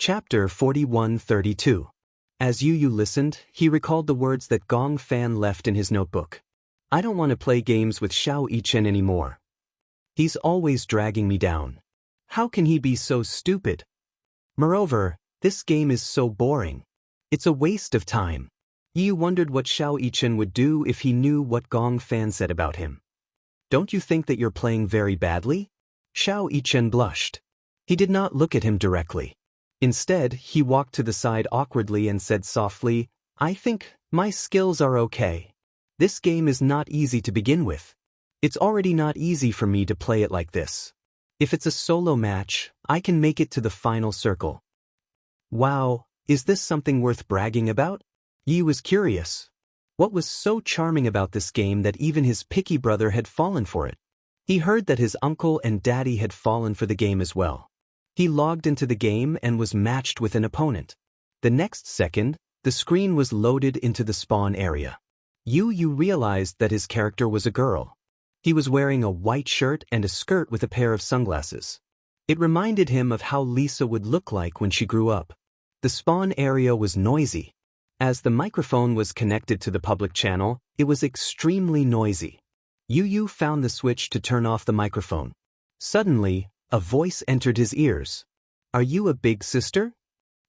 Chapter 4132. As Yu listened, he recalled the words that Gong Fan left in his notebook. I don't want to play games with Xiao Yichen anymore. He's always dragging me down. How can he be so stupid? Moreover, this game is so boring. It's a waste of time. Yu wondered what Xiao Yichen would do if he knew what Gong Fan said about him. Don't you think that you're playing very badly? Xiao Yichen blushed. He did not look at him directly. Instead, he walked to the side awkwardly and said softly, I think my skills are okay. This game is not easy to begin with. It's already not easy for me to play it like this. If it's a solo match, I can make it to the final circle. Wow, is this something worth bragging about? Yi was curious. What was so charming about this game that even his picky brother had fallen for it? He heard that his uncle and daddy had fallen for the game as well. He logged into the game and was matched with an opponent. The next second, the screen was loaded into the spawn area. Yu realized that his character was a girl. He was wearing a white shirt and a skirt with a pair of sunglasses. It reminded him of how Lisa would look like when she grew up. The spawn area was noisy. As the microphone was connected to the public channel, it was extremely noisy. Yu found the switch to turn off the microphone. Suddenly, a voice entered his ears. Are you a big sister?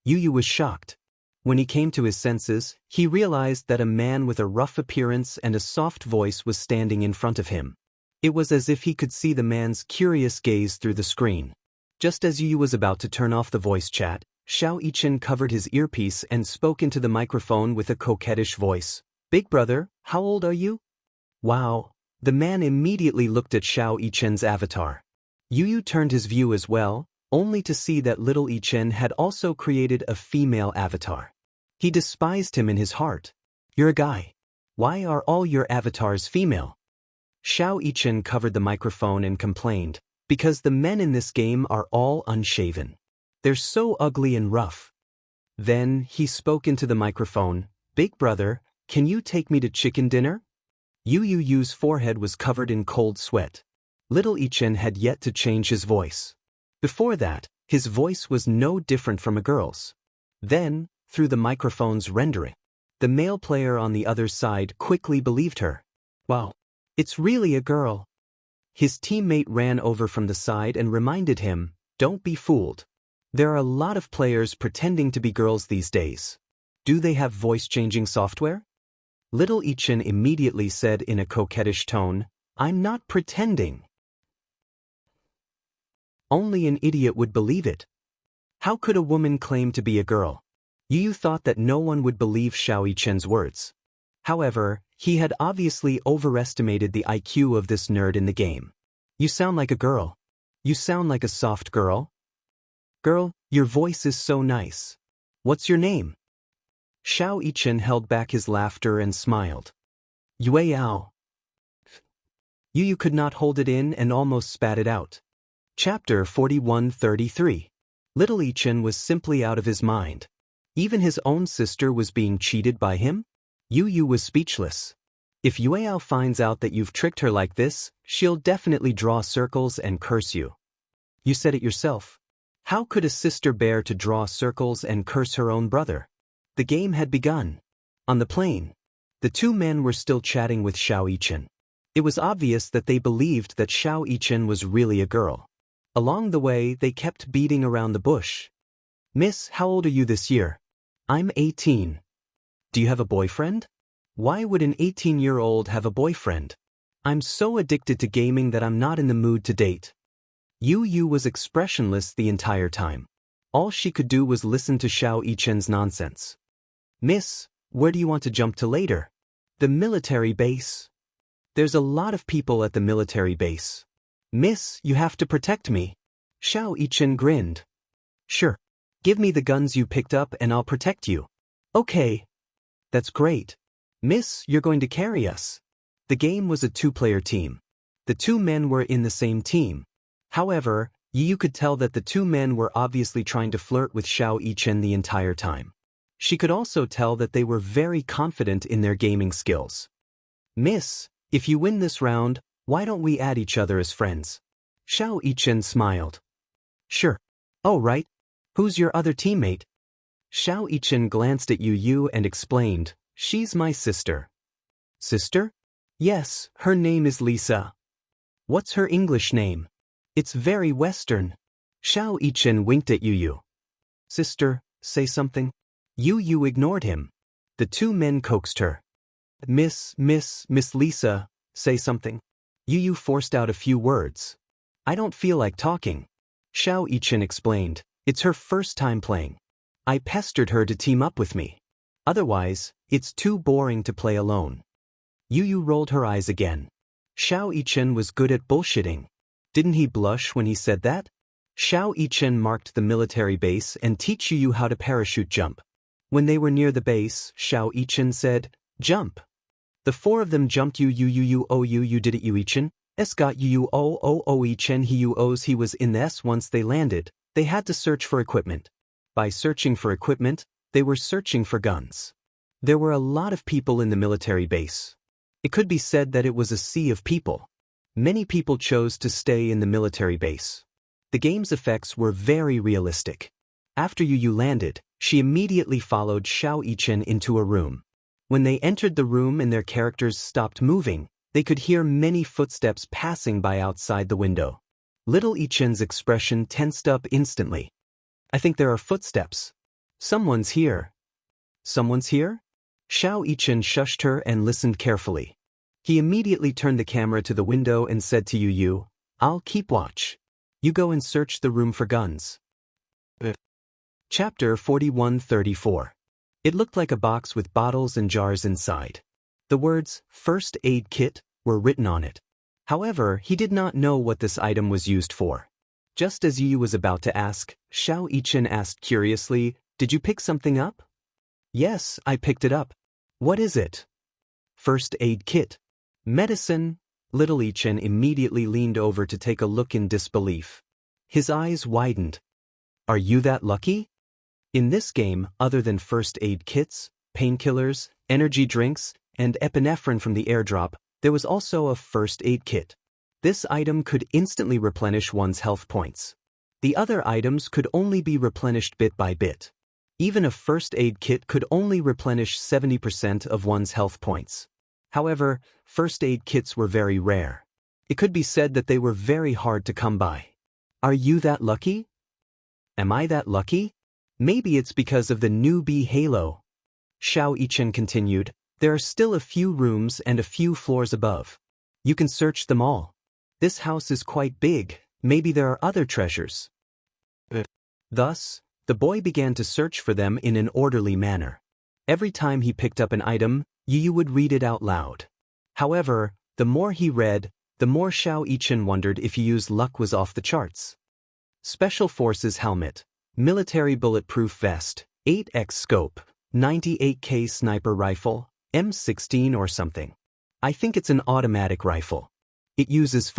Yu was shocked. When he came to his senses, he realized that a man with a rough appearance and a soft voice was standing in front of him. It was as if he could see the man's curious gaze through the screen. Just as Yu was about to turn off the voice chat, Xiao Yichen covered his earpiece and spoke into the microphone with a coquettish voice. Big brother, how old are you? Wow. The man immediately looked at Xiao Yichen's avatar. Yu turned his view as well, only to see that little Yichen had also created a female avatar. He despised him in his heart. You're a guy. Why are all your avatars female? Xiao Yichen covered the microphone and complained, because the men in this game are all unshaven. They're so ugly and rough. Then he spoke into the microphone, Big brother, can you take me to chicken dinner? Yu's forehead was covered in cold sweat. Little Yichen had yet to change his voice. Before that, his voice was no different from a girl's. Then, through the microphone's rendering, the male player on the other side quickly believed her. Wow, it's really a girl. His teammate ran over from the side and reminded him, don't be fooled. There are a lot of players pretending to be girls these days. Do they have voice-changing software? Little Yichen immediately said in a coquettish tone, I'm not pretending. Only an idiot would believe it. How could a woman claim to be a girl? Yu thought that no one would believe Xiao Yichen's words. However, he had obviously overestimated the IQ of this nerd in the game. You sound like a girl. You sound like a soft girl. Girl, your voice is so nice. What's your name? Xiao Yichen held back his laughter and smiled. Yueyao. Yu could not hold it in and almost spat it out. Chapter 4133. Little Yichen was simply out of his mind. Even his own sister was being cheated by him? Yu was speechless. If Yueyao finds out that you've tricked her like this, she'll definitely draw circles and curse you. You said it yourself. How could a sister bear to draw circles and curse her own brother? The game had begun. On the plane, the two men were still chatting with Xiao Yichen. It was obvious that they believed that Xiao Yichen was really a girl. Along the way, they kept beating around the bush. Miss, how old are you this year? I'm 18. Do you have a boyfriend? Why would an 18-year-old have a boyfriend? I'm so addicted to gaming that I'm not in the mood to date. Yu was expressionless the entire time. All she could do was listen to Xiao Yichen's nonsense. Miss, where do you want to jump to later? The military base. There's a lot of people at the military base. Miss, you have to protect me. Xiao Yichen grinned. Sure. Give me the guns you picked up and I'll protect you. Okay. That's great. Miss, you're going to carry us. The game was a two-player team. The two men were in the same team. However, Yu could tell that the two men were obviously trying to flirt with Xiao Yichen the entire time. She could also tell that they were very confident in their gaming skills. Miss, if you win this round, why don't we add each other as friends? Xiao Yichen smiled. Sure. Oh right. Who's your other teammate? Xiao Yichen glanced at Yu Yu and explained, she's my sister. Sister? Yes, her name is Lisa. What's her English name? It's very Western. Xiao Yichen winked at Yu Yu. Sister, say something. Yu Yu ignored him. The two men coaxed her. Miss Lisa, say something. Yu Yu forced out a few words. I don't feel like talking. Xiao Yichen explained, it's her first time playing. I pestered her to team up with me. Otherwise, it's too boring to play alone. Yu Yu rolled her eyes again. Xiao Yichen was good at bullshitting. Didn't he blush when he said that? Xiao Yichen marked the military base and teach Yu Yu how to parachute jump. When they were near the base, Xiao Yichen said, jump. The four of them jumped. Yu Yu did it. Yu Yichen, S got Yu Yichen he Yu O's he was in the S. Once they landed, they had to search for equipment. By searching for equipment, they were searching for guns. There were a lot of people in the military base. It could be said that it was a sea of people. Many people chose to stay in the military base. The game's effects were very realistic. After Yu Yu landed, she immediately followed Xiao Yichen into a room. When they entered the room and their characters stopped moving, they could hear many footsteps passing by outside the window. Little Yichen's expression tensed up instantly. I think there are footsteps. Someone's here. Someone's here? Xiao Yichen shushed her and listened carefully. He immediately turned the camera to the window and said to Yu Yu, I'll keep watch. You go and search the room for guns. Chapter 41-34. It looked like a box with bottles and jars inside. The words, First Aid Kit, were written on it. However, he did not know what this item was used for. Just as Yu Yu was about to ask, Xiao Yichen asked curiously, Did you pick something up? Yes, I picked it up. What is it? First Aid Kit. Medicine. Little Yichen immediately leaned over to take a look in disbelief. His eyes widened. Are you that lucky? In this game, other than first aid kits, painkillers, energy drinks, and epinephrine from the airdrop, there was also a first aid kit. This item could instantly replenish one's health points. The other items could only be replenished bit by bit. Even a first aid kit could only replenish 70% of one's health points. However, first aid kits were very rare. It could be said that they were very hard to come by. Are you that lucky? Am I that lucky? Maybe it's because of the newbie halo. Xiao Yichen continued, there are still a few rooms and a few floors above. You can search them all. This house is quite big, maybe there are other treasures. Thus, the boy began to search for them in an orderly manner. Every time he picked up an item, Yu Yu would read it out loud. However, the more he read, the more Xiao Yichen wondered if Yu Yu's luck was off the charts. Special Forces Helmet, Military Bulletproof Vest, 8x Scope, 98K Sniper Rifle, M16 or something. I think it's an automatic rifle. It uses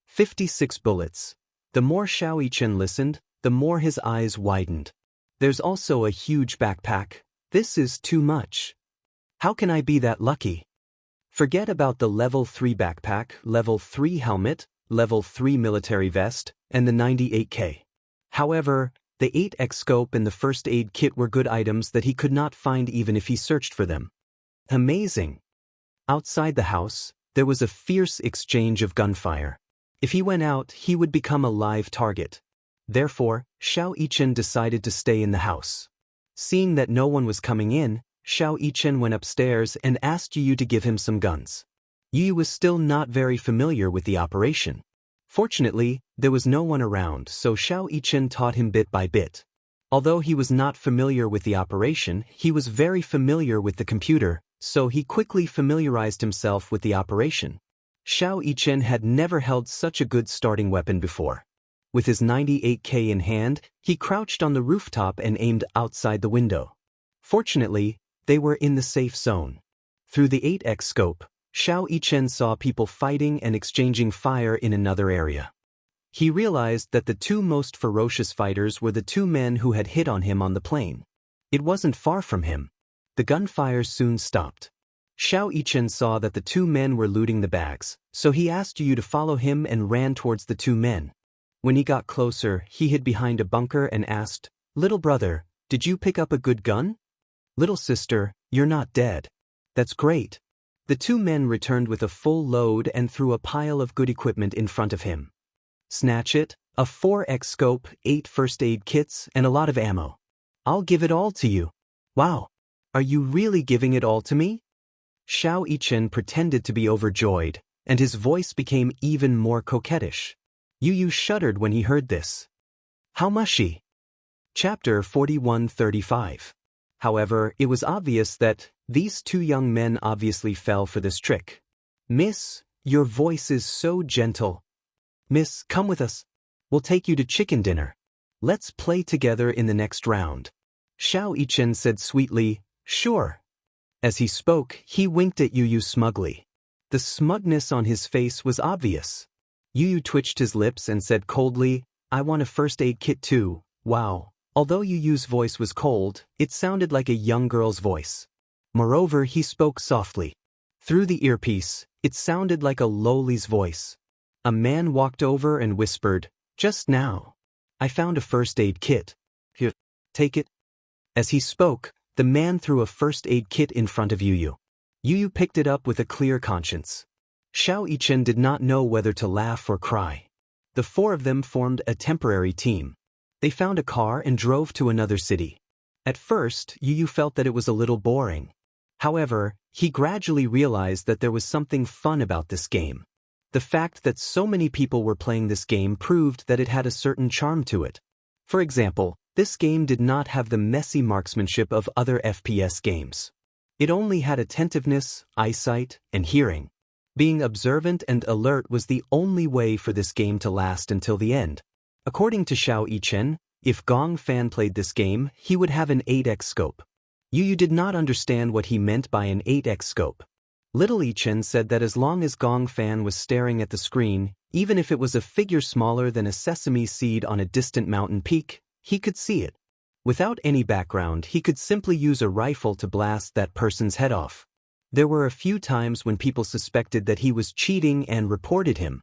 56 bullets. The more Xiao Yichen listened, the more his eyes widened. There's also a huge backpack. This is too much. How can I be that lucky? Forget about the level 3 backpack, level 3 helmet, level 3 military vest, and the 98K. However, the 8x scope and the first aid kit were good items that he could not find even if he searched for them. Amazing. Outside the house, there was a fierce exchange of gunfire. If he went out, he would become a live target. Therefore, Xiao Yichen decided to stay in the house. Seeing that no one was coming in, Xiao Yichen went upstairs and asked Yu Yu to give him some guns. Yu Yu was still not very familiar with the operation. Fortunately, there was no one around, so Xiao Yichen taught him bit by bit. Although he was not familiar with the operation, he was very familiar with the computer, so he quickly familiarized himself with the operation. Xiao Yichen had never held such a good starting weapon before. With his 98K in hand, he crouched on the rooftop and aimed outside the window. Fortunately, they were in the safe zone. Through the 8x scope, Xiao Yichen saw people fighting and exchanging fire in another area. He realized that the two most ferocious fighters were the two men who had hit on him on the plane. It wasn't far from him. The gunfire soon stopped. Xiao Yichen saw that the two men were looting the bags, so he asked Yu Yu to follow him and ran towards the two men. When he got closer, he hid behind a bunker and asked, Little brother, did you pick up a good gun? Little sister, you're not dead. That's great. The two men returned with a full load and threw a pile of good equipment in front of him. Snatch it, a 4x scope, 8 first aid kits, and a lot of ammo. I'll give it all to you. Wow. Are you really giving it all to me? Xiao Yichen pretended to be overjoyed, and his voice became even more coquettish. Yu shuddered when he heard this. How mushy. Chapter 41:35. However, it was obvious that these two young men obviously fell for this trick. Miss, your voice is so gentle. Miss, come with us. We'll take you to chicken dinner. Let's play together in the next round. Xiao Yichen said sweetly, sure. As he spoke, he winked at Yu smugly. The smugness on his face was obvious. Yu twitched his lips and said coldly, I want a first aid kit too. Wow. Although Yu's voice was cold, it sounded like a young girl's voice. Moreover, he spoke softly. Through the earpiece, it sounded like a lowly's voice. A man walked over and whispered, just now. I found a first aid kit. Here, take it. As he spoke, the man threw a first aid kit in front of Yu. Yu picked it up with a clear conscience. Xiao Yichen did not know whether to laugh or cry. The four of them formed a temporary team. They found a car and drove to another city. At first, Yu felt that it was a little boring. However, he gradually realized that there was something fun about this game. The fact that so many people were playing this game proved that it had a certain charm to it. For example, this game did not have the messy marksmanship of other FPS games. It only had attentiveness, eyesight, and hearing. Being observant and alert was the only way for this game to last until the end. According to Xiao Yichen, if Gong Fan played this game, he would have an 8x scope. Yu did not understand what he meant by an 8x scope. Little Yichen said that as long as Gong Fan was staring at the screen, even if it was a figure smaller than a sesame seed on a distant mountain peak, he could see it. Without any background, he could simply use a rifle to blast that person's head off. There were a few times when people suspected that he was cheating and reported him.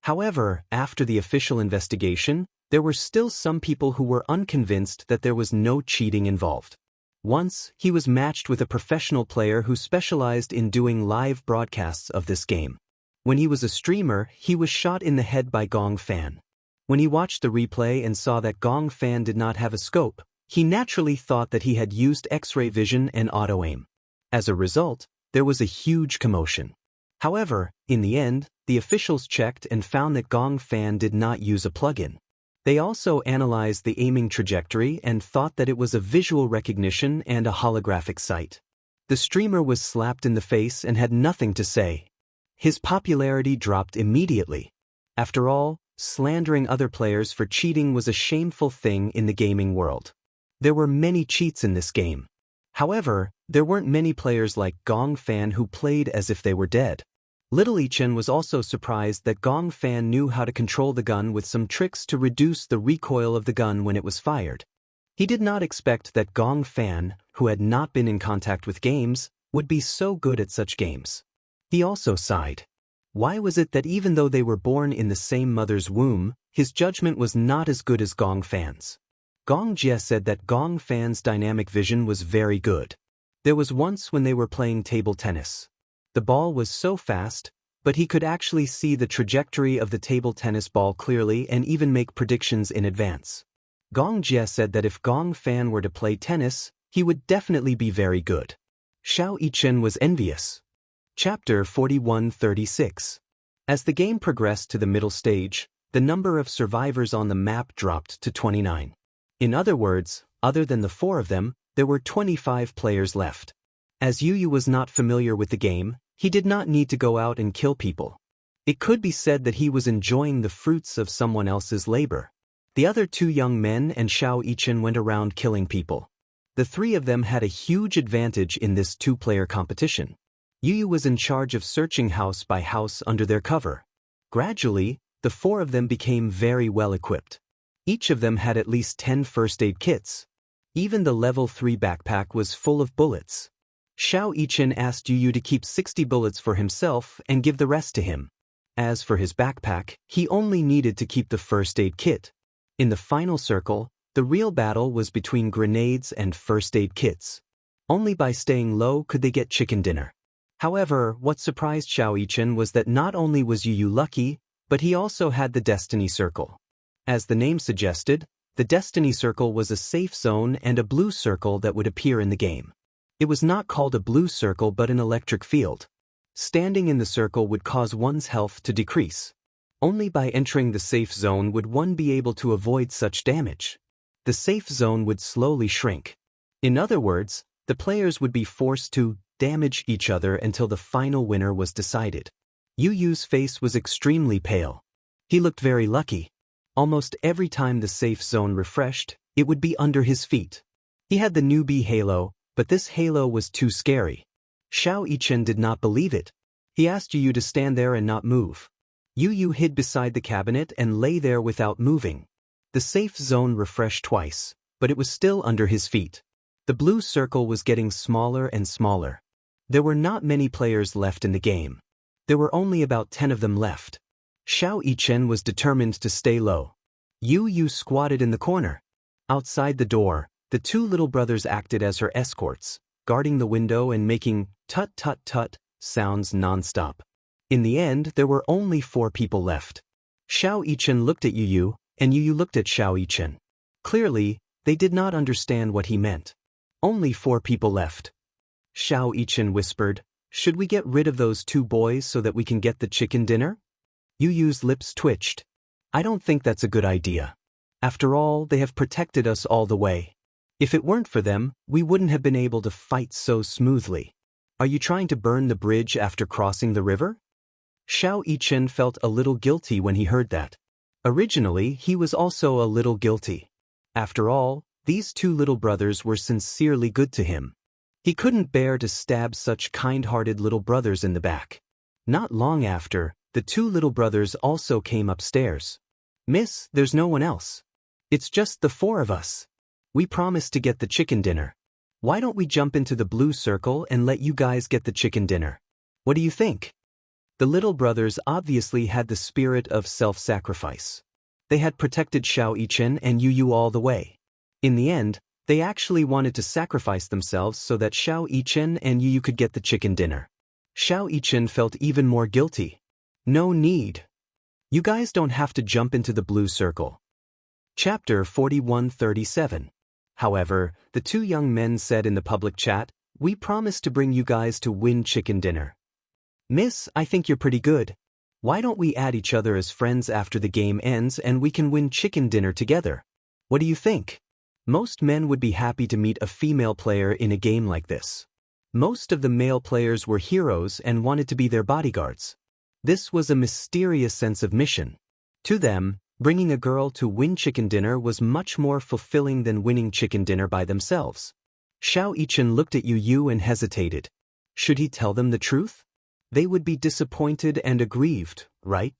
However, after the official investigation, there were still some people who were unconvinced that there was no cheating involved. Once, he was matched with a professional player who specialized in doing live broadcasts of this game. When he was a streamer, he was shot in the head by Gong Fan. When he watched the replay and saw that Gong Fan did not have a scope, he naturally thought that he had used X-ray vision and auto-aim. As a result, there was a huge commotion. However, in the end, the officials checked and found that Gong Fan did not use a plugin. They also analyzed the aiming trajectory and thought that it was a visual recognition and a holographic sight. The streamer was slapped in the face and had nothing to say. His popularity dropped immediately. After all, slandering other players for cheating was a shameful thing in the gaming world. There were many cheats in this game. However, there weren't many players like Gong Fan who played as if they were dead. Little Yichen was also surprised that Gong Fan knew how to control the gun with some tricks to reduce the recoil of the gun when it was fired. He did not expect that Gong Fan, who had not been in contact with games, would be so good at such games. He also sighed. Why was it that even though they were born in the same mother's womb, his judgment was not as good as Gong Fan's? Gong Jie said that Gong Fan's dynamic vision was very good. There was once when they were playing table tennis. The ball was so fast, but he could actually see the trajectory of the table tennis ball clearly and even make predictions in advance. Gong Jie said that if Gong Fan were to play tennis, he would definitely be very good. Xiao Yichen was envious. Chapter 41:36. As the game progressed to the middle stage, the number of survivors on the map dropped to 29. In other words, other than the four of them, there were 25 players left. As Yu was not familiar with the game, he did not need to go out and kill people. It could be said that he was enjoying the fruits of someone else's labor. The other two young men and Xiao Yichen went around killing people. The three of them had a huge advantage in this two-player competition. Yu was in charge of searching house by house under their cover. Gradually, the four of them became very well equipped. Each of them had at least 10 first aid kits. Even the level 3 backpack was full of bullets. Xiao Yichen asked Yu to keep 60 bullets for himself and give the rest to him. As for his backpack, he only needed to keep the first aid kit. In the final circle, The real battle was between grenades and first aid kits. Only by staying low could they get chicken dinner. However, what surprised Xiao Yichen was that not only was Yu Yu lucky, but he also had the Destiny Circle. As the name suggested, the Destiny Circle was a safe zone and a blue circle that would appear in the game. It was not called a blue circle but an electric field. Standing in the circle would cause one's health to decrease. Only by entering the safe zone would one be able to avoid such damage. The safe zone would slowly shrink. In other words, the players would be forced to damage each other until the final winner was decided. Yu Yu's face was extremely pale. He looked very lucky. Almost every time the safe zone refreshed, it would be under his feet. He had the newbie halo, but this halo was too scary. Xiao Yichen did not believe it. He asked Yu Yu to stand there and not move. Yu Yu hid beside the cabinet and lay there without moving. The safe zone refreshed twice, but it was still under his feet. The blue circle was getting smaller and smaller. There were not many players left in the game. There were only about 10 of them left. Xiao Yichen was determined to stay low. Yu Yu squatted in the corner. Outside the door, the two little brothers acted as her escorts, guarding the window and making tut-tut-tut sounds non-stop. In the end, there were only 4 people left. Xiao Yichen looked at Yu Yu, and Yu Yu looked at Xiao Yichen. Clearly, they did not understand what he meant. Only 4 people left. Xiao Yichen whispered, "Should we get rid of those 2 boys so that we can get the chicken dinner?" Yu Yu's lips twitched. "I don't think that's a good idea. After all, they have protected us all the way. If it weren't for them, we wouldn't have been able to fight so smoothly. Are you trying to burn the bridge after crossing the river?" Xiao Yichen felt a little guilty when he heard that. Originally, he was also a little guilty. After all, these 2 little brothers were sincerely good to him. He couldn't bear to stab such kind-hearted little brothers in the back. Not long after, the 2 little brothers also came upstairs. "Miss, there's no one else. It's just the 4 of us. We promised to get the chicken dinner. Why don't we jump into the blue circle and let you guys get the chicken dinner? What do you think?" The little brothers obviously had the spirit of self-sacrifice. They had protected Xiao Yichen and Yu Yu all the way. In the end, they actually wanted to sacrifice themselves so that Xiao Yichen and Yu Yu could get the chicken dinner. Xiao Yichen felt even more guilty. "No need. You guys don't have to jump into the blue circle." Chapter 4137. However, the 2 young men said in the public chat, "We promised to bring you guys to win chicken dinner." "Miss, I think you're pretty good. Why don't we add each other as friends after the game ends and we can win chicken dinner together? What do you think?" Most men would be happy to meet a female player in a game like this. Most of the male players were heroes and wanted to be their bodyguards. This was a mysterious sense of mission. To them, bringing a girl to win chicken dinner was much more fulfilling than winning chicken dinner by themselves. Xiao Yichen looked at Yu Yu and hesitated. Should he tell them the truth? They would be disappointed and aggrieved, right?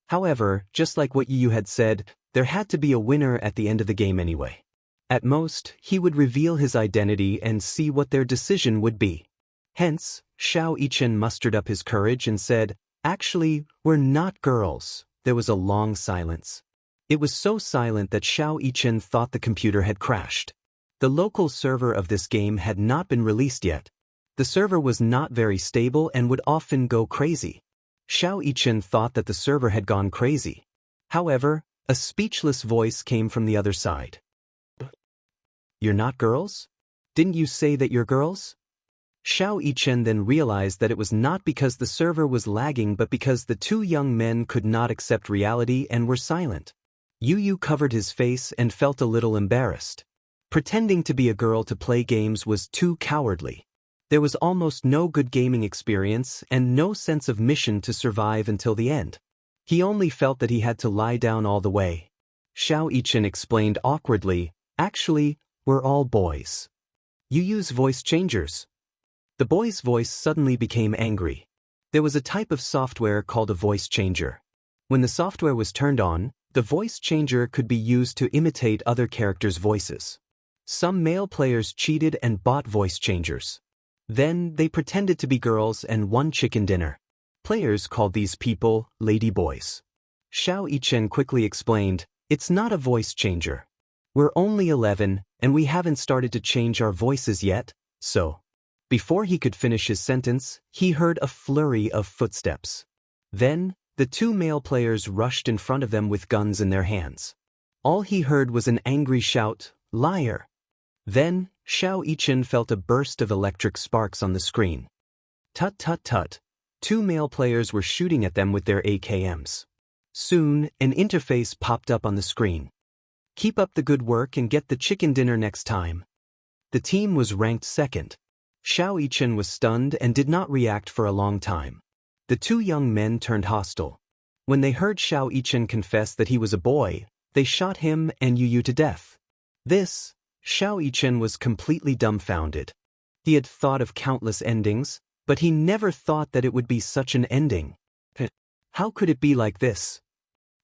However, just like what Yu Yu had said, there had to be a winner at the end of the game anyway. At most, he would reveal his identity and see what their decision would be. Hence, Xiao Yichen mustered up his courage and said, "Actually, we're not girls." There was a long silence. It was so silent that Xiao Yichen thought the computer had crashed. The local server of this game had not been released yet. The server was not very stable and would often go crazy. Xiao Yichen thought that the server had gone crazy. However, a speechless voice came from the other side. "You're not girls? Didn't you say that you're girls?" Xiao Yichen then realized that it was not because the server was lagging but because the 2 young men could not accept reality and were silent. Yu Yu covered his face and felt a little embarrassed. Pretending to be a girl to play games was too cowardly. There was almost no good gaming experience and no sense of mission to survive until the end. He only felt that he had to lie down all the way. Xiao Yichen explained awkwardly, "Actually, we're all boys." "You use voice changers." The boy's voice suddenly became angry. There was a type of software called a voice changer. When the software was turned on, the voice changer could be used to imitate other characters' voices. Some male players cheated and bought voice changers. Then they pretended to be girls and won chicken dinner. Players called these people lady boys. Xiao Yichen quickly explained, "It's not a voice changer. We're only 11, and we haven't started to change our voices yet, so. Before he could finish his sentence, he heard a flurry of footsteps. Then, the two male players rushed in front of them with guns in their hands. All he heard was an angry shout, "Liar!" Then, Xiao Yichen felt a burst of electric sparks on the screen. Tut tut tut. Two male players were shooting at them with their AKMs. Soon, an interface popped up on the screen. Keep up the good work and get the chicken dinner next time. The team was ranked second. Xiao Yichen was stunned and did not react for a long time. The two young men turned hostile. When they heard Xiao Yichen confess that he was a boy, they shot him and Yu to death. Xiao Yichen was completely dumbfounded. He had thought of countless endings, but he never thought that it would be such an ending. How could it be like this?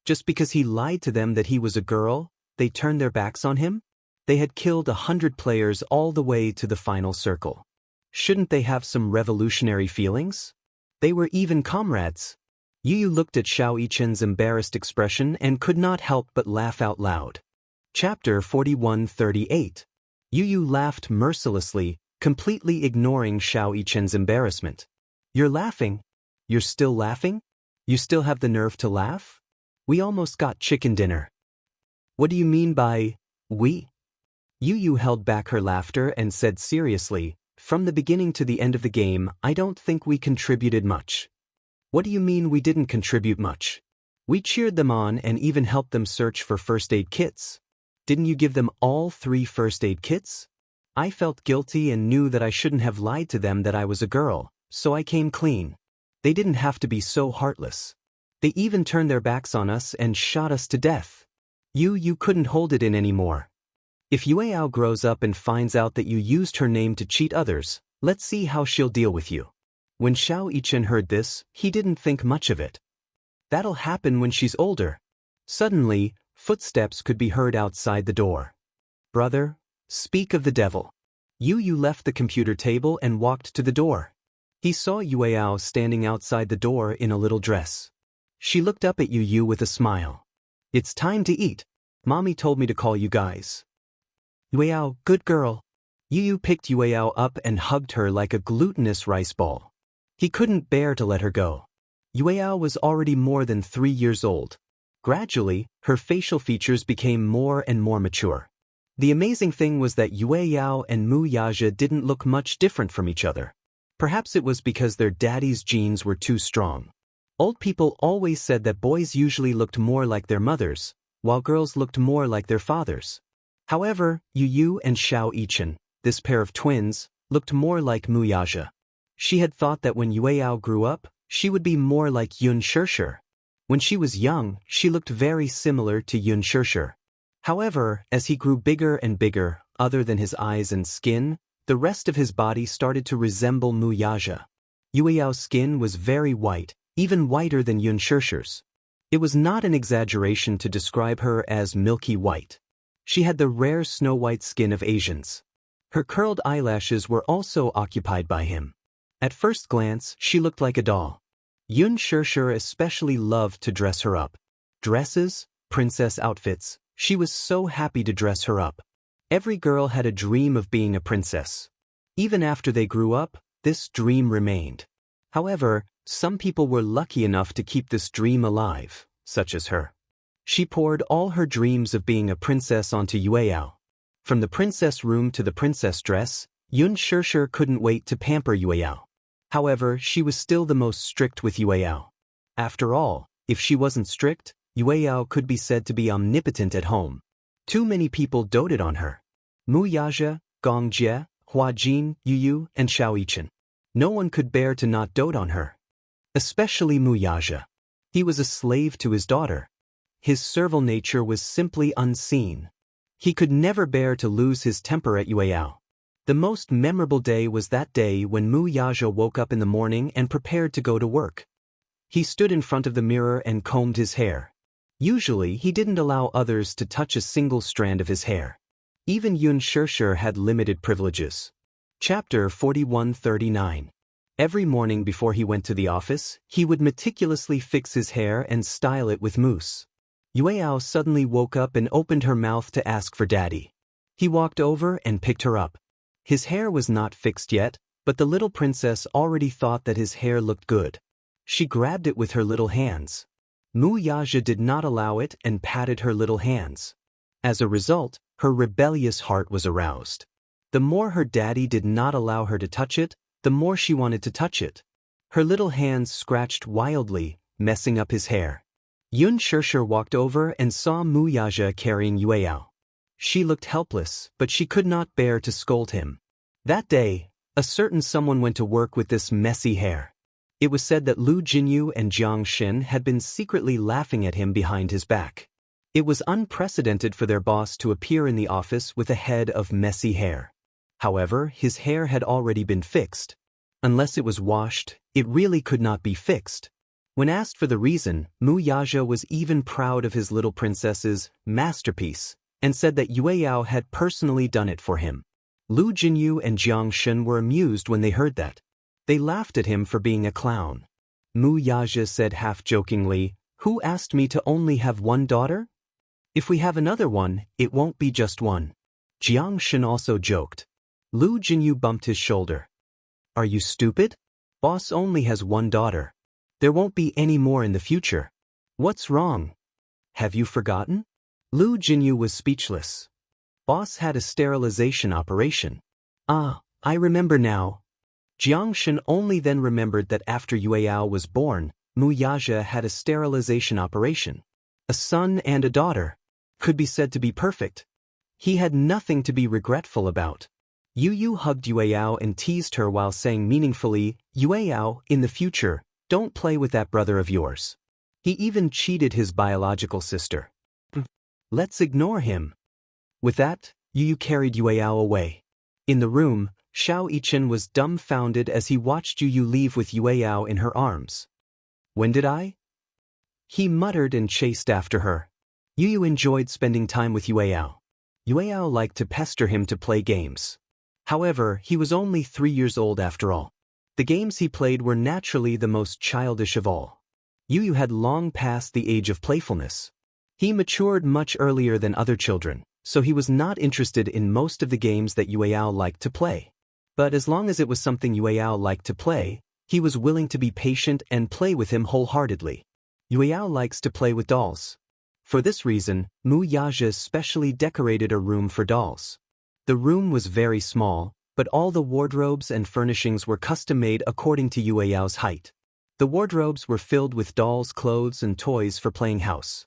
Just because he lied to them that he was a girl, they turned their backs on him? They had killed 100 players all the way to the final circle. Shouldn't they have some revolutionary feelings? They were even comrades. Yu looked at Xiao Yichen's embarrassed expression and could not help but laugh out loud. Chapter 41:38. Yu laughed mercilessly, completely ignoring Xiao Yichen's embarrassment. You're laughing? You're still laughing? You still have the nerve to laugh? We almost got chicken dinner. What do you mean by, we? Yu held back her laughter and said seriously, from the beginning to the end of the game, I don't think we contributed much. What do you mean we didn't contribute much? We cheered them on and even helped them search for first aid kits. Didn't you give them all 3 first aid kits? I felt guilty and knew that I shouldn't have lied to them that I was a girl, so I came clean. They didn't have to be so heartless. They even turned their backs on us and shot us to death. You couldn't hold it in anymore. If Yueao grows up and finds out that you used her name to cheat others, let's see how she'll deal with you. When Xiao Yichen heard this, he didn't think much of it. That'll happen when she's older. Suddenly, footsteps could be heard outside the door. Brother, speak of the devil. Yu left the computer table and walked to the door. He saw Yueao standing outside the door in a little dress. She looked up at Yu with a smile. It's time to eat. Mommy told me to call you guys. Yueao, good girl. Yu picked Yueao up and hugged her like a glutinous rice ball. He couldn't bear to let her go. Yueao was already more than 3 years old. Gradually, her facial features became more and more mature. The amazing thing was that Yueao and Mu Yaja didn't look much different from each other. Perhaps it was because their daddy's genes were too strong. Old people always said that boys usually looked more like their mothers, while girls looked more like their fathers. However, Yu and Xiao Yichen, this pair of twins, looked more like Mu Yaja. She had thought that when Yueao grew up, she would be more like Yun Shirshir. When she was young, she looked very similar to Yun Shirshir. However, as he grew bigger and bigger, other than his eyes and skin, the rest of his body started to resemble Mu Yaja. Yueao's skin was very white, even whiter than Yun Shirshir's. It was not an exaggeration to describe her as milky white. She had the rare snow-white skin of Asians. Her curled eyelashes were also occupied by him. At first glance, she looked like a doll. Yun Shirshir especially loved to dress her up. Dresses, princess outfits, she was so happy to dress her up. Every girl had a dream of being a princess. Even after they grew up, this dream remained. However, some people were lucky enough to keep this dream alive, such as her. She poured all her dreams of being a princess onto Yueao. From the princess room to the princess dress, Yun Shirshir couldn't wait to pamper Yueao. However, she was still the most strict with Yueao. After all, if she wasn't strict, Yueao could be said to be omnipotent at home. Too many people doted on her. Mu Yaja, Gong Jie, Hua Jin, Yu, and Xiao Yichen. No one could bear to not dote on her. Especially Mu Yaja. He was a slave to his daughter. His servile nature was simply unseen. He could never bear to lose his temper at Yueao. The most memorable day was that day when Mu Yaja woke up in the morning and prepared to go to work. He stood in front of the mirror and combed his hair. Usually, he didn't allow others to touch a single strand of his hair. Even Yun Shirshir had limited privileges. Chapter 41:39. Every morning before he went to the office, he would meticulously fix his hair and style it with mousse. Yueyao suddenly woke up and opened her mouth to ask for daddy. He walked over and picked her up. His hair was not fixed yet, but the little princess already thought that his hair looked good. She grabbed it with her little hands. Wuxia did not allow it and patted her little hands. As a result, her rebellious heart was aroused. The more her daddy did not allow her to touch it, the more she wanted to touch it. Her little hands scratched wildly, messing up his hair. Xianxia walked over and saw Wuxia carrying Yueyao. She looked helpless, but she could not bear to scold him. That day, a certain someone went to work with this messy hair. It was said that Lu Jinyu and Jiang Xin had been secretly laughing at him behind his back. It was unprecedented for their boss to appear in the office with a head of messy hair. However, his hair had already been fixed. Unless it was washed, it really could not be fixed. When asked for the reason, Wuxia was even proud of his little princess's masterpiece and said that Yueyao had personally done it for him. Lu Jinyu and Jiang Xin were amused when they heard that. They laughed at him for being a clown. Wuxia said half-jokingly, "Who asked me to only have one daughter? If we have another one, it won't be just one." Jiang Xin also joked. Lu Jinyu bumped his shoulder. "Are you stupid? Boss only has one daughter. There won't be any more in the future. What's wrong? Have you forgotten?" Lu Jinyu was speechless. Boss had a sterilization operation. "Ah, I remember now." Jiang Xin only then remembered that after Yueyao was born, Wuxia had a sterilization operation. A son and a daughter. Could be said to be perfect. He had nothing to be regretful about. Yu hugged Yueyao and teased her while saying meaningfully, "Yueyao, in the future, don't play with that brother of yours. He even cheated his biological sister. Let's ignore him." With that, Yu carried Yueyao away. In the room, Xianxia was dumbfounded as he watched Yu leave with Yueyao in her arms. "When did I?" he muttered and chased after her. Yu enjoyed spending time with Yueyao. Yueyao liked to pester him to play games. However, he was only 3 years old after all. The games he played were naturally the most childish of all. Yu had long passed the age of playfulness. He matured much earlier than other children, so he was not interested in most of the games that Yueyao liked to play. But as long as it was something Yueyao liked to play, he was willing to be patient and play with him wholeheartedly. Yueyao likes to play with dolls. For this reason, Wuxia specially decorated a room for dolls. The room was very small, but all the wardrobes and furnishings were custom-made according to Yueyao's height. The wardrobes were filled with dolls' clothes and toys for playing house.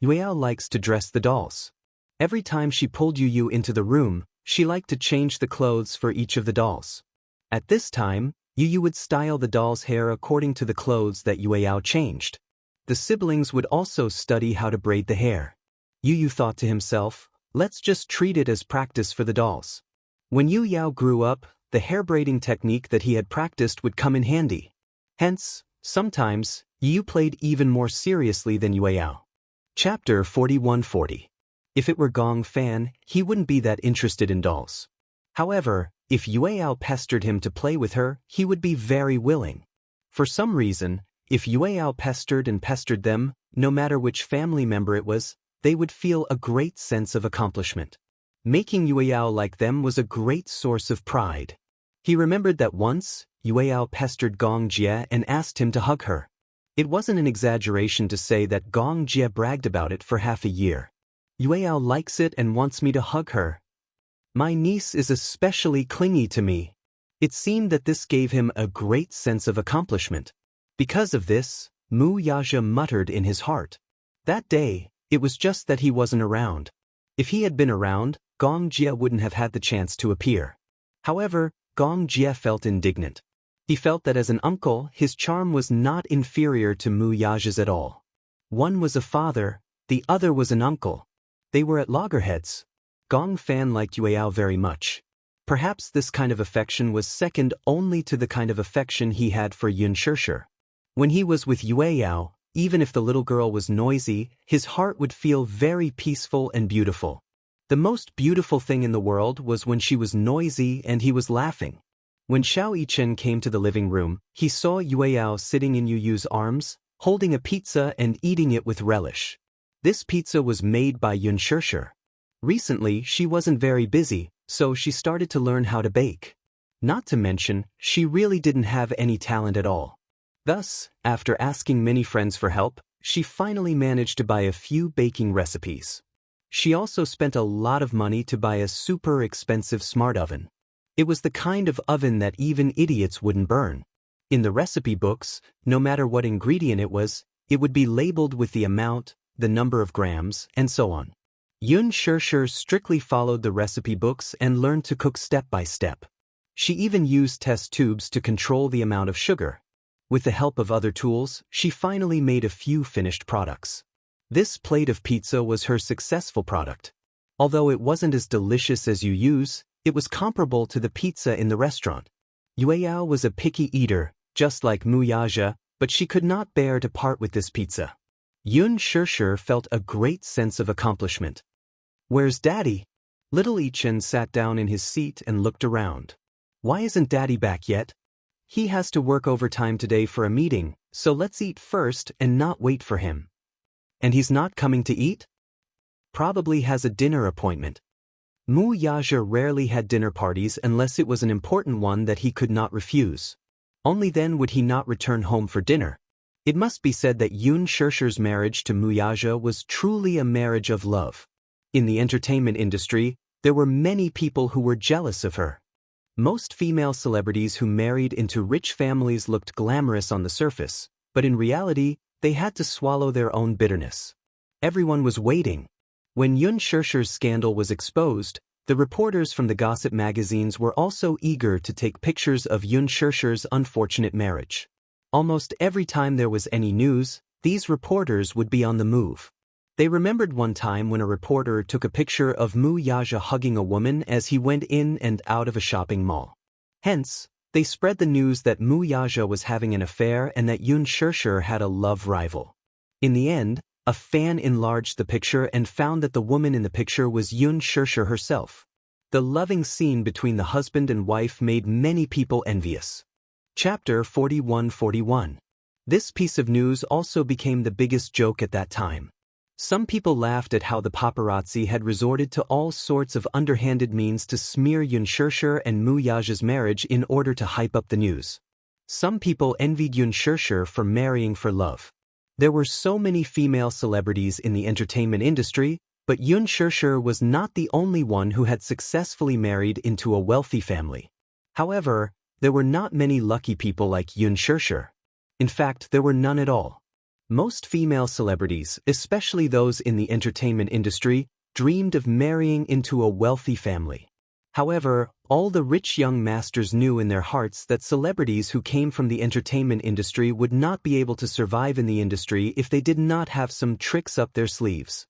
Yueyao likes to dress the dolls. Every time she pulled Yu into the room, she liked to change the clothes for each of the dolls. At this time, Yu would style the doll's hair according to the clothes that Yueyao changed. The siblings would also study how to braid the hair. Yu thought to himself, "Let's just treat it as practice for the dolls." When Yueyao grew up, the hair braiding technique that he had practiced would come in handy. Hence, sometimes, Yu played even more seriously than Yueyao. Chapter 4140. If it were Gong Fan, he wouldn't be that interested in dolls. However, if Yueyao pestered him to play with her, he would be very willing. For some reason, if Yueyao pestered and pestered them, no matter which family member it was, they would feel a great sense of accomplishment. Making Yueyao like them was a great source of pride. He remembered that once, Yueyao pestered Gong Jie and asked him to hug her. It wasn't an exaggeration to say that Gong Jie bragged about it for half a year. "Yueyao likes it and wants me to hug her. My niece is especially clingy to me." It seemed that this gave him a great sense of accomplishment. Because of this, Wuxia muttered in his heart. That day, it was just that he wasn't around. If he had been around, Gong Jie wouldn't have had the chance to appear. However, Gong Jie felt indignant. He felt that as an uncle, his charm was not inferior to Wuxia's at all. One was a father, the other was an uncle. They were at loggerheads. Gong Fan liked Yueyao very much. Perhaps this kind of affection was second only to the kind of affection he had for Xianxia. When he was with Yueyao, even if the little girl was noisy, his heart would feel very peaceful and beautiful. The most beautiful thing in the world was when she was noisy and he was laughing. When Xianxia came to the living room, he saw Yueyao sitting in Yu's arms, holding a pizza and eating it with relish. This pizza was made by Xianxia. Recently, she wasn't very busy, so she started to learn how to bake. Not to mention, she really didn't have any talent at all. Thus, after asking many friends for help, she finally managed to buy a few baking recipes. She also spent a lot of money to buy a super expensive smart oven. It was the kind of oven that even idiots wouldn't burn. In the recipe books, no matter what ingredient it would be labeled with the amount, the number of grams, and so on. Xianxia strictly followed the recipe books and learned to cook step by step. She even used test tubes to control the amount of sugar. With the help of other tools, she finally made a few finished products. This plate of pizza was her successful product. Although it wasn't as delicious as it was comparable to the pizza in the restaurant. Yueyao was a picky eater, just like Wuxia, but she could not bear to part with this pizza. Xianxia felt a great sense of accomplishment. "Where's Daddy?" Little Yichen sat down in his seat and looked around. "Why isn't Daddy back yet? He has to work overtime today for a meeting, so let's eat first and not wait for him." "And he's not coming to eat?" "Probably has a dinner appointment." Wuxia rarely had dinner parties unless it was an important one that he could not refuse. Only then would he not return home for dinner. It must be said that Xianxia's marriage to Wuxia was truly a marriage of love. In the entertainment industry, there were many people who were jealous of her. Most female celebrities who married into rich families looked glamorous on the surface, but in reality, they had to swallow their own bitterness. Everyone was waiting. When Xianxia's scandal was exposed, the reporters from the gossip magazines were also eager to take pictures of Xianxia's unfortunate marriage. Almost every time there was any news, these reporters would be on the move. They remembered one time when a reporter took a picture of Wuxia hugging a woman as he went in and out of a shopping mall. Hence, they spread the news that Wuxia was having an affair and that Xianxia had a love rival. In the end, a fan enlarged the picture and found that the woman in the picture was Xianxia herself. The loving scene between the husband and wife made many people envious. Chapter 41-41. This piece of news also became the biggest joke at that time. Some people laughed at how the paparazzi had resorted to all sorts of underhanded means to smear Xianxia and Wuxia's marriage in order to hype up the news. Some people envied Xianxia for marrying for love. There were so many female celebrities in the entertainment industry, but Xianxia was not the only one who had successfully married into a wealthy family. However, there were not many lucky people like Xianxia. In fact, there were none at all. Most female celebrities, especially those in the entertainment industry, dreamed of marrying into a wealthy family. However, all the rich young masters knew in their hearts that celebrities who came from the entertainment industry would not be able to survive in the industry if they did not have some tricks up their sleeves.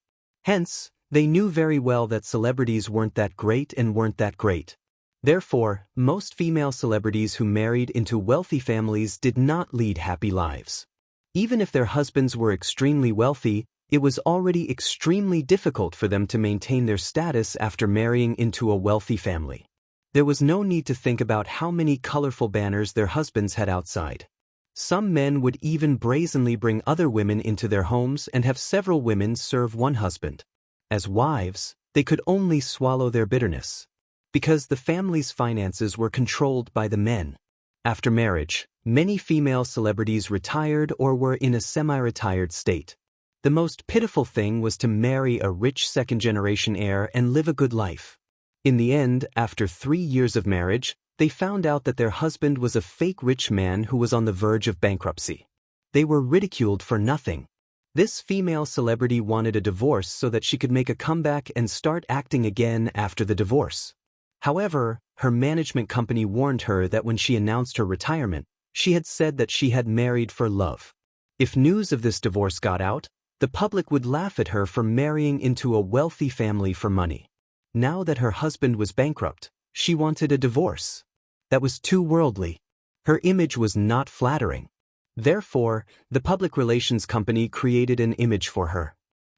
Hence, they knew very well that celebrities weren't that great and weren't that great. Therefore, most female celebrities who married into wealthy families did not lead happy lives. Even if their husbands were extremely wealthy, it was already extremely difficult for them to maintain their status after marrying into a wealthy family. There was no need to think about how many colorful banners their husbands had outside. Some men would even brazenly bring other women into their homes and have several women serve one husband. As wives, they could only swallow their bitterness. Because the family's finances were controlled by the men. After marriage, many female celebrities retired or were in a semi-retired state. The most pitiful thing was to marry a rich second-generation heir and live a good life. In the end, after 3 years of marriage, they found out that their husband was a fake rich man who was on the verge of bankruptcy. They were ridiculed for nothing. This female celebrity wanted a divorce so that she could make a comeback and start acting again after the divorce. However, her management company warned her that when she announced her retirement, she had said that she had married for love. If news of this divorce got out, the public would laugh at her for marrying into a wealthy family for money. Now that her husband was bankrupt, she wanted a divorce. That was too worldly. Her image was not flattering. Therefore, the public relations company created an image for her.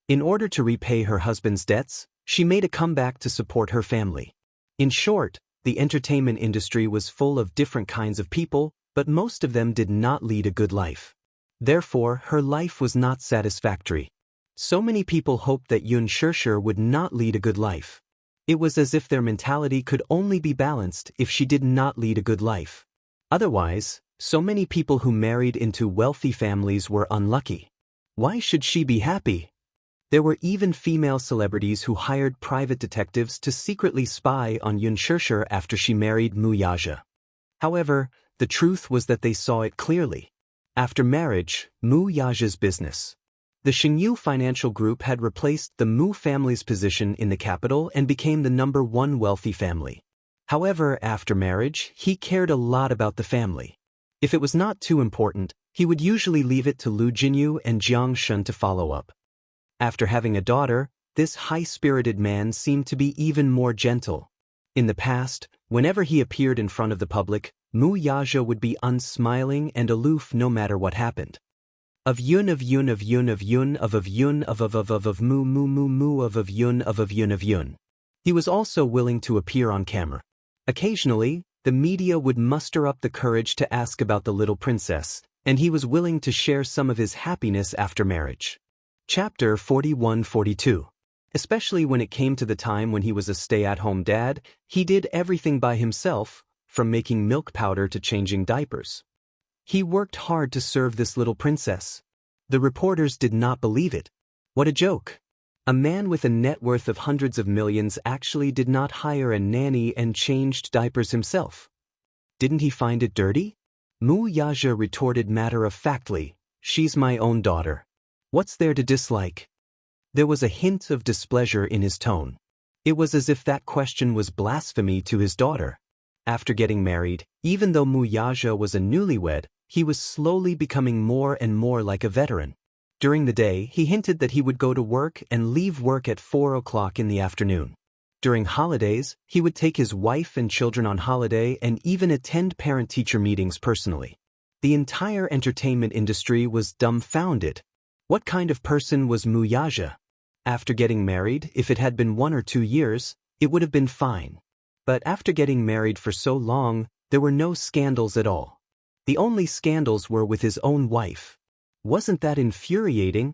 In order to repay her husband's debts, she made a comeback to support her family. In short, the entertainment industry was full of different kinds of people, but most of them did not lead a good life. Therefore, her life was not satisfactory. So many people hoped that Xianxia would not lead a good life. It was as if their mentality could only be balanced if she did not lead a good life. Otherwise, so many people who married into wealthy families were unlucky. Why should she be happy? There were even female celebrities who hired private detectives to secretly spy on Xianxia after she married Wuxia. However, the truth was that they saw it clearly. After marriage, Wuxia's business. The Xingyu financial group had replaced the Mu family's position in the capital and became the #1 wealthy family. However, after marriage, he cared a lot about the family. If it was not too important, he would usually leave it to Lu Jinyu and Xianxia to follow up. After having a daughter, this high-spirited man seemed to be even more gentle. In the past, whenever he appeared in front of the public, Wuxia would be unsmiling and aloof no matter what happened. Of yun of yun of yun of yun of yun of mu mu mu mu of yun of yun of yun. He was also willing to appear on camera. Occasionally, the media would muster up the courage to ask about the little princess, and he was willing to share some of his happiness after marriage. Chapter 41-42. Especially when it came to the time when he was a stay-at-home dad, he did everything by himself, from making milk powder to changing diapers. He worked hard to serve this little princess. The reporters did not believe it. What a joke. A man with a net worth of hundreds of millions actually did not hire a nanny and changed diapers himself. Didn't he find it dirty? Wuxia retorted matter-of-factly, "She's my own daughter. What's there to dislike?" There was a hint of displeasure in his tone. It was as if that question was blasphemy to his daughter. After getting married, even though Wuxia was a newlywed, he was slowly becoming more and more like a veteran. During the day, he hinted that he would go to work and leave work at 4 o'clock in the afternoon. During holidays, he would take his wife and children on holiday and even attend parent-teacher meetings personally. The entire entertainment industry was dumbfounded. What kind of person was Wuxia? After getting married, if it had been 1 or 2 years, it would have been fine. But after getting married for so long, there were no scandals at all. The only scandals were with his own wife. Wasn't that infuriating?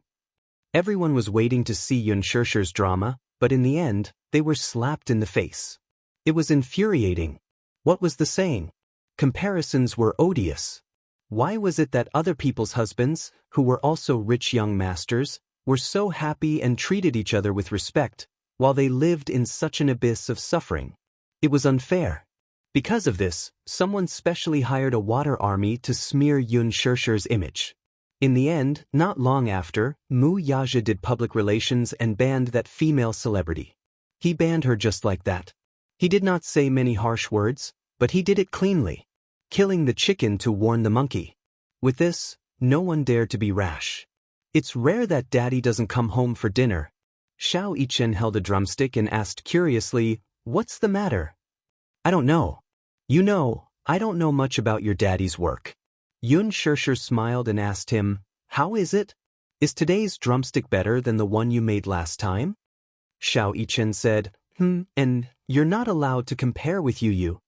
Everyone was waiting to see Xianxia's drama, but in the end, they were slapped in the face. It was infuriating. What was the saying? Comparisons were odious. Why was it that other people's husbands, who were also rich young masters, were so happy and treated each other with respect, while they lived in such an abyss of suffering? It was unfair. Because of this, someone specially hired a water army to smear Xianxia's image. In the end, not long after, Wuxia did public relations and banned that female celebrity. He banned her just like that. He did not say many harsh words, but he did it cleanly, killing the chicken to warn the monkey. With this, no one dared to be rash. It's rare that daddy doesn't come home for dinner. Xianxia held a drumstick and asked curiously, "What's the matter?" "I don't know. You know, I don't know much about your daddy's work." Xianxia smiled and asked him, "How is it? Is today's drumstick better than the one you made last time?" Xianxia said, "And you're not allowed to compare with Yu."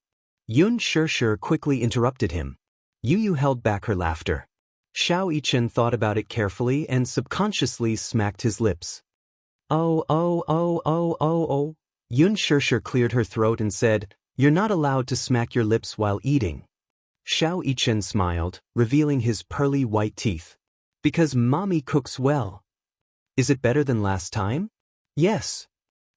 Xianxia quickly interrupted him. Yu held back her laughter. Xianxia thought about it carefully and subconsciously smacked his lips. Oh. Xianxia cleared her throat and said, "You're not allowed to smack your lips while eating." Xianxia smiled, revealing his pearly white teeth. "Because mommy cooks well." "Is it better than last time?" "Yes."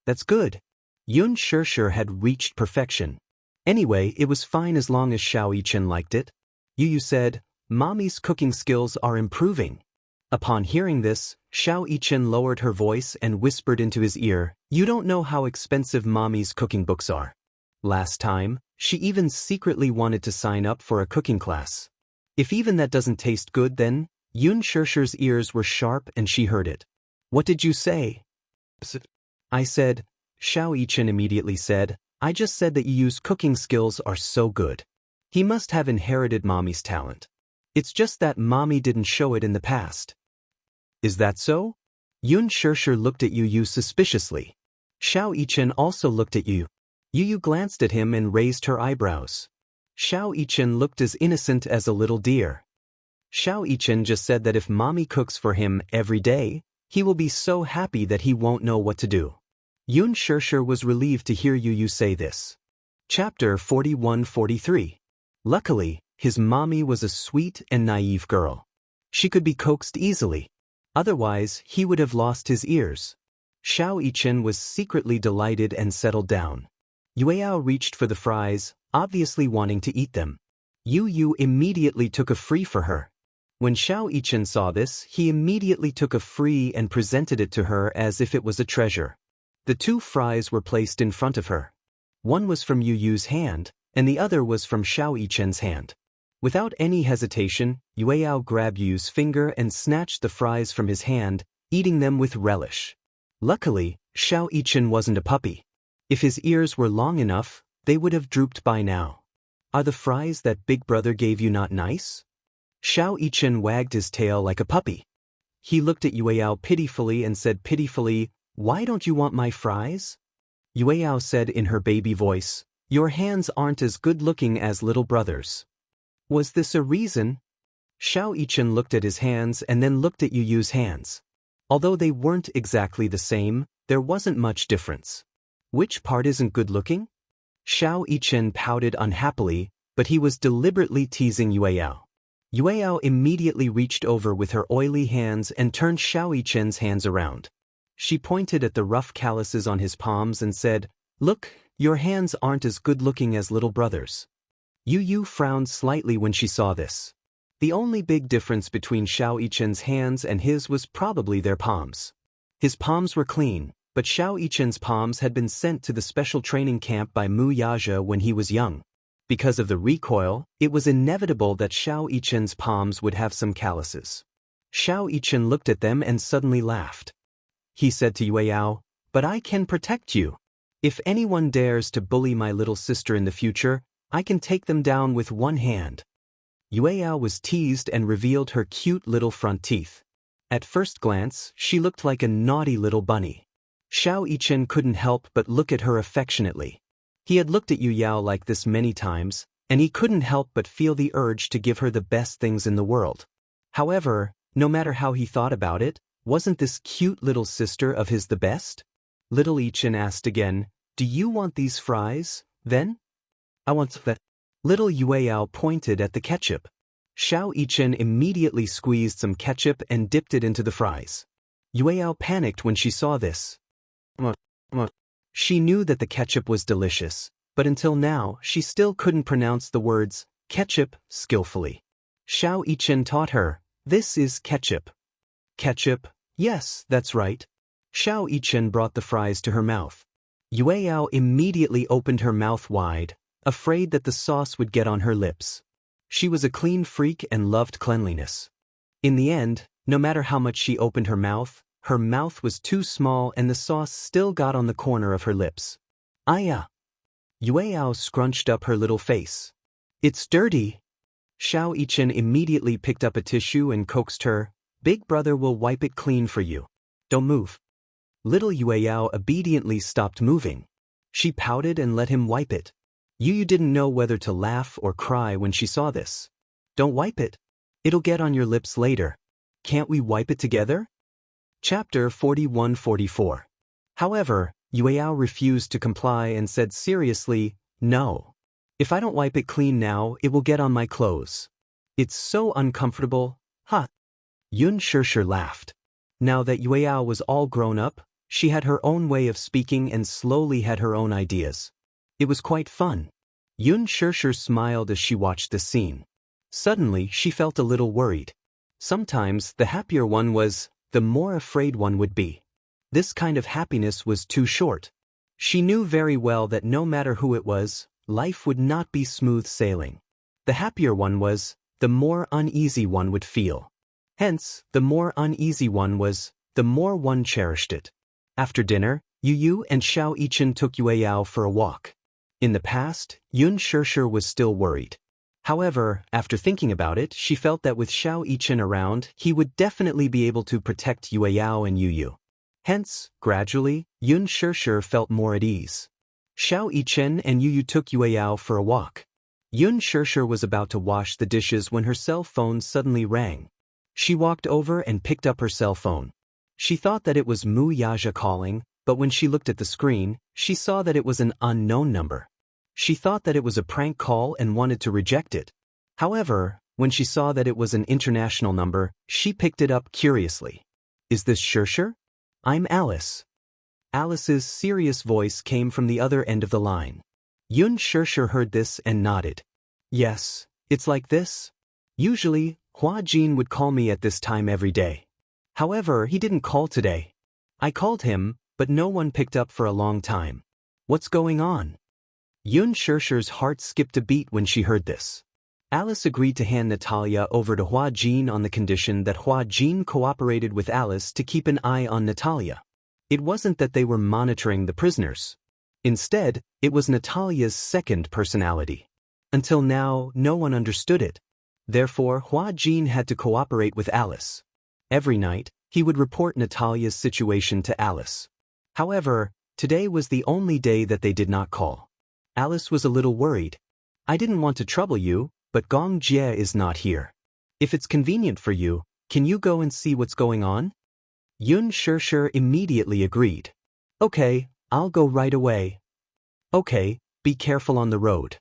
"That's good." Xianxia had reached perfection. Anyway, it was fine as long as Xianxia liked it. Yu said, "Mommy's cooking skills are improving." Upon hearing this, Xianxia lowered her voice and whispered into his ear, "You don't know how expensive mommy's cooking books are." Last time, she even secretly wanted to sign up for a cooking class. If even that doesn't taste good then, Xianxia's ears were sharp and she heard it. "What did you say?" "I said," Xianxia immediately said, "I just said that Yu's cooking skills are so good. He must have inherited mommy's talent. It's just that mommy didn't show it in the past." "Is that so?" Xianxia looked at Yu suspiciously. Xianxia also looked at Yu. Yu glanced at him and raised her eyebrows. Xianxia looked as innocent as a little deer. Xianxia just said that if mommy cooks for him every day, He will be so happy that he won't know what to do. Xianxia was relieved to hear Yu say this. Chapter 41-43. Luckily, his mommy was a sweet and naive girl. She could be coaxed easily. Otherwise, he would have lost his ears. Xianxia was secretly delighted and settled down. Yu reached for the fries, obviously wanting to eat them. Yu immediately took a free for her. When Xianxia saw this, he immediately took a free and presented it to her as if it was a treasure. The two fries were placed in front of her. One was from Yu's hand, and the other was from Xianxia's hand. Without any hesitation, Yue grabbed Yu's finger and snatched the fries from his hand, eating them with relish. Luckily, Xianxia wasn't a puppy. If his ears were long enough, they would have drooped by now. Are the fries that Big Brother gave you not nice? Xianxia wagged his tail like a puppy. He looked at Yue pitifully and said pitifully, "Why don't you want my fries?" Yue said in her baby voice, "Your hands aren't as good-looking as little brother's." Was this a reason? Xianxia looked at his hands and then looked at Yu's hands. Although they weren't exactly the same, there wasn't much difference. Which part isn't good-looking? Xianxia pouted unhappily, but he was deliberately teasing Yue. Yue immediately reached over with her oily hands and turned Xianxia's hands around. She pointed at the rough calluses on his palms and said, "Look, your hands aren't as good-looking as little brother's." Yu frowned slightly when she saw this. The only big difference between Xianxia's hands and his was probably their palms. His palms were clean, but Xianxia's palms had been sent to the special training camp by Wuxia when he was young. Because of the recoil, it was inevitable that Xianxia's palms would have some calluses. Xianxia looked at them and suddenly laughed. He said to Yue, "But I can protect you. If anyone dares to bully my little sister in the future, I can take them down with one hand." Yue was teased and revealed her cute little front teeth. At first glance, she looked like a naughty little bunny. Xianxia couldn't help but look at her affectionately. He had looked at Yu like this many times, and he couldn't help but feel the urge to give her the best things in the world. However, no matter how he thought about it, wasn't this cute little sister of his the best? Little Ichin asked again, "Do you want these fries, then?" "I want that." Little Yue pointed at the ketchup. Xianxia immediately squeezed some ketchup and dipped it into the fries. Yue panicked when she saw this. She knew that the ketchup was delicious, but until now she still couldn't pronounce the words ketchup skillfully. Xianxia taught her, "This is ketchup." "Ketchup? Yes, that's right." Xianxia brought the fries to her mouth. Yue immediately opened her mouth wide, afraid that the sauce would get on her lips. She was a clean freak and loved cleanliness. In the end, no matter how much she opened her mouth was too small and the sauce still got on the corner of her lips. "Aya!" Yue scrunched up her little face. "It's dirty." Xianxia immediately picked up a tissue and coaxed her, "Big Brother will wipe it clean for you. Don't move." Little Yue obediently stopped moving. She pouted and let him wipe it. Yu didn't know whether to laugh or cry when she saw this. "Don't wipe it. It'll get on your lips later. Can't we wipe it together?" Chapter 41-44. However, Yue refused to comply and said seriously, "No. If I don't wipe it clean now, it will get on my clothes. It's so uncomfortable, huh?" Xianxia laughed. Now that Yue was all grown up, she had her own way of speaking and slowly had her own ideas. It was quite fun. Xianxia smiled as she watched the scene. Suddenly, she felt a little worried. Sometimes, the happier one was, the more afraid one would be. This kind of happiness was too short. She knew very well that no matter who it was, life would not be smooth sailing. The happier one was, the more uneasy one would feel. Hence, the more uneasy one was, the more one cherished it. After dinner, Yu and Xianxia took Yue for a walk. In the past, Xianxia was still worried. However, after thinking about it, she felt that with Xianxia around, he would definitely be able to protect Yue and Yu. Hence, gradually, Xianxia felt more at ease. Xianxia and Yu took Yue for a walk. Xianxia was about to wash the dishes when her cell phone suddenly rang. She walked over and picked up her cell phone. She thought that it was Mu Yaja calling, but when she looked at the screen, she saw that it was an unknown number. She thought that it was a prank call and wanted to reject it. However, when she saw that it was an international number, she picked it up curiously. Is this Xianxia? I'm Alice. Alice's serious voice came from the other end of the line. Xianxia heard this and nodded. Yes, it's like this. Usually, Hua Jin would call me at this time every day. However, he didn't call today. I called him, but no one picked up for a long time. What's going on? Xianxia's heart skipped a beat when she heard this. Alice agreed to hand Natalia over to Hua Jin on the condition that Hua Jin cooperated with Alice to keep an eye on Natalia. It wasn't that they were monitoring the prisoners. Instead, it was Natalia's second personality. Until now, no one understood it. Therefore, Hua Jin had to cooperate with Alice. Every night, he would report Natalia's situation to Alice. However, today was the only day that they did not call. Alice was a little worried. I didn't want to trouble you, but Gong Jie is not here. If it's convenient for you, can you go and see what's going on? Xianxia immediately agreed. Okay, I'll go right away. Okay, be careful on the road.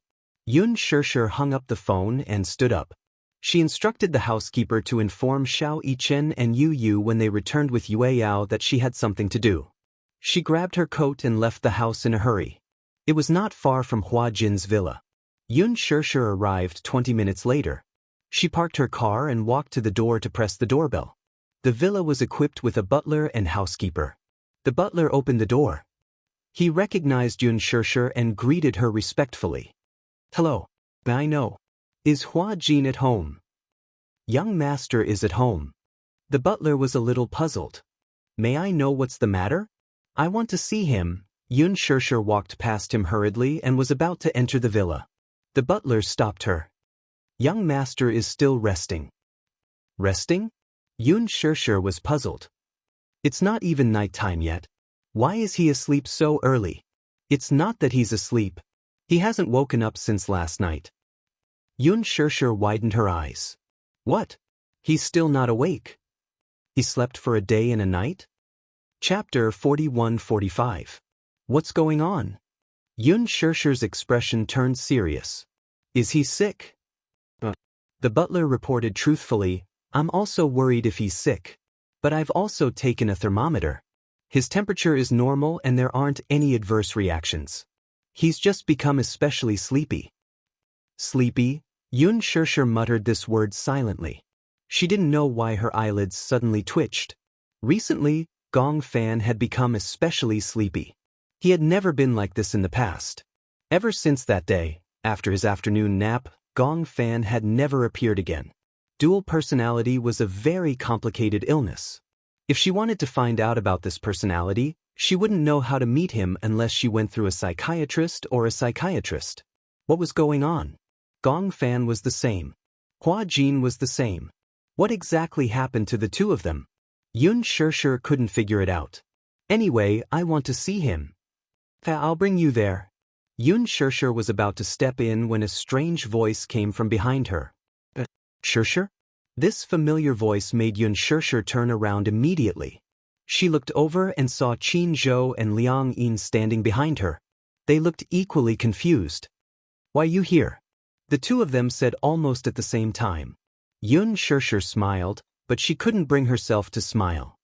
Xianxia hung up the phone and stood up. She instructed the housekeeper to inform Xiao Yichen and Yu Yu when they returned with Yue Yao that she had something to do. She grabbed her coat and left the house in a hurry. It was not far from Hua Jin's villa. Xianxia arrived 20 minutes later. She parked her car and walked to the door to press the doorbell. The villa was equipped with a butler and housekeeper. The butler opened the door. He recognized Xianxia and greeted her respectfully. Hello. I know. Is Hua Jin at home? Young master is at home. The butler was a little puzzled. May I know what's the matter? I want to see him. Xianxia walked past him hurriedly and was about to enter the villa. The butler stopped her. Young master is still resting. Resting? Xianxia was puzzled. It's not even nighttime yet. Why is he asleep so early? It's not that he's asleep. He hasn't woken up since last night. Xianxia widened her eyes. What? He's still not awake. He slept for a day and a night? Chapter 41-45. What's going on? Xianxia's expression turned serious. Is he sick? The butler reported truthfully, I'm also worried if he's sick. But I've also taken a thermometer. His temperature is normal and there aren't any adverse reactions. He's just become especially sleepy. Sleepy? Xianxia muttered this word silently. She didn't know why her eyelids suddenly twitched. Recently, Gong Fan had become especially sleepy. He had never been like this in the past. Ever since that day, after his afternoon nap, Gong Fan had never appeared again. Dual personality was a very complicated illness. If she wanted to find out about this personality, she wouldn't know how to meet him unless she went through a psychiatrist or a psychiatrist. What was going on? Gong Fan was the same. Hua Jin was the same. What exactly happened to the two of them? Xianxia couldn't figure it out. Anyway, I want to see him. I'll bring you there. Xianxia was about to step in when a strange voice came from behind her. Xianxia? This familiar voice made Xianxia turn around immediately. She looked over and saw Qin Zhou and Liang Yin standing behind her. They looked equally confused. Why you here? The two of them said almost at the same time. Xianxia smiled, but she couldn't bring herself to smile.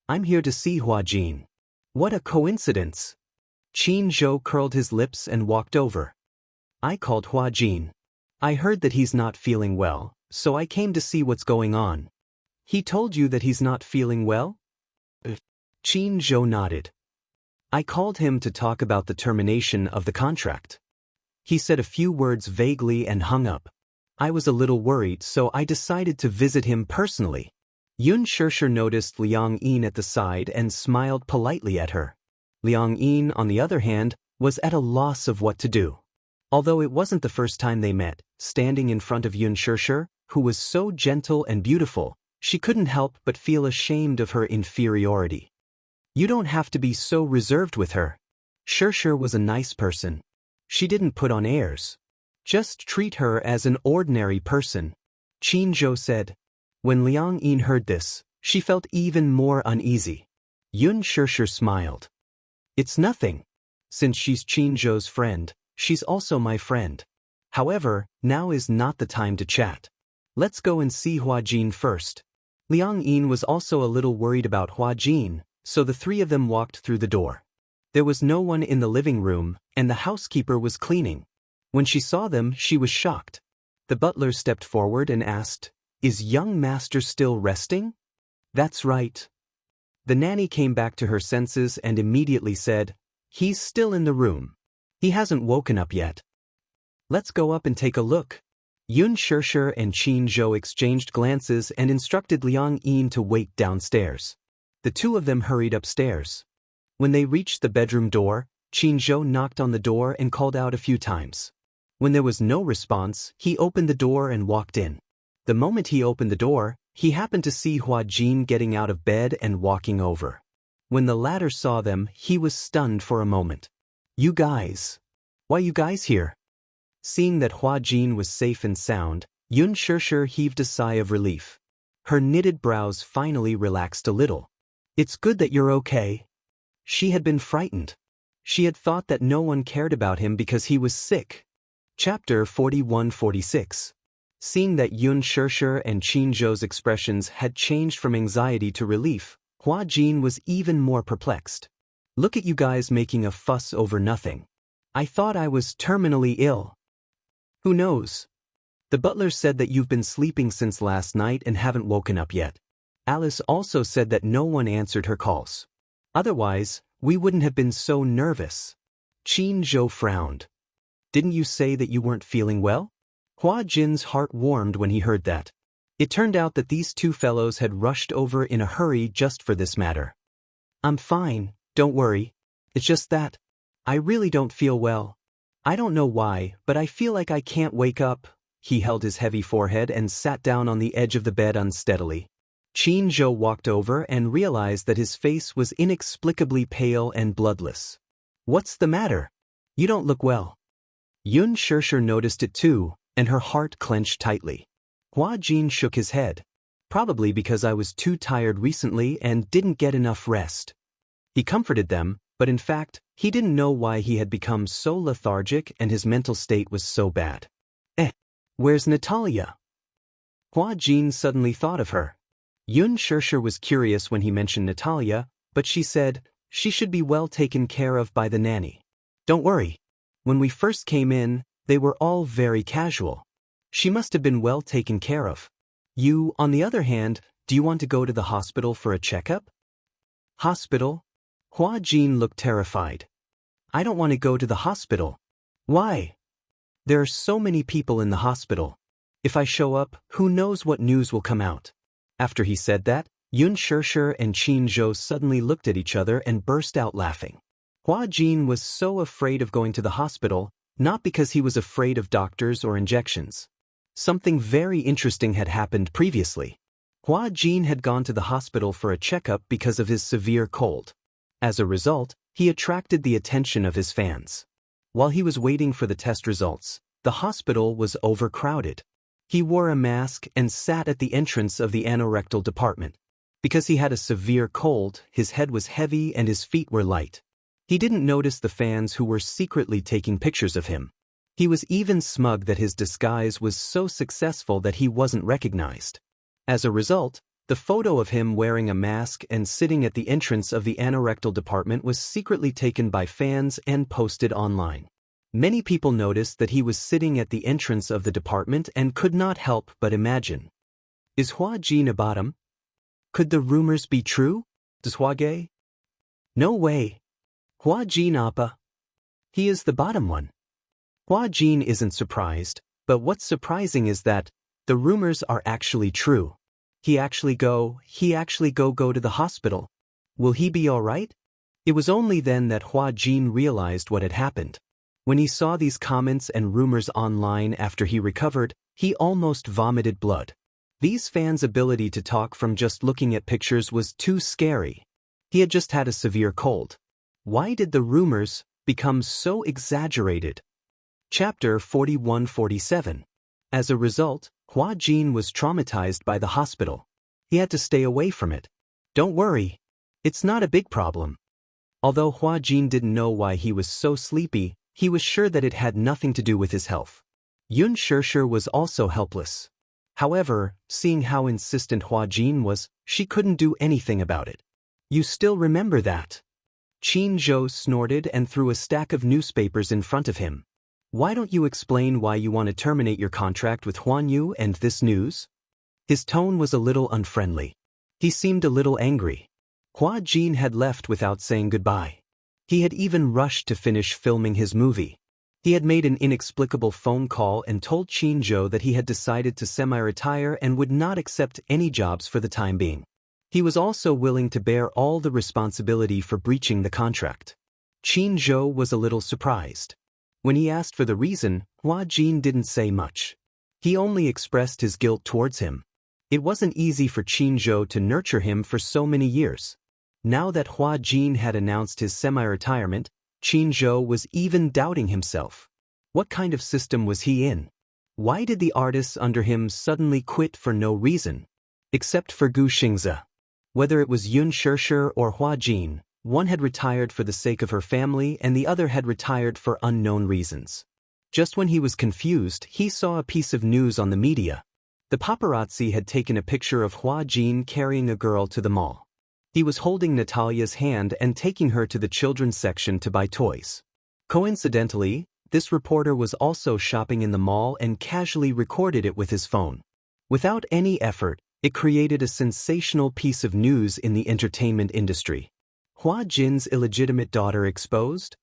I'm here to see Hua Jin. What a coincidence. Qin Zhou curled his lips and walked over. I called Hua Jin. I heard that he's not feeling well, so I came to see what's going on. He told you that he's not feeling well? Qin Zhou nodded. I called him to talk about the termination of the contract. He said a few words vaguely and hung up. I was a little worried, so I decided to visit him personally. Xianxia noticed Liang Yin at the side and smiled politely at her. Liang Yin, on the other hand, was at a loss of what to do. Although it wasn't the first time they met, standing in front of Xianxia, who was so gentle and beautiful, she couldn't help but feel ashamed of her inferiority. You don't have to be so reserved with her. Xianxia was a nice person. She didn't put on airs. Just treat her as an ordinary person. Qin Zhou said. When Liang Yin heard this, She felt even more uneasy. Xianxia smiled. It's nothing. Since she's Qinzhou's friend, she's also my friend. However, now is not the time to chat. Let's go and see Huajin first. Liang Yin was also a little worried about Huajin, so the three of them walked through the door. There was no one in the living room, and the housekeeper was cleaning. When she saw them, she was shocked. The butler stepped forward and asked, "Is young master still resting?" "That's right." The nanny came back to her senses and immediately said, "He's still in the room. He hasn't woken up yet." "Let's go up and take a look." Xianxia and Qinzhou exchanged glances and instructed Liang Yin to wait downstairs. The two of them hurried upstairs. When they reached the bedroom door, Qinzhou knocked on the door and called out a few times. When there was no response, he opened the door and walked in. The moment he opened the door, he happened to see Huajin getting out of bed and walking over. When the latter saw them, he was stunned for a moment. "You guys. Why you guys here?" Seeing that Huajin was safe and sound, Xianxia heaved a sigh of relief. Her knitted brows finally relaxed a little. "It's good that you're okay." She had been frightened. She had thought that no one cared about him because he was sick. Chapter 41-46. Seeing that Xianxia and Qinzhou's expressions had changed from anxiety to relief, Huajin was even more perplexed. "Look at you guys making a fuss over nothing. I thought I was terminally ill." "Who knows? The butler said that you've been sleeping since last night and haven't woken up yet. Alice also said that no one answered her calls. Otherwise, we wouldn't have been so nervous." Qinzhou frowned. "Didn't you say that you weren't feeling well?" Huajin's heart warmed when he heard that. It turned out that these two fellows had rushed over in a hurry just for this matter. "I'm fine, don't worry. It's just that I really don't feel well. I don't know why, but I feel like I can't wake up." He held his heavy forehead and sat down on the edge of the bed unsteadily. Qinzhou walked over and realized that his face was inexplicably pale and bloodless. "What's the matter? You don't look well." Xianxia noticed it too, and her heart clenched tightly. Huajin shook his head. "Probably because I was too tired recently and didn't get enough rest." He comforted them, but in fact, he didn't know why he had become so lethargic and his mental state was so bad. Where's Natalia?" Huajin suddenly thought of her. Xianxia was curious when he mentioned Natalia, but she said, "She should be well taken care of by the nanny. Don't worry. When we first came in, they were all very casual. She must have been well taken care of. You, on the other hand, do you want to go to the hospital for a checkup?" "Hospital?" Huajin looked terrified. "I don't want to go to the hospital." "Why?" "There are so many people in the hospital. If I show up, who knows what news will come out." After he said that, Xianxia and Qinzhou suddenly looked at each other and burst out laughing. Huajin was so afraid of going to the hospital, not because he was afraid of doctors or injections. Something very interesting had happened previously. Huajin had gone to the hospital for a checkup because of his severe cold. As a result, he attracted the attention of his fans. While he was waiting for the test results, the hospital was overcrowded. He wore a mask and sat at the entrance of the anorectal department. Because he had a severe cold, his head was heavy and his feet were light. He didn't notice the fans who were secretly taking pictures of him. He was even smug that his disguise was so successful that he wasn't recognized. As a result, the photo of him wearing a mask and sitting at the entrance of the anorectal department was secretly taken by fans and posted online. Many people noticed that he was sitting at the entrance of the department and could not help but imagine. Is Huajin a bottom? Could the rumors be true? Does Huage? No way. Huajin Appa. He is the bottom one. Huajin isn't surprised, but what's surprising is that the rumors are actually true. He actually go to the hospital. Will he be all right? It was only then that Huajin realized what had happened. When he saw these comments and rumors online after he recovered, he almost vomited blood. These fans' ability to talk from just looking at pictures was too scary. He had just had a severe cold. Why did the rumors become so exaggerated? Chapter 41-47. As a result, Huajin was traumatized by the hospital. He had to stay away from it. Don't worry. It's not a big problem. Although Hua Jin didn't know why he was so sleepy, he was sure that it had nothing to do with his health. Yun Shishir was also helpless. However, seeing how insistent Hua Jin was, she couldn't do anything about it. You still remember that? Qin Zhou snorted and threw a stack of newspapers in front of him. Why don't you explain why you want to terminate your contract with Huan Yu and this news? His tone was a little unfriendly. He seemed a little angry. Hua Jin had left without saying goodbye. He had even rushed to finish filming his movie. He had made an inexplicable phone call and told Qin Zhou that he had decided to semi-retire and would not accept any jobs for the time being. He was also willing to bear all the responsibility for breaching the contract. Qin Zhou was a little surprised. When he asked for the reason, Hua Jin didn't say much. He only expressed his guilt towards him. It wasn't easy for Qin Zhou to nurture him for so many years. Now that Hua Jin had announced his semi-retirement, Qin Zhou was even doubting himself. What kind of system was he in? Why did the artists under him suddenly quit for no reason? Except for Gu Xingzi. Whether it was Yun Shishir or Hua Jin, one had retired for the sake of her family and the other had retired for unknown reasons. Just when he was confused, he saw a piece of news on the media. The paparazzi had taken a picture of Hua Jin carrying a girl to the mall. He was holding Natalia's hand and taking her to the children's section to buy toys. Coincidentally, this reporter was also shopping in the mall and casually recorded it with his phone. Without any effort, it created a sensational piece of news in the entertainment industry. Hua Jin's illegitimate daughter exposed?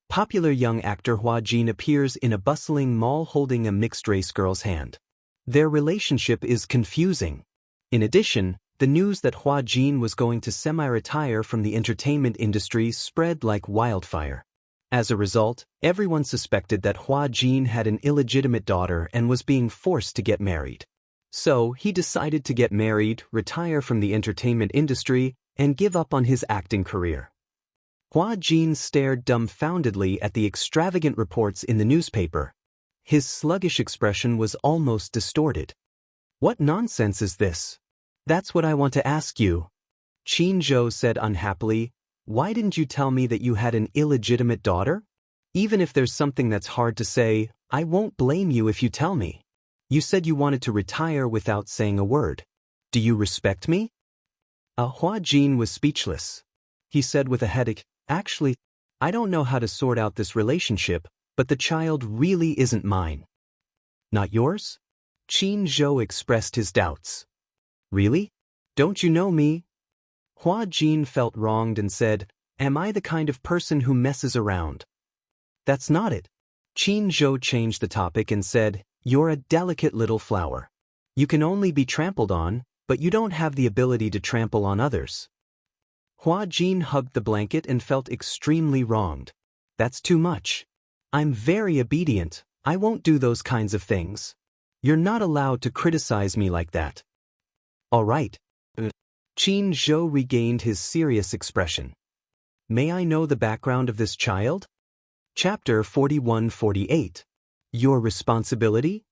Popular young actor Hua Jin appears in a bustling mall holding a mixed-race girl's hand. Their relationship is confusing. In addition, the news that Hua Jin was going to semi-retire from the entertainment industry spread like wildfire. As a result, everyone suspected that Hua Jin had an illegitimate daughter and was being forced to get married. So, he decided to get married, retire from the entertainment industry, and give up on his acting career. Hua Jin stared dumbfoundedly at the extravagant reports in the newspaper. His sluggish expression was almost distorted. What nonsense is this? That's what I want to ask you. Qin Zhou said unhappily, why didn't you tell me that you had an illegitimate daughter? Even if there's something that's hard to say, I won't blame you if you tell me. You said you wanted to retire without saying a word. Do you respect me? Hua Jin was speechless. He said with a headache, actually, I don't know how to sort out this relationship, but the child really isn't mine. Not yours? Qin Zhou expressed his doubts. Really? Don't you know me? Hua Jin felt wronged and said, am I the kind of person who messes around? That's not it. Qin Zhou changed the topic and said, you're a delicate little flower. You can only be trampled on, but you don't have the ability to trample on others. Hua Jin hugged the blanket and felt extremely wronged. That's too much. I'm very obedient, I won't do those kinds of things. You're not allowed to criticize me like that. All right. Qin Zhou regained his serious expression. May I know the background of this child? Chapter 41-48. Your responsibility?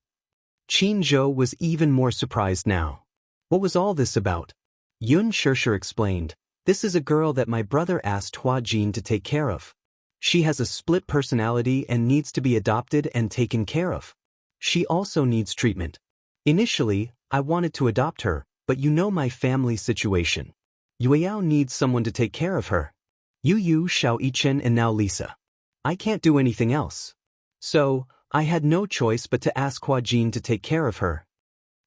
Qin Zhou was even more surprised now. What was all this about? Yun Shishir explained, this is a girl that my brother asked Hua Jin to take care of. She has a split personality and needs to be adopted and taken care of. She also needs treatment. Initially, I wanted to adopt her, but you know my family situation. Yueyao needs someone to take care of her. Yu, Xiao Yichen and now Lisa. I can't do anything else. So, I had no choice but to ask Hua Jin to take care of her.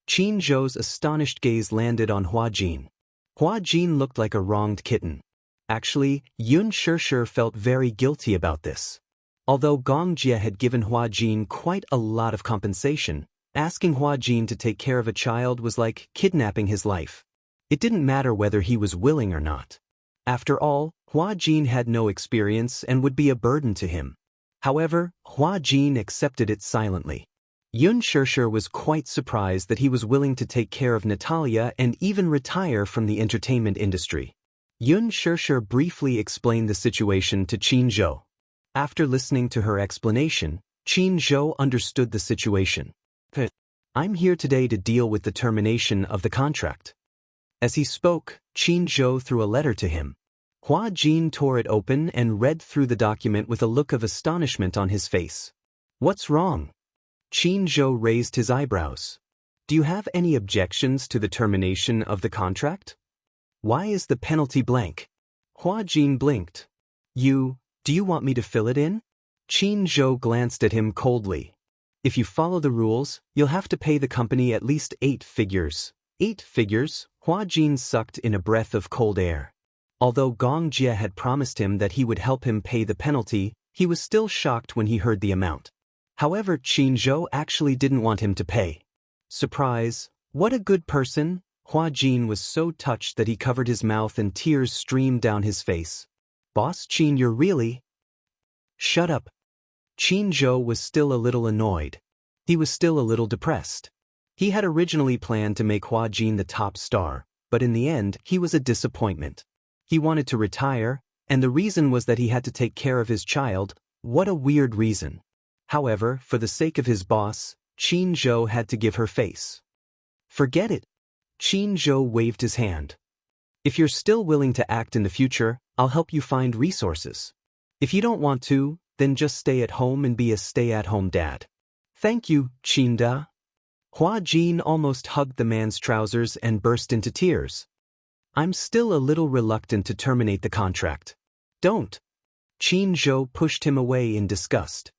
Qin Zhou's astonished gaze landed on Hua Jin. Hua Jin looked like a wronged kitten. Actually, Yun Shishir felt very guilty about this. Although Gong Jie had given Hua Jin quite a lot of compensation, asking Hua Jin to take care of a child was like kidnapping his life. It didn't matter whether he was willing or not. After all, Hua Jin had no experience and would be a burden to him. However, Hua Jin accepted it silently. Yun Shishir was quite surprised that he was willing to take care of Natalia and even retire from the entertainment industry. Yun Shishir briefly explained the situation to Qin Zhou. After listening to her explanation, Qin Zhou understood the situation. I'm here today to deal with the termination of the contract. As he spoke, Qin Zhou threw a letter to him. Hua Jin tore it open and read through the document with a look of astonishment on his face. What's wrong? Qin Zhou raised his eyebrows. Do you have any objections to the termination of the contract? Why is the penalty blank? Hua Jin blinked. Do you want me to fill it in? Qin Zhou glanced at him coldly. If you follow the rules, you'll have to pay the company at least 8 figures. 8 figures? Hua Jin sucked in a breath of cold air. Although Gong Jie had promised him that he would help him pay the penalty, he was still shocked when he heard the amount. However, Qin Zhou actually didn't want him to pay. Surprise! What a good person! Hua Jin was so touched that he covered his mouth and tears streamed down his face. Boss Qin, you're really… Shut up. Qin Zhou was still a little annoyed. He was still a little depressed. He had originally planned to make Hua Jin the top star, but in the end, he was a disappointment. He wanted to retire, and the reason was that he had to take care of his child. What a weird reason. However, for the sake of his boss, Qin Zhou had to give her face. Forget it. Qin Zhou waved his hand. If you're still willing to act in the future, I'll help you find resources. If you don't want to, then just stay at home and be a stay-at-home dad. Thank you, Qin Da. Hua Jin almost hugged the man's trousers and burst into tears. I'm still a little reluctant to terminate the contract. Don't. Qin Zhou pushed him away in disgust.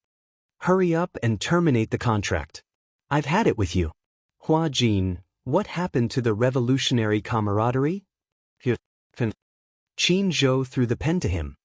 Hurry up and terminate the contract. I've had it with you. Hua Jin, what happened to the revolutionary camaraderie? Qin Zhou threw the pen to him.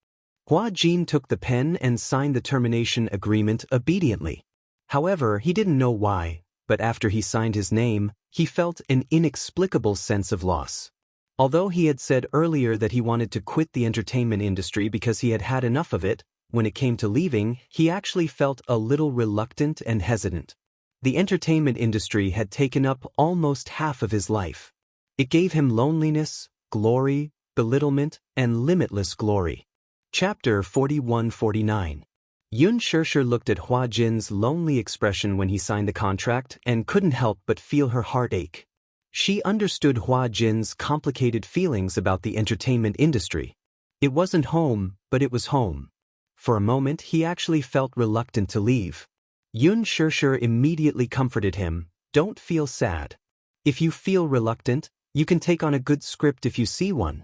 Hua Jin took the pen and signed the termination agreement obediently. However, he didn't know why, but after he signed his name, he felt an inexplicable sense of loss. Although he had said earlier that he wanted to quit the entertainment industry because he had had enough of it, when it came to leaving, he actually felt a little reluctant and hesitant. The entertainment industry had taken up almost half of his life. It gave him loneliness, glory, belittlement, and limitless glory. Chapter 41-49. Yun Shishir looked at Hua Jin's lonely expression when he signed the contract and couldn't help but feel her heart ache. She understood Hua Jin's complicated feelings about the entertainment industry. It wasn't home, but it was home. For a moment, he actually felt reluctant to leave. Yun Shishir immediately comforted him. Don't feel sad. If you feel reluctant, you can take on a good script if you see one.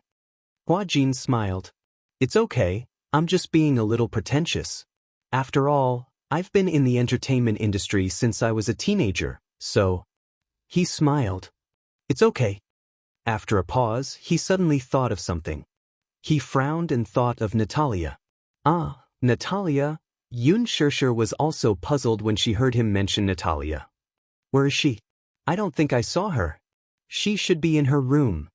Hua Jin smiled. It's okay, I'm just being a little pretentious. After all, I've been in the entertainment industry since I was a teenager, so… He smiled. It's okay. After a pause, he suddenly thought of something. He frowned and thought of Natalia. Ah, Natalia. Yun Shishir was also puzzled when she heard him mention Natalia. Where is she? I don't think I saw her. She should be in her room.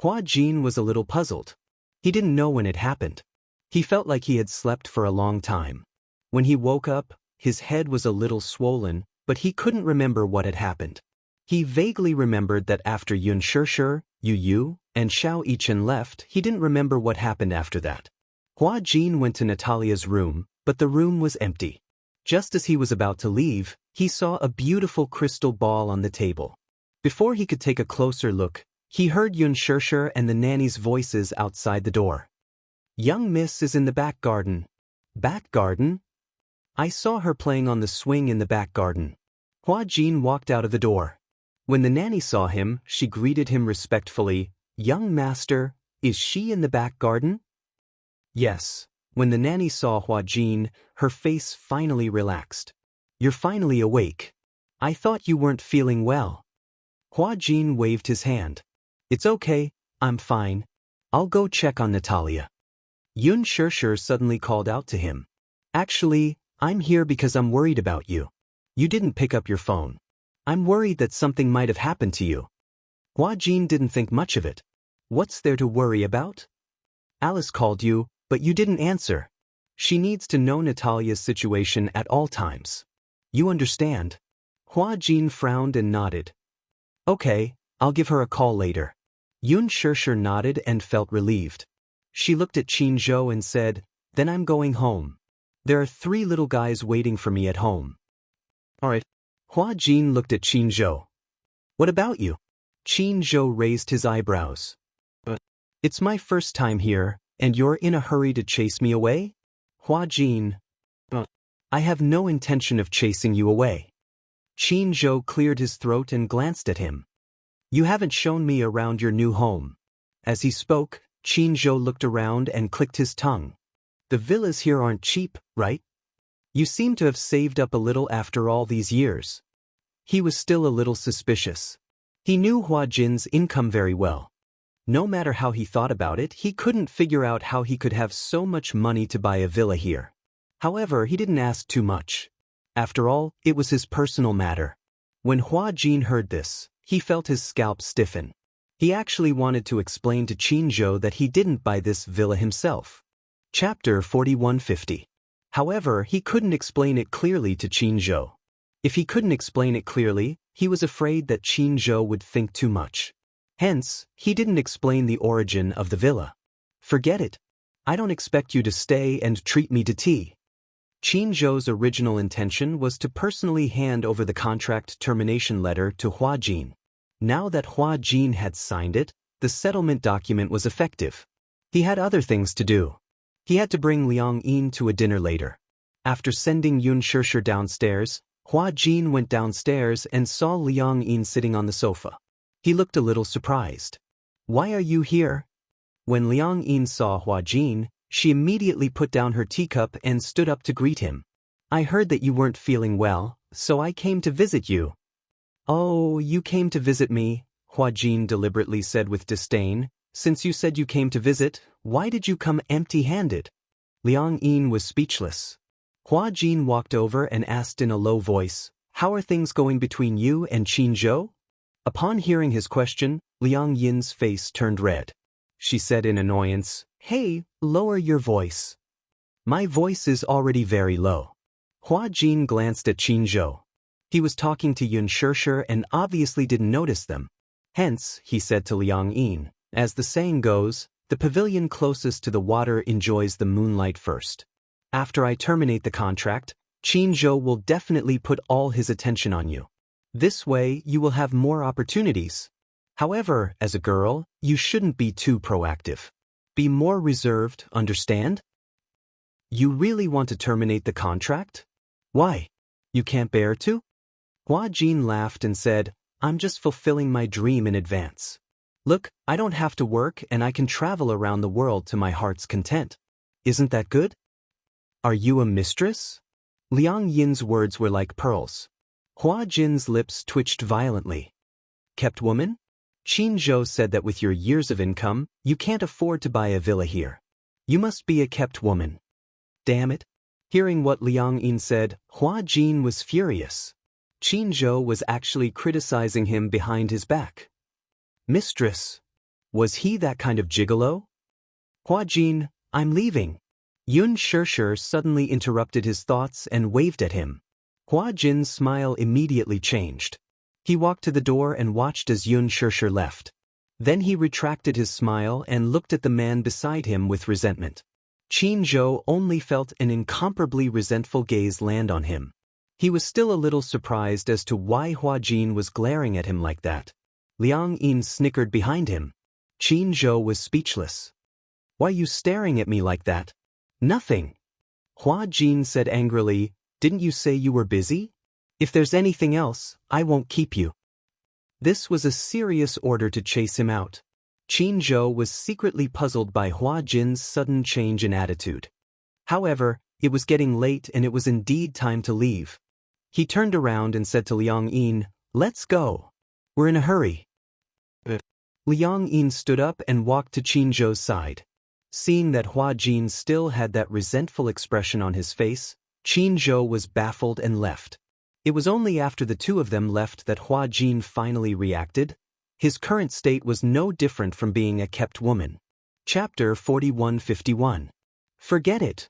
Hua Jin was a little puzzled. He didn't know when it happened. He felt like he had slept for a long time. When he woke up, his head was a little swollen, but he couldn't remember what had happened. He vaguely remembered that after Yun Shishir, Yu, and Xiao Yichen left, he didn't remember what happened after that. Hua Jin went to Natalia's room, but the room was empty. Just as he was about to leave, he saw a beautiful crystal ball on the table. Before he could take a closer look, he heard Yun Shishir and the nanny's voices outside the door. Young Miss is in the back garden. Back garden? I saw her playing on the swing in the back garden. Hua Jin walked out of the door. When the nanny saw him, she greeted him respectfully. Young master, is she in the back garden? Yes. When the nanny saw Hua Jin, her face finally relaxed. You're finally awake. I thought you weren't feeling well. Hua Jin waved his hand. It's okay, I'm fine. I'll go check on Natalia. Yun Shishir suddenly called out to him. Actually, I'm here because I'm worried about you. You didn't pick up your phone. I'm worried that something might have happened to you. Hua Jin didn't think much of it. What's there to worry about? Alice called you, but you didn't answer. She needs to know Natalia's situation at all times. You understand? Hua Jin frowned and nodded. Okay, I'll give her a call later. Yun Shishir nodded and felt relieved. She looked at Qin Zhou and said, Then I'm going home. There are 3 little guys waiting for me at home. Alright. Hua Jin looked at Qin Zhou. What about you? Qin Zhou raised his eyebrows. It's my first time here, and you're in a hurry to chase me away? Hua Jin. I have no intention of chasing you away. Qin Zhou cleared his throat and glanced at him. You haven't shown me around your new home. As he spoke, Qin Zhou looked around and clicked his tongue. The villas here aren't cheap, right? You seem to have saved up a little after all these years. He was still a little suspicious. He knew Hua Jin's income very well. No matter how he thought about it, he couldn't figure out how he could have so much money to buy a villa here. However, he didn't ask too much. After all, it was his personal matter. When Hua Jin heard this, he felt his scalp stiffen. He actually wanted to explain to Qin Zhou that he didn't buy this villa himself. Chapter 4150. However, he couldn't explain it clearly to Qin Zhou. If he couldn't explain it clearly, he was afraid that Qin Zhou would think too much. Hence, he didn't explain the origin of the villa. Forget it. I don't expect you to stay and treat me to tea. Qin Zhou's original intention was to personally hand over the contract termination letter to Hua Jin. Now that Hua Jin had signed it, the settlement document was effective. He had other things to do. He had to bring Liang Yin to a dinner later. After sending Yun Shishir downstairs, Hua Jin went downstairs and saw Liang Yin sitting on the sofa. He looked a little surprised. Why are you here? When Liang Yin saw Hua Jin, she immediately put down her teacup and stood up to greet him. I heard that you weren't feeling well, so I came to visit you. Oh, you came to visit me, Hua Jin deliberately said with disdain. Since you said you came to visit, why did you come empty-handed? Liang Yin was speechless. Hua Jin walked over and asked in a low voice, how are things going between you and Qin Zhou? Upon hearing his question, Liang Yin's face turned red. She said in annoyance, Hey, lower your voice. My voice is already very low. Hua Jin glanced at Qin Zhou. He was talking to Yun Shishir and obviously didn't notice them. Hence, he said to Liang Yin, as the saying goes, the pavilion closest to the water enjoys the moonlight first. After I terminate the contract, Qin Zhou will definitely put all his attention on you. This way, you will have more opportunities. However, as a girl, you shouldn't be too proactive. Be more reserved, understand? You really want to terminate the contract? Why? You can't bear to? Hua Jin laughed and said, I'm just fulfilling my dream in advance. Look, I don't have to work and I can travel around the world to my heart's content. Isn't that good? Are you a mistress? Liang Yin's words were like pearls. Hua Jin's lips twitched violently. Kept woman? Qin Zhou said that with your years of income, you can't afford to buy a villa here. You must be a kept woman. Damn it. Hearing what Liang Yin said, Hua Jin was furious. Qin Zhou was actually criticizing him behind his back. Mistress. Was he that kind of gigolo? Hua Jin, I'm leaving. Yun Shishir suddenly interrupted his thoughts and waved at him. Hua Jin's smile immediately changed. He walked to the door and watched as Yun Shishir left. Then he retracted his smile and looked at the man beside him with resentment. Qin Zhou only felt an incomparably resentful gaze land on him. He was still a little surprised as to why Hua Jin was glaring at him like that. Liang Yin snickered behind him. Qin Zhou was speechless. Why are you staring at me like that? Nothing. Hua Jin said angrily, didn't you say you were busy? If there's anything else, I won't keep you. This was a serious order to chase him out. Qin Zhou was secretly puzzled by Hua Jin's sudden change in attitude. However, it was getting late and it was indeed time to leave. He turned around and said to Liang Yin, let's go. We're in a hurry. Liang Yin stood up and walked to Qin Zhou's side. Seeing that Hua Jin still had that resentful expression on his face, Qin Zhou was baffled and left. It was only after the two of them left that Hua Jin finally reacted. His current state was no different from being a kept woman. Chapter 4151. Forget it.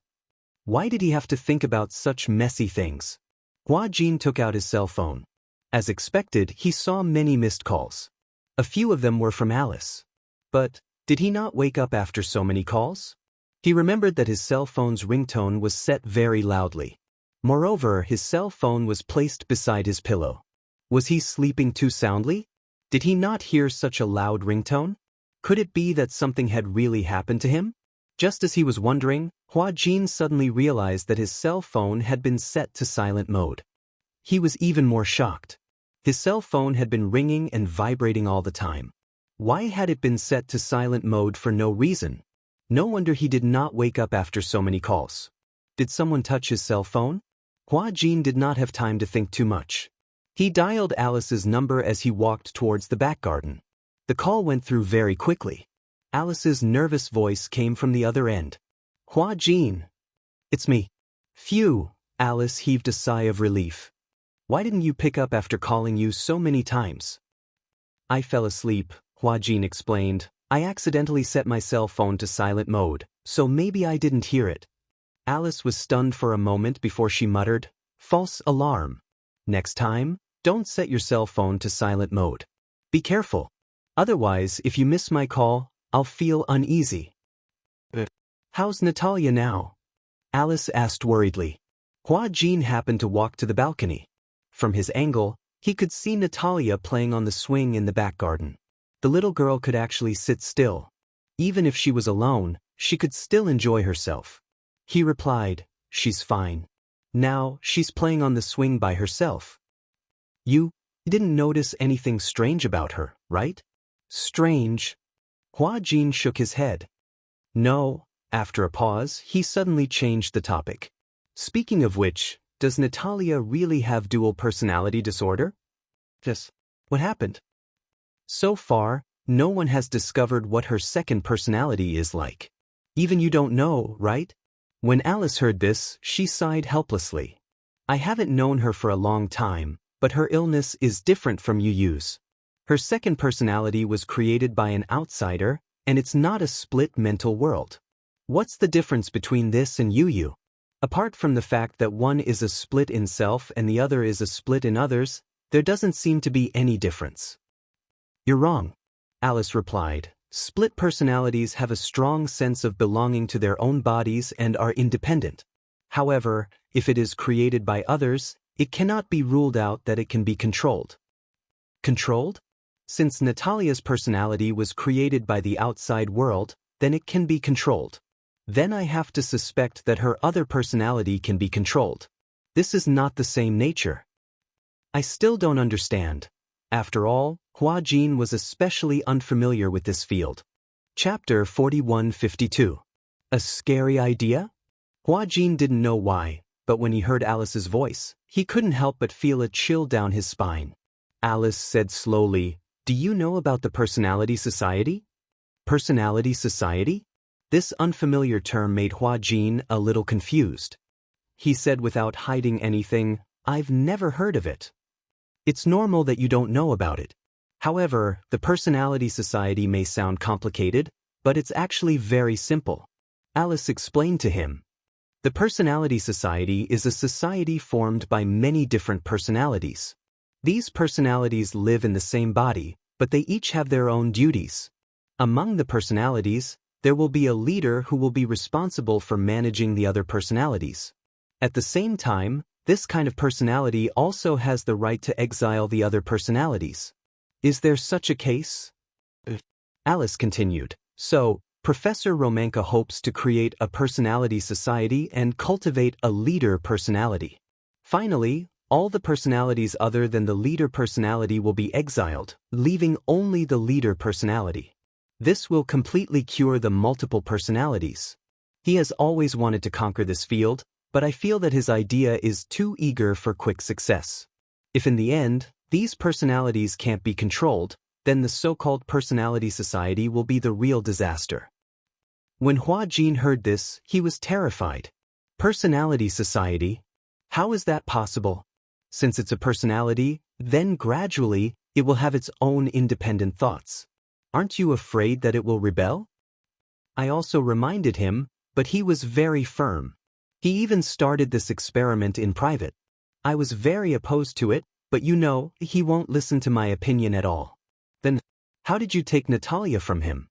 Why did he have to think about such messy things? Hua Jin took out his cell phone. As expected, he saw many missed calls. A few of them were from Alice. But did he not wake up after so many calls? He remembered that his cell phone's ringtone was set very loudly. Moreover, his cell phone was placed beside his pillow. Was he sleeping too soundly? Did he not hear such a loud ringtone? Could it be that something had really happened to him? Just as he was wondering, Hua Jin suddenly realized that his cell phone had been set to silent mode. He was even more shocked. His cell phone had been ringing and vibrating all the time. Why had it been set to silent mode for no reason? No wonder he did not wake up after so many calls. Did someone touch his cell phone? Hua Jin did not have time to think too much. He dialed Alice's number as he walked towards the back garden. The call went through very quickly. Alice's nervous voice came from the other end. Hua Jin. It's me. Phew, Alice heaved a sigh of relief. Why didn't you pick up after calling you so many times? I fell asleep, Hua Jin explained. I accidentally set my cell phone to silent mode, so maybe I didn't hear it. Alice was stunned for a moment before she muttered, false alarm. Next time, don't set your cell phone to silent mode. Be careful. Otherwise, if you miss my call, I'll feel uneasy. How's Natalia now? Alice asked worriedly. Hua Jin happened to walk to the balcony. From his angle, he could see Natalia playing on the swing in the back garden. The little girl could actually sit still. Even if she was alone, she could still enjoy herself. He replied, she's fine. Now, she's playing on the swing by herself. You didn't notice anything strange about her, right? Strange? Hua Jin shook his head. No. After a pause, he suddenly changed the topic. Speaking of which, does Natalia really have dual personality disorder? Yes. What happened? So far, no one has discovered what her second personality is like. Even you don't know, right? When Alice heard this, she sighed helplessly. I haven't known her for a long time, but her illness is different from Yu's. Her second personality was created by an outsider, and it's not a split mental world. What's the difference between this and Yu? Apart from the fact that one is a split in self and the other is a split in others, there doesn't seem to be any difference. You're wrong, Alice replied. Split personalities have a strong sense of belonging to their own bodies and are independent. However, if it is created by others, it cannot be ruled out that it can be controlled. Controlled? Since Natalia's personality was created by the outside world, then it can be controlled. Then I have to suspect that her other personality can be controlled. This is not the same nature. I still don't understand. After all, Hua Jin was especially unfamiliar with this field. Chapter 4152. A scary idea? Hua Jin didn't know why, but when he heard Alice's voice, he couldn't help but feel a chill down his spine. Alice said slowly, Do you know about the Personality Society? Personality Society? This unfamiliar term made Hua Jin a little confused. He said without hiding anything, I've never heard of it. It's normal that you don't know about it. However, the Personality Society may sound complicated, but it's actually very simple. Alice explained to him. The Personality Society is a society formed by many different personalities. These personalities live in the same body, but they each have their own duties. Among the personalities, there will be a leader who will be responsible for managing the other personalities. At the same time, this kind of personality also has the right to exile the other personalities. Is there such a case? Alice continued. So, Professor Romanka hopes to create a personality society and cultivate a leader personality. Finally, all the personalities other than the leader personality will be exiled, leaving only the leader personality. This will completely cure the multiple personalities. He has always wanted to conquer this field, but I feel that his idea is too eager for quick success. If in the end, these personalities can't be controlled, then the so-called Personality Society will be the real disaster. When Hua Jin heard this, he was terrified. Personality Society? How is that possible? Since it's a personality, then gradually, it will have its own independent thoughts. Aren't you afraid that it will rebel? I also reminded him, but he was very firm. He even started this experiment in private. I was very opposed to it, but he won't listen to my opinion at all. Then, how did you take Natalia from him?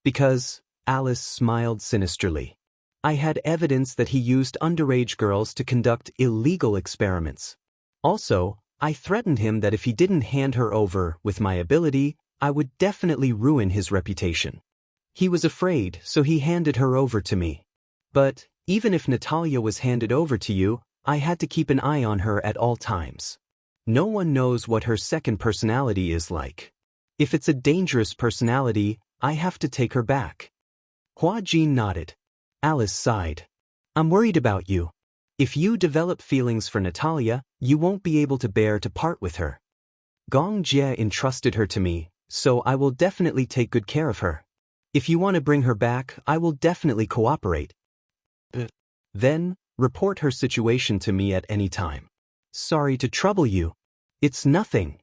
Because, Alice smiled sinisterly. I had evidence that he used underage girls to conduct illegal experiments. Also, I threatened him that if he didn't hand her over with my ability, I would definitely ruin his reputation. He was afraid, so he handed her over to me. But, even if Natalia was handed over to you, I had to keep an eye on her at all times. No one knows what her second personality is like. If it's a dangerous personality, I have to take her back. Hua Jin nodded. Alice sighed. I'm worried about you. If you develop feelings for Natalia, you won't be able to bear to part with her. Gong Jie entrusted her to me, so I will definitely take good care of her. If you want to bring her back, I will definitely cooperate. Then, report her situation to me at any time. Sorry to trouble you. It's nothing.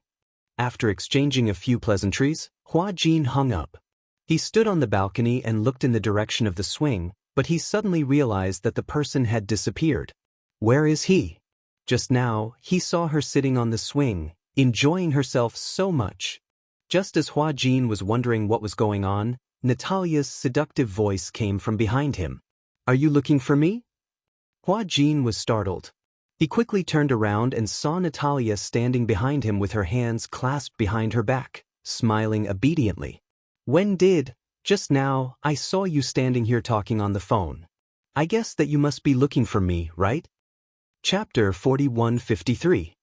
After exchanging a few pleasantries, Hua Jin hung up. He stood on the balcony and looked in the direction of the swing, but he suddenly realized that the person had disappeared. Where is he? Just now, he saw her sitting on the swing, enjoying herself so much. Just as Hua Jin was wondering what was going on, Natalia's seductive voice came from behind him. Are you looking for me? Hua Jin was startled. He quickly turned around and saw Natalia standing behind him with her hands clasped behind her back, smiling obediently. When did? Just now, I saw you standing here talking on the phone. I guess that you must be looking for me, right? Chapter 4153.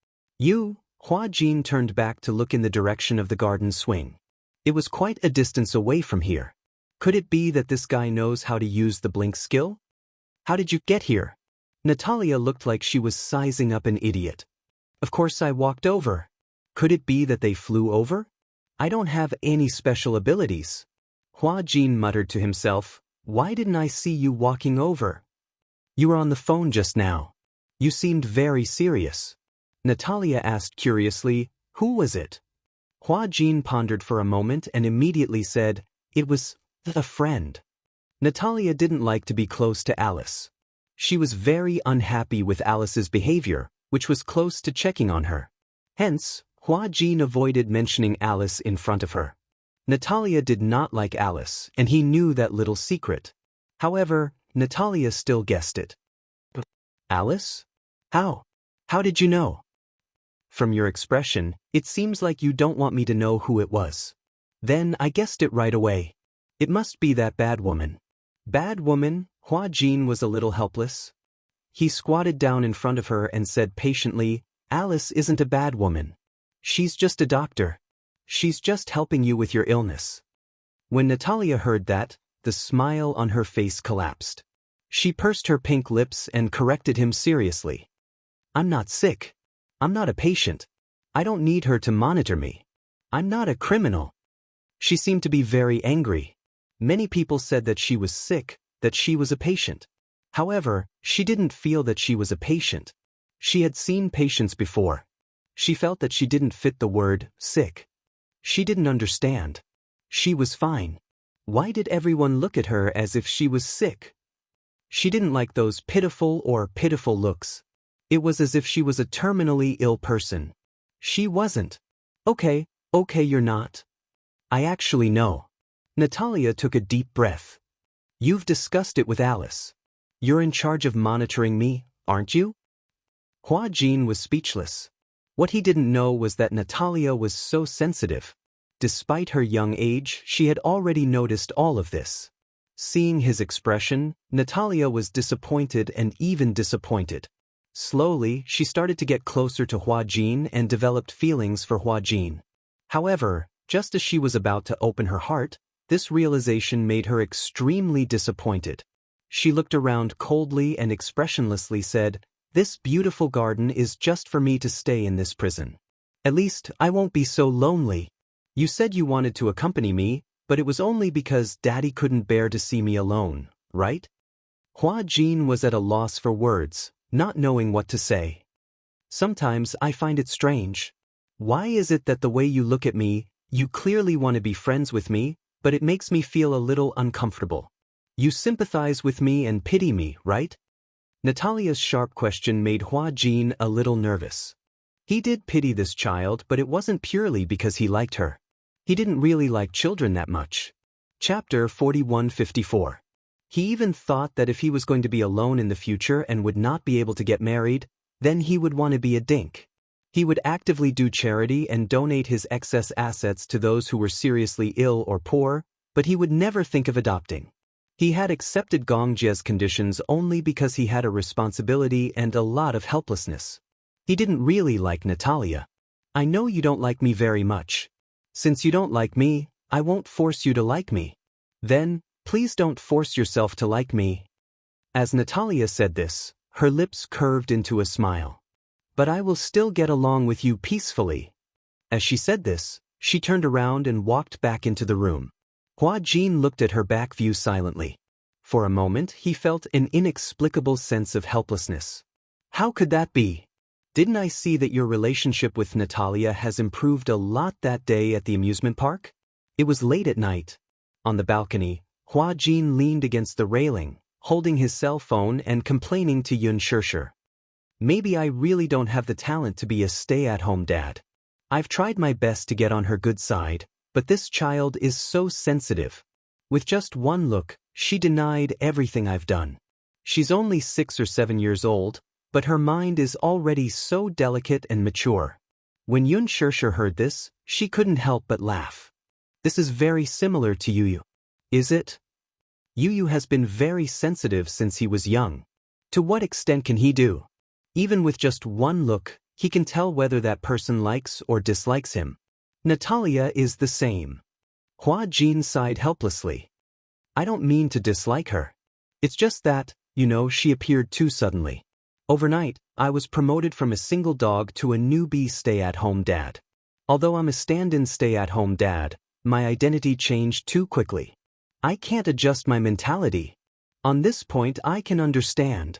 Hua Jin turned back to look in the direction of the garden swing. It was quite a distance away from here. Could it be that this guy knows how to use the blink skill? How did you get here? Natalia looked like she was sizing up an idiot. Of course I walked over. Could it be that they flew over? I don't have any special abilities. Hua Jin muttered to himself, why didn't I see you walking over? You were on the phone just now. You seemed very serious. Natalia asked curiously, who was it? Hua Jin pondered for a moment and immediately said, it was a friend. Natalia didn't like to be close to Alice. She was very unhappy with Alice's behavior, which was close to checking on her. Hence, Hua Jin avoided mentioning Alice in front of her. Natalia did not like Alice, and he knew that little secret. However, Natalia still guessed it. Alice? How? How did you know? From your expression, it seems like you don't want me to know who it was. Then I guessed it right away. It must be that bad woman. Bad woman? Hua Jin was a little helpless. He squatted down in front of her and said patiently, Alice isn't a bad woman. She's just a doctor. She's just helping you with your illness. When Natalia heard that, the smile on her face collapsed. She pursed her pink lips and corrected him seriously. I'm not sick. I'm not a patient. I don't need her to monitor me. I'm not a criminal. She seemed to be very angry. Many people said that she was sick, that she was a patient. However, she didn't feel that she was a patient. She had seen patients before. She felt that she didn't fit the word sick. She didn't understand. She was fine. Why did everyone look at her as if she was sick? She didn't like those pitiful looks. It was as if she was a terminally ill person. She wasn't. Okay, you're not. I actually know. Natalia took a deep breath. You've discussed it with Alice. You're in charge of monitoring me, aren't you? Hua Jin was speechless. What he didn't know was that Natalia was so sensitive. Despite her young age, she had already noticed all of this. Seeing his expression, Natalia was disappointed and even disappointed. Slowly, she started to get closer to Hua Jin and developed feelings for Hua Jin. However, just as she was about to open her heart, this realization made her extremely disappointed. She looked around coldly and expressionlessly said, This beautiful garden is just for me to stay in this prison. At least, I won't be so lonely. You said you wanted to accompany me, but it was only because Daddy couldn't bear to see me alone, right? Hua Jin was at a loss for words, not knowing what to say. Sometimes I find it strange. Why is it that the way you look at me, you clearly want to be friends with me, but it makes me feel a little uncomfortable? You sympathize with me and pity me, right? Natalia's sharp question made Hua Jin a little nervous. He did pity this child, but it wasn't purely because he liked her. He didn't really like children that much. Chapter 4154. He even thought that if he was going to be alone in the future and would not be able to get married, then he would want to be a dink. He would actively do charity and donate his excess assets to those who were seriously ill or poor, but he would never think of adopting. He had accepted Gongjia's conditions only because he had a responsibility and a lot of helplessness. He didn't really like Natalia. I know you don't like me very much. Since you don't like me, I won't force you to like me. Then, please don't force yourself to like me. As Natalia said this, her lips curved into a smile. But I will still get along with you peacefully. As she said this, she turned around and walked back into the room. Hua Jin looked at her back view silently. For a moment he felt an inexplicable sense of helplessness. How could that be? Didn't I see that your relationship with Natalia has improved a lot that day at the amusement park? It was late at night. On the balcony, Hua Jin leaned against the railing, holding his cell phone and complaining to Xianxia. Maybe I really don't have the talent to be a stay-at-home dad. I've tried my best to get on her good side, but this child is so sensitive. With just one look, she denied everything I've done. She's only 6 or 7 years old, but her mind is already so delicate and mature. When Xianxia heard this, she couldn't help but laugh. This is very similar to Yu. Is it? Yu has been very sensitive since he was young. To what extent can he do? Even with just one look, he can tell whether that person likes or dislikes him. Natalia is the same. Hua Jin sighed helplessly. I don't mean to dislike her. It's just that, she appeared too suddenly. Overnight, I was promoted from a single dog to a newbie stay-at-home dad. Although I'm a stand-in stay-at-home dad, my identity changed too quickly. I can't adjust my mentality. On this point I can understand.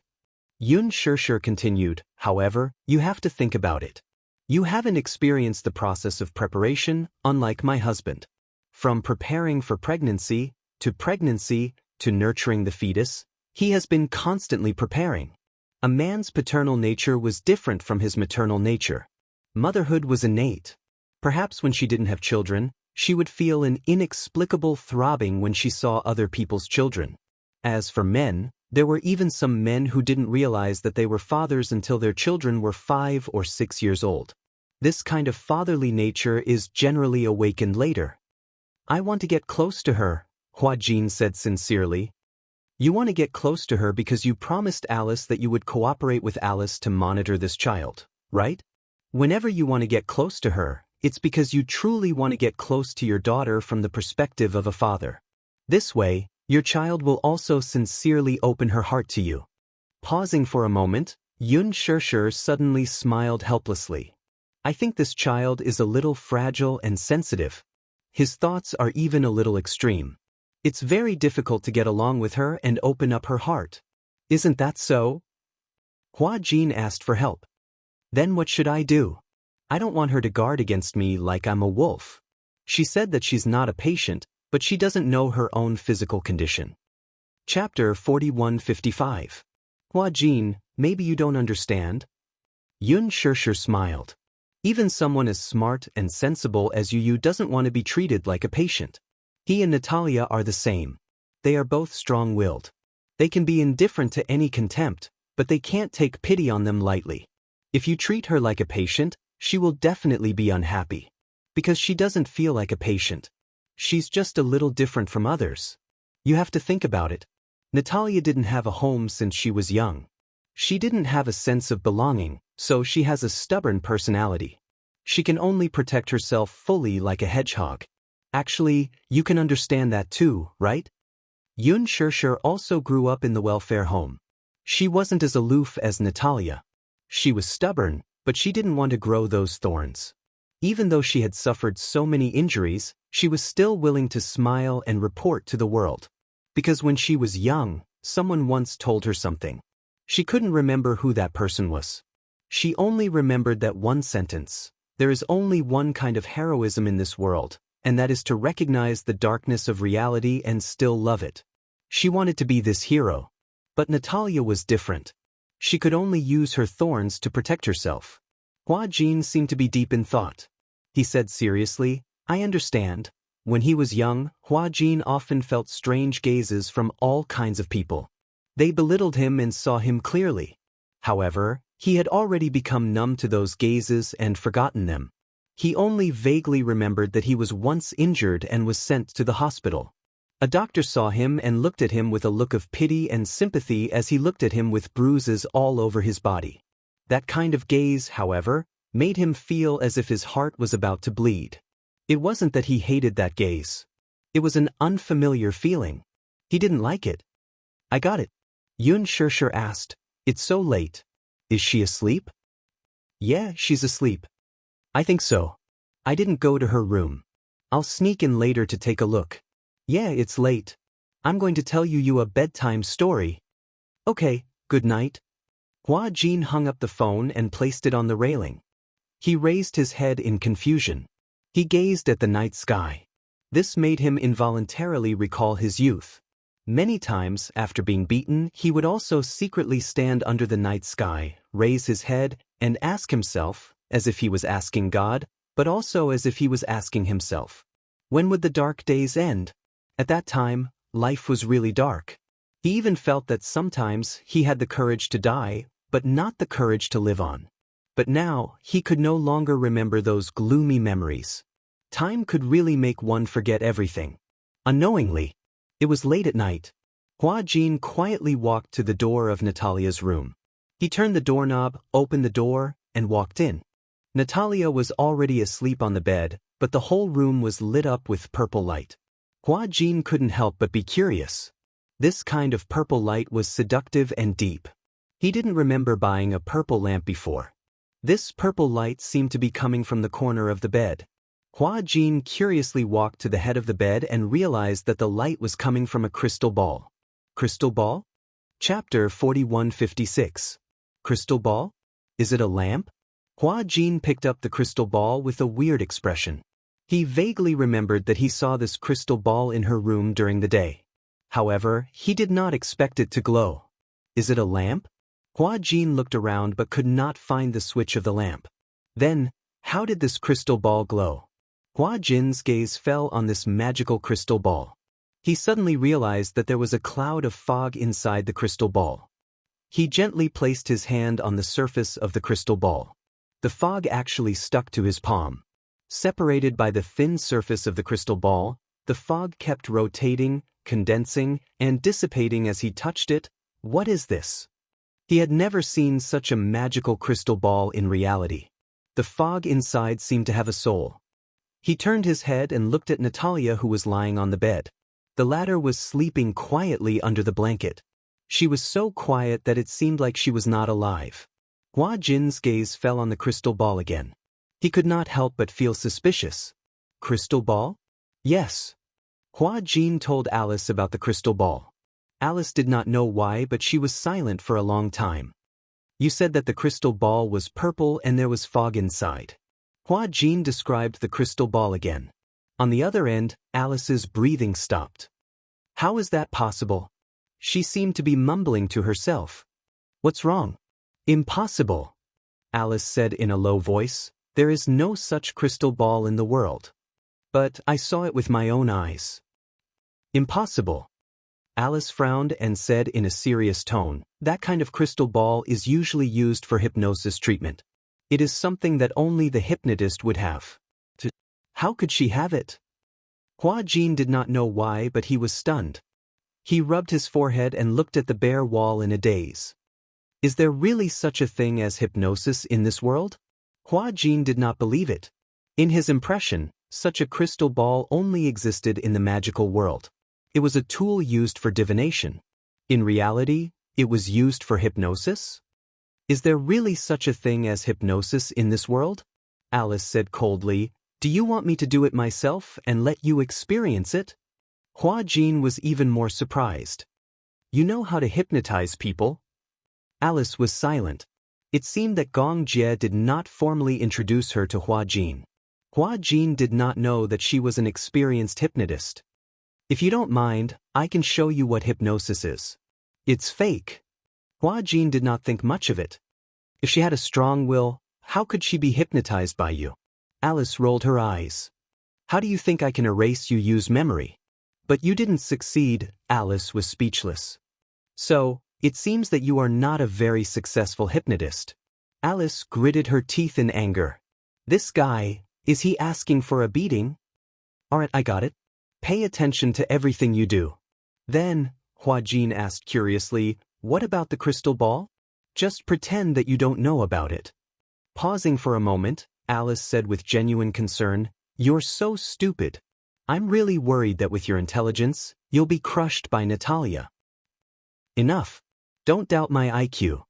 Xianxia continued, however, you have to think about it. You haven't experienced the process of preparation, unlike my husband. From preparing for pregnancy, to nurturing the fetus, he has been constantly preparing. A man's paternal nature was different from his maternal nature. Motherhood was innate. Perhaps when she didn't have children, she would feel an inexplicable throbbing when she saw other people's children. As for men, there were even some men who didn't realize that they were fathers until their children were 5 or 6 years old. This kind of fatherly nature is generally awakened later. I want to get close to her, Hua Jin said sincerely. You want to get close to her because you promised Alice that you would cooperate with Alice to monitor this child, right? Whenever you want to get close to her, it's because you truly want to get close to your daughter from the perspective of a father. This way, your child will also sincerely open her heart to you. Pausing for a moment, Xianxia suddenly smiled helplessly. I think this child is a little fragile and sensitive. His thoughts are even a little extreme. It's very difficult to get along with her and open up her heart. Isn't that so? Hua Jin asked for help. Then what should I do? I don't want her to guard against me like I'm a wolf. She said that she's not a patient, but she doesn't know her own physical condition. Chapter 4155. Hua Jin, maybe you don't understand? Xianxia smiled. Even someone as smart and sensible as Yu doesn't want to be treated like a patient. He and Natalia are the same. They are both strong-willed. They can be indifferent to any contempt, but they can't take pity on them lightly. If you treat her like a patient, she will definitely be unhappy. Because she doesn't feel like a patient. She's just a little different from others. You have to think about it. Natalia didn't have a home since she was young. She didn't have a sense of belonging, so she has a stubborn personality. She can only protect herself fully like a hedgehog. Actually, you can understand that too, right? Xianxia also grew up in the welfare home. She wasn't as aloof as Natalia. She was stubborn, but she didn't want to grow those thorns. Even though she had suffered so many injuries, she was still willing to smile and report to the world. Because when she was young, someone once told her something. She couldn't remember who that person was. She only remembered that one sentence. There is only one kind of heroism in this world, and that is to recognize the darkness of reality and still love it. She wanted to be this hero. But Natalia was different. She could only use her thorns to protect herself. Hua Jin seemed to be deep in thought. He said seriously, I understand. When he was young, Hua Jin often felt strange gazes from all kinds of people. They belittled him and saw him clearly. However, He had already become numb to those gazes and forgotten them. He only vaguely remembered that he was once injured and was sent to the hospital. A doctor saw him and looked at him with a look of pity and sympathy as he looked at him with bruises all over his body. That kind of gaze, however, made him feel as if his heart was about to bleed. It wasn't that he hated that gaze. It was an unfamiliar feeling. He didn't like it. "I got it," Xianxia asked. "It's so late. Is she asleep?" "Yeah, she's asleep." "I think so. I didn't go to her room. I'll sneak in later to take a look." "Yeah, it's late. I'm going to tell you a bedtime story." "Okay, good night." Hua Jin hung up the phone and placed it on the railing. He raised his head in confusion. He gazed at the night sky. This made him involuntarily recall his youth. Many times, after being beaten, he would also secretly stand under the night sky, raise his head, and ask himself, as if he was asking God, but also as if he was asking himself, when would the dark days end? At that time, life was really dark. He even felt that sometimes he had the courage to die, but not the courage to live on. But now, he could no longer remember those gloomy memories. Time could really make one forget everything. Unknowingly, it was late at night. Hua Jin quietly walked to the door of Natalia's room. He turned the doorknob, opened the door, and walked in. Natalia was already asleep on the bed, but the whole room was lit up with purple light. Hua Jin couldn't help but be curious. This kind of purple light was seductive and deep. He didn't remember buying a purple lamp before. This purple light seemed to be coming from the corner of the bed. Hua Jin curiously walked to the head of the bed and realized that the light was coming from a crystal ball. Crystal ball? Chapter 4156. Crystal ball? Is it a lamp? Hua Jin picked up the crystal ball with a weird expression. He vaguely remembered that he saw this crystal ball in her room during the day. However, he did not expect it to glow. Is it a lamp? Hua Jin looked around but could not find the switch of the lamp. Then, how did this crystal ball glow? Hua Jin's gaze fell on this magical crystal ball. He suddenly realized that there was a cloud of fog inside the crystal ball. He gently placed his hand on the surface of the crystal ball. The fog actually stuck to his palm. Separated by the thin surface of the crystal ball, the fog kept rotating, condensing, and dissipating as he touched it. What is this? He had never seen such a magical crystal ball in reality. The fog inside seemed to have a soul. He turned his head and looked at Natalia, who was lying on the bed. The latter was sleeping quietly under the blanket. She was so quiet that it seemed like she was not alive. Hua Jin's gaze fell on the crystal ball again. He could not help but feel suspicious. Crystal ball? Yes. Hua Jin told Alice about the crystal ball. Alice did not know why, but she was silent for a long time. You said that the crystal ball was purple and there was fog inside. Hua Jin described the crystal ball again. On the other end, Alice's breathing stopped. How is that possible? She seemed to be mumbling to herself. What's wrong? Impossible. Alice said in a low voice. There is no such crystal ball in the world. But I saw it with my own eyes. Impossible. Alice frowned and said in a serious tone, that kind of crystal ball is usually used for hypnosis treatment. It is something that only the hypnotist would have. How could she have it? Hua Jin did not know why, but he was stunned. He rubbed his forehead and looked at the bare wall in a daze. Is there really such a thing as hypnosis in this world? Hua Jin did not believe it. In his impression, such a crystal ball only existed in the magical world. It was a tool used for divination. In reality, it was used for hypnosis? Is there really such a thing as hypnosis in this world? Alice said coldly, do you want me to do it myself and let you experience it? Hua Jin was even more surprised. You know how to hypnotize people? Alice was silent. It seemed that Gong Jie did not formally introduce her to Hua Jin. Hua Jin did not know that she was an experienced hypnotist. If you don't mind, I can show you what hypnosis is. It's fake. Hua Jin did not think much of it. If she had a strong will, how could she be hypnotized by you? Alice rolled her eyes. How do you think I can erase you use memory? But you didn't succeed. Alice was speechless. So, it seems that you are not a very successful hypnotist. Alice gritted her teeth in anger. This guy, is he asking for a beating? Alright, I got it. Pay attention to everything you do. Then, Huajin asked curiously, what about the crystal ball? Just pretend that you don't know about it. Pausing for a moment, Alice said with genuine concern, You're so stupid. I'm really worried that with your intelligence, you'll be crushed by Natalia. Enough. Don't doubt my IQ.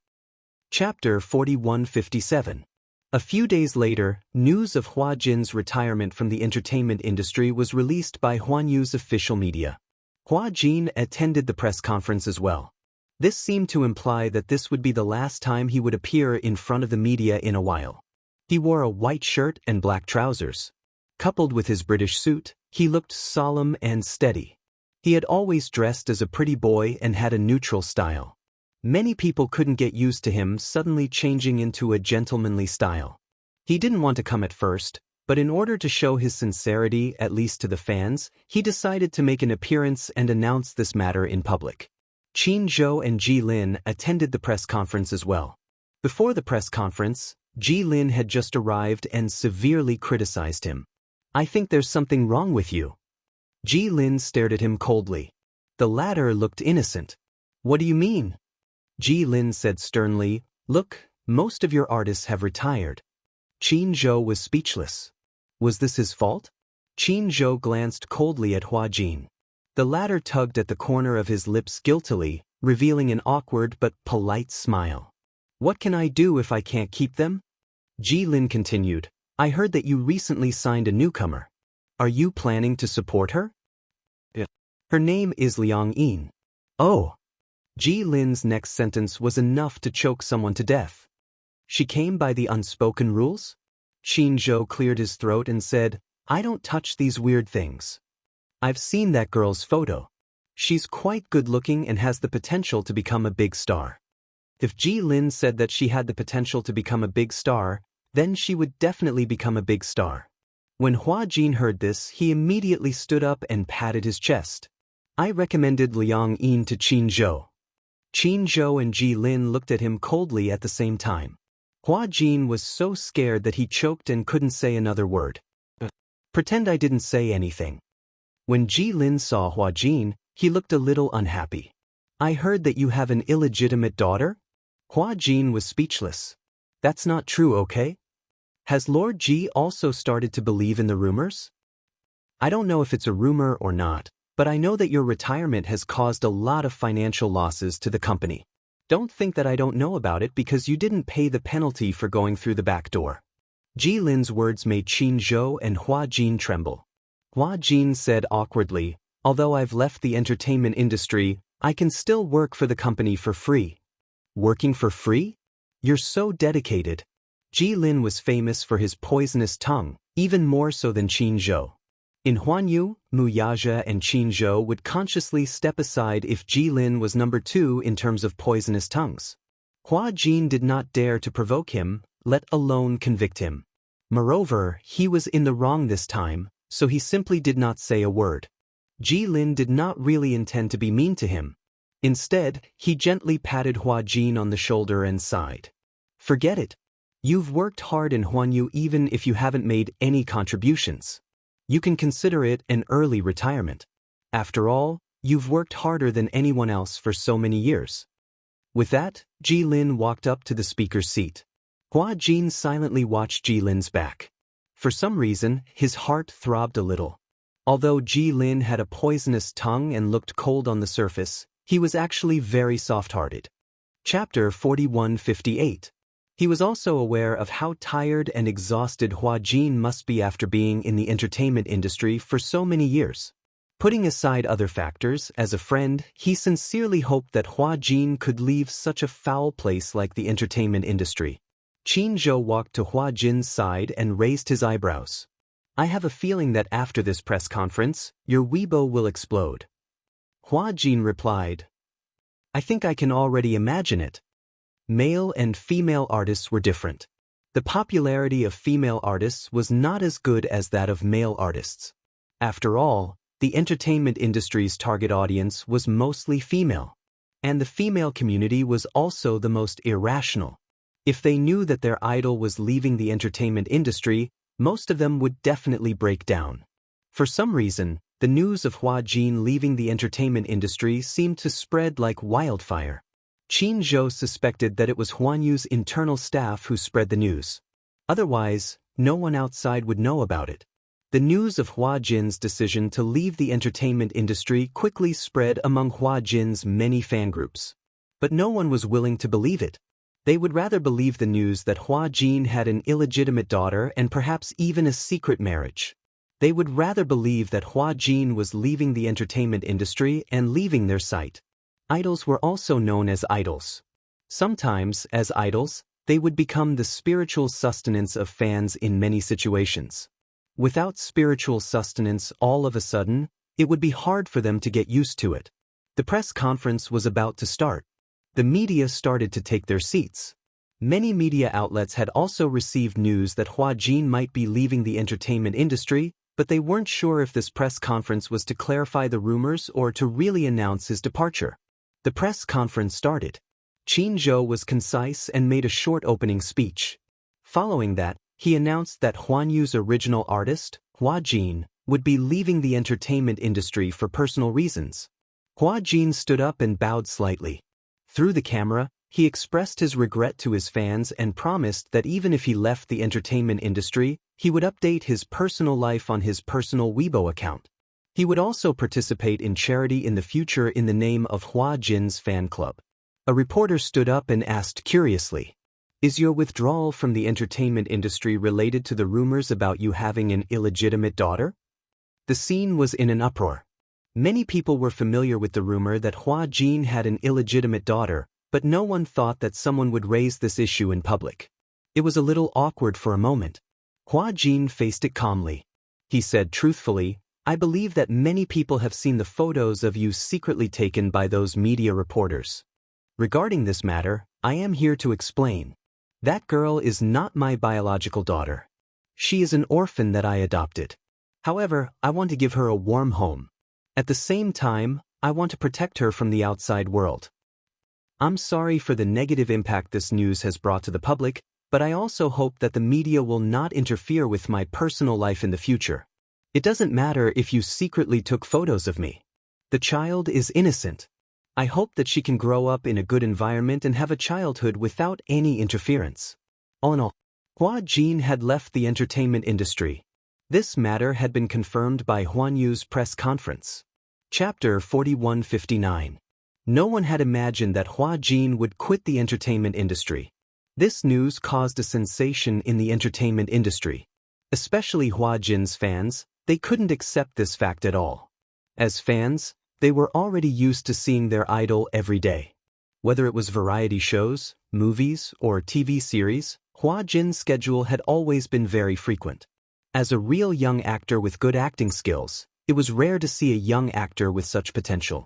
Chapter 4157. A few days later, news of Hua Jin's retirement from the entertainment industry was released by Huanyu's official media. Hua Jin attended the press conference as well. This seemed to imply that this would be the last time he would appear in front of the media in a while. He wore a white shirt and black trousers. Coupled with his British suit, he looked solemn and steady. He had always dressed as a pretty boy and had a neutral style. Many people couldn't get used to him suddenly changing into a gentlemanly style. He didn't want to come at first, but in order to show his sincerity, at least to the fans, he decided to make an appearance and announce this matter in public. Qin Zhou and Ji Lin attended the press conference as well. Before the press conference, Ji Lin had just arrived and severely criticized him. I think there's something wrong with you. Ji Lin stared at him coldly. The latter looked innocent. What do you mean? Ji Lin said sternly, Look, most of your artists have retired. Qin Zhou was speechless. Was this his fault? Qin Zhou glanced coldly at Hua Jin. The latter tugged at the corner of his lips guiltily, revealing an awkward but polite smile. What can I do if I can't keep them? Ji Lin continued, I heard that you recently signed a newcomer. Are you planning to support her? Yeah. Her name is Liang Yin. Oh. Ji Lin's next sentence was enough to choke someone to death. She came by the unspoken rules? Qin Zhou cleared his throat and said, I don't touch these weird things. I've seen that girl's photo. She's quite good-looking and has the potential to become a big star. If Ji Lin said that she had the potential to become a big star, then she would definitely become a big star. When Hua Jin heard this, he immediately stood up and patted his chest. I recommended Liang Yin to Qin Zhou. Qin Zhou and Ji Lin looked at him coldly at the same time. Hua Jin was so scared that he choked and couldn't say another word. Pretend I didn't say anything. When Ji Lin saw Hua Jin, he looked a little unhappy. I heard that you have an illegitimate daughter? Hua Jin was speechless. That's not true, okay? Has Lord Ji also started to believe in the rumors? I don't know if it's a rumor or not, but I know that your retirement has caused a lot of financial losses to the company. Don't think that I don't know about it because you didn't pay the penalty for going through the back door. Ji Lin's words made Qin Zhou and Hua Jin tremble. Hua Jin said awkwardly, although I've left the entertainment industry, I can still work for the company for free. Working for free? You're so dedicated. Ji Lin was famous for his poisonous tongue, even more so than Qin Zhou. In Huanyu, Muyazha and Qin Zhou would consciously step aside if Ji Lin was number 2 in terms of poisonous tongues. Hua Jin did not dare to provoke him, let alone convict him. Moreover, he was in the wrong this time, so he simply did not say a word. Ji Lin did not really intend to be mean to him. Instead, he gently patted Hua Jin on the shoulder and sighed. Forget it. You've worked hard in Huanyu even if you haven't made any contributions. You can consider it an early retirement. After all, you've worked harder than anyone else for so many years. With that, Ji Lin walked up to the speaker's seat. Hua Jin silently watched Ji Lin's back. For some reason, his heart throbbed a little. Although Ji Lin had a poisonous tongue and looked cold on the surface, he was actually very soft-hearted. Chapter 4158. He was also aware of how tired and exhausted Hua Jin must be after being in the entertainment industry for so many years. Putting aside other factors, as a friend, he sincerely hoped that Hua Jin could leave such a foul place like the entertainment industry. Qin Zhou walked to Hua Jin's side and raised his eyebrows. I have a feeling that after this press conference, your Weibo will explode. Hua Jin replied. I think I can already imagine it. Male and female artists were different. The popularity of female artists was not as good as that of male artists. After all, the entertainment industry's target audience was mostly female. And the female community was also the most irrational. If they knew that their idol was leaving the entertainment industry, most of them would definitely break down. For some reason, the news of Hua Jin leaving the entertainment industry seemed to spread like wildfire. Qin Zhou suspected that it was Huan Yu's internal staff who spread the news. Otherwise, no one outside would know about it. The news of Hua Jin's decision to leave the entertainment industry quickly spread among Hua Jin's many fan groups. But no one was willing to believe it. They would rather believe the news that Hua Jin had an illegitimate daughter and perhaps even a secret marriage. They would rather believe that Hua Jin was leaving the entertainment industry and leaving their site. Idols were also known as idols. Sometimes, as idols, they would become the spiritual sustenance of fans in many situations. Without spiritual sustenance all of a sudden, it would be hard for them to get used to it. The press conference was about to start. The media started to take their seats. Many media outlets had also received news that Hua Jin might be leaving the entertainment industry, but they weren't sure if this press conference was to clarify the rumors or to really announce his departure. The press conference started. Qin Zhou was concise and made a short opening speech. Following that, he announced that Huan Yu's original artist, Hua Jin, would be leaving the entertainment industry for personal reasons. Hua Jin stood up and bowed slightly. Through the camera, he expressed his regret to his fans and promised that even if he left the entertainment industry, he would update his personal life on his personal Weibo account. He would also participate in charity in the future in the name of Hua Jin's fan club. A reporter stood up and asked curiously, "Is your withdrawal from the entertainment industry related to the rumors about you having an illegitimate daughter?" The scene was in an uproar. Many people were familiar with the rumor that Hua Jin had an illegitimate daughter, but no one thought that someone would raise this issue in public. It was a little awkward for a moment. Hua Jin faced it calmly. He said truthfully, "I believe that many people have seen the photos of you secretly taken by those media reporters. Regarding this matter, I am here to explain. That girl is not my biological daughter. She is an orphan that I adopted. However, I want to give her a warm home. At the same time, I want to protect her from the outside world. I'm sorry for the negative impact this news has brought to the public, but I also hope that the media will not interfere with my personal life in the future. It doesn't matter if you secretly took photos of me. The child is innocent. I hope that she can grow up in a good environment and have a childhood without any interference." All in all, Hua Jin had left the entertainment industry. This matter had been confirmed by Huan Yu's press conference. Chapter 4159. No one had imagined that Hua Jin would quit the entertainment industry. This news caused a sensation in the entertainment industry. Especially Hua Jin's fans, they couldn't accept this fact at all. As fans, they were already used to seeing their idol every day. Whether it was variety shows, movies, or TV series, Hua Jin's schedule had always been very frequent. As a real young actor with good acting skills, it was rare to see a young actor with such potential.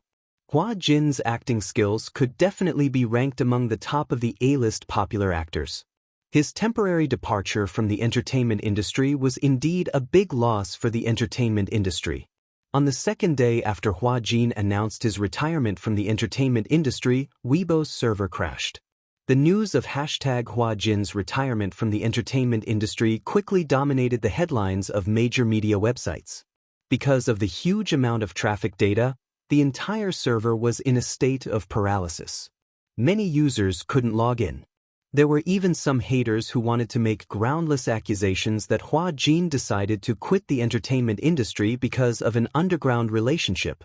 Hua Jin's acting skills could definitely be ranked among the top of the A-list popular actors. His temporary departure from the entertainment industry was indeed a big loss for the entertainment industry. On the second day after Hua Jin announced his retirement from the entertainment industry, Weibo's server crashed. The news of #Hua Jin's retirement from the entertainment industry quickly dominated the headlines of major media websites. Because of the huge amount of traffic data, the entire server was in a state of paralysis. Many users couldn't log in. There were even some haters who wanted to make groundless accusations that Hua Jin decided to quit the entertainment industry because of an underground relationship.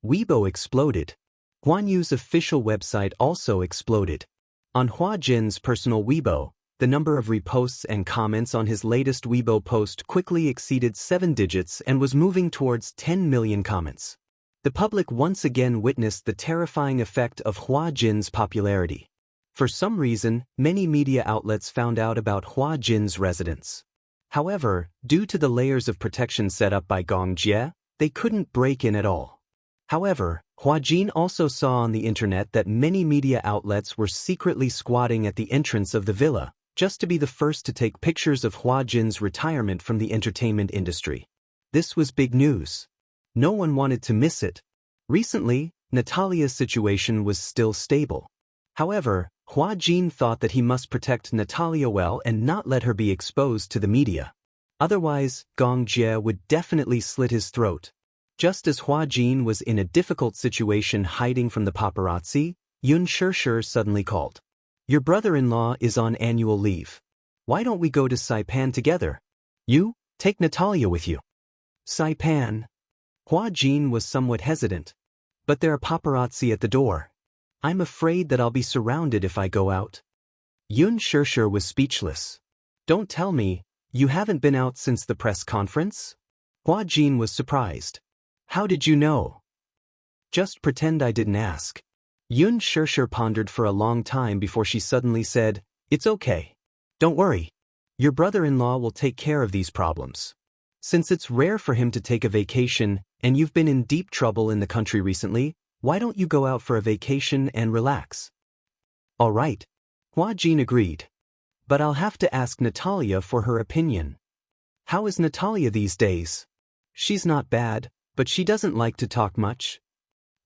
Weibo exploded. Huan Yu's official website also exploded. On Hua Jin's personal Weibo, the number of reposts and comments on his latest Weibo post quickly exceeded 7 digits and was moving towards 10 million comments. The public once again witnessed the terrifying effect of Hua Jin's popularity. For some reason, many media outlets found out about Hua Jin's residence. However, due to the layers of protection set up by Gong Jie, they couldn't break in at all. However, Hua Jin also saw on the internet that many media outlets were secretly squatting at the entrance of the villa, just to be the first to take pictures of Hua Jin's retirement from the entertainment industry. This was big news. No one wanted to miss it. Recently, Natalia's situation was still stable. However, Hua Jin thought that he must protect Natalia well and not let her be exposed to the media. Otherwise, Gong Jie would definitely slit his throat. Just as Hua Jin was in a difficult situation hiding from the paparazzi, Yun Shishir suddenly called. Your brother-in-law is on annual leave. Why don't we go to Saipan together? You, take Natalia with you. Saipan. Hua Jin was somewhat hesitant. But there are paparazzi at the door. I'm afraid that I'll be surrounded if I go out. Yun Shishir was speechless. Don't tell me, you haven't been out since the press conference? Hua Jin was surprised. How did you know? Just pretend I didn't ask. Yun Shishir pondered for a long time before she suddenly said, It's okay. Don't worry. Your brother-in-law will take care of these problems. Since it's rare for him to take a vacation, and you've been in deep trouble in the country recently, why don't you go out for a vacation and relax? All right. Hua Jin agreed. But I'll have to ask Natalia for her opinion. How is Natalia these days? She's not bad, but she doesn't like to talk much.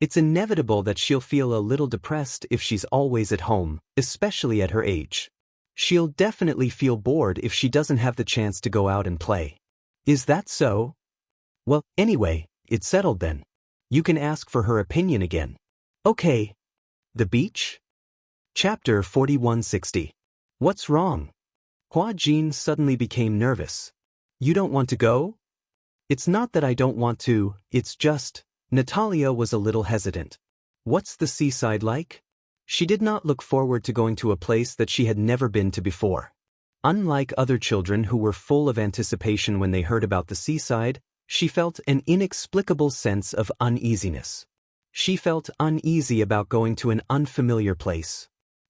It's inevitable that she'll feel a little depressed if she's always at home, especially at her age. She'll definitely feel bored if she doesn't have the chance to go out and play. Is that so? Well, anyway, it's settled then. You can ask for her opinion again. Okay. The beach? Chapter 4160. What's wrong? Hua Jin suddenly became nervous. You don't want to go? It's not that I don't want to, it's just, Natalia was a little hesitant. What's the seaside like? She did not look forward to going to a place that she had never been to before. Unlike other children who were full of anticipation when they heard about the seaside, she felt an inexplicable sense of uneasiness. She felt uneasy about going to an unfamiliar place.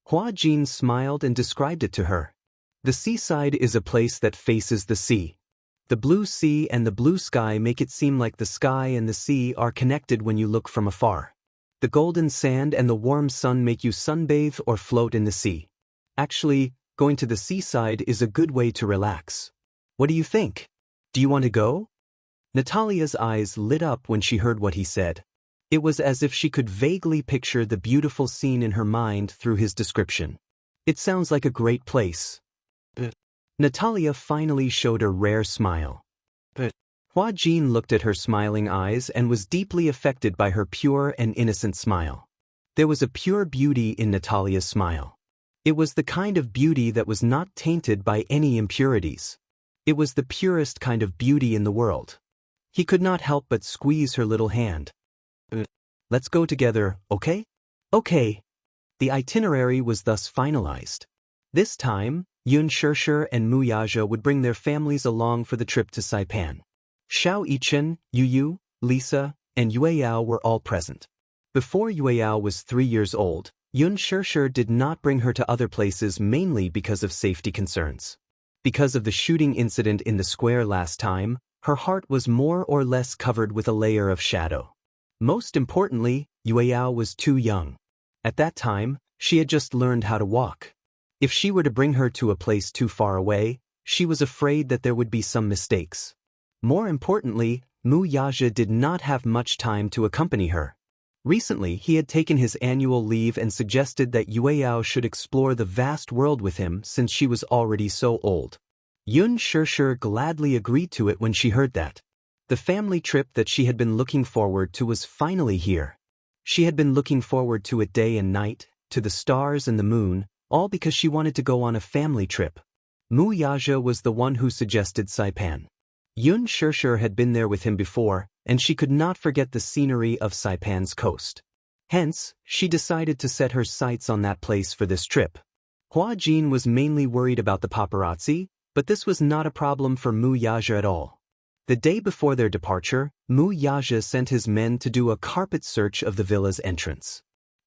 Hua Jin smiled and described it to her. The seaside is a place that faces the sea. The blue sea and the blue sky make it seem like the sky and the sea are connected when you look from afar. The golden sand and the warm sun make you sunbathe or float in the sea. Actually, going to the seaside is a good way to relax. What do you think? Do you want to go? Natalia's eyes lit up when she heard what he said. It was as if she could vaguely picture the beautiful scene in her mind through his description. It sounds like a great place. But Natalia finally showed a rare smile. But Hua Jin looked at her smiling eyes and was deeply affected by her pure and innocent smile. There was a pure beauty in Natalia's smile. It was the kind of beauty that was not tainted by any impurities. It was the purest kind of beauty in the world. He could not help but squeeze her little hand. Let's go together, okay? Okay. The itinerary was thus finalized. This time, Yun Shishir and Mu Yaja would bring their families along for the trip to Saipan. Xiao Yichen, Yu, Lisa, and Yueyao were all present. Before Yueyao was 3 years old, Yun Shishir did not bring her to other places mainly because of safety concerns. Because of the shooting incident in the square last time, her heart was more or less covered with a layer of shadow. Most importantly, Yueyao was too young. At that time, she had just learned how to walk. If she were to bring her to a place too far away, she was afraid that there would be some mistakes. More importantly, Mu Yaja did not have much time to accompany her. Recently, he had taken his annual leave and suggested that Yueyao should explore the vast world with him since she was already so old. Yun Shishir gladly agreed to it when she heard that. The family trip that she had been looking forward to was finally here. She had been looking forward to it day and night, to the stars and the moon, all because she wanted to go on a family trip. Mu Yaja was the one who suggested Saipan. Yun Shishir had been there with him before, and she could not forget the scenery of Saipan's coast. Hence, she decided to set her sights on that place for this trip. Hua Jin was mainly worried about the paparazzi, but this was not a problem for Mu Yaja at all. The day before their departure, Mu Yaja sent his men to do a carpet search of the villa's entrance.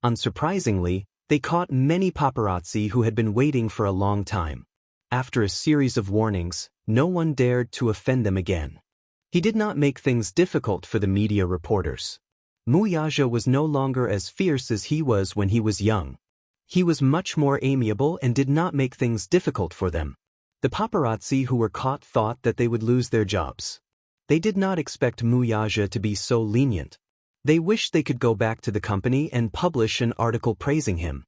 Unsurprisingly, they caught many paparazzi who had been waiting for a long time. After a series of warnings, no one dared to offend them again. He did not make things difficult for the media reporters. Mu Yaja was no longer as fierce as he was when he was young. He was much more amiable and did not make things difficult for them. The paparazzi who were caught thought that they would lose their jobs. They did not expect Mu Yaja to be so lenient. They wished they could go back to the company and publish an article praising him.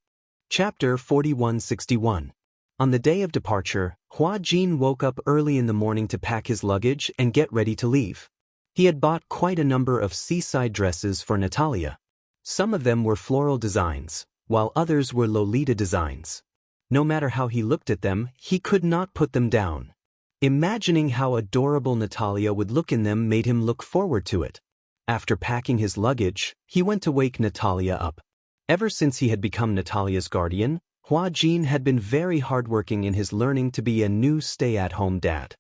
Chapter 4161. On the day of departure, Hua Jin woke up early in the morning to pack his luggage and get ready to leave. He had bought quite a number of seaside dresses for Natalia. Some of them were floral designs, while others were Lolita designs. No matter how he looked at them, he could not put them down. Imagining how adorable Natalia would look in them made him look forward to it. After packing his luggage, he went to wake Natalia up. Ever since he had become Natalia's guardian, Hua Jin had been very hardworking in his learning to be a new stay-at-home dad.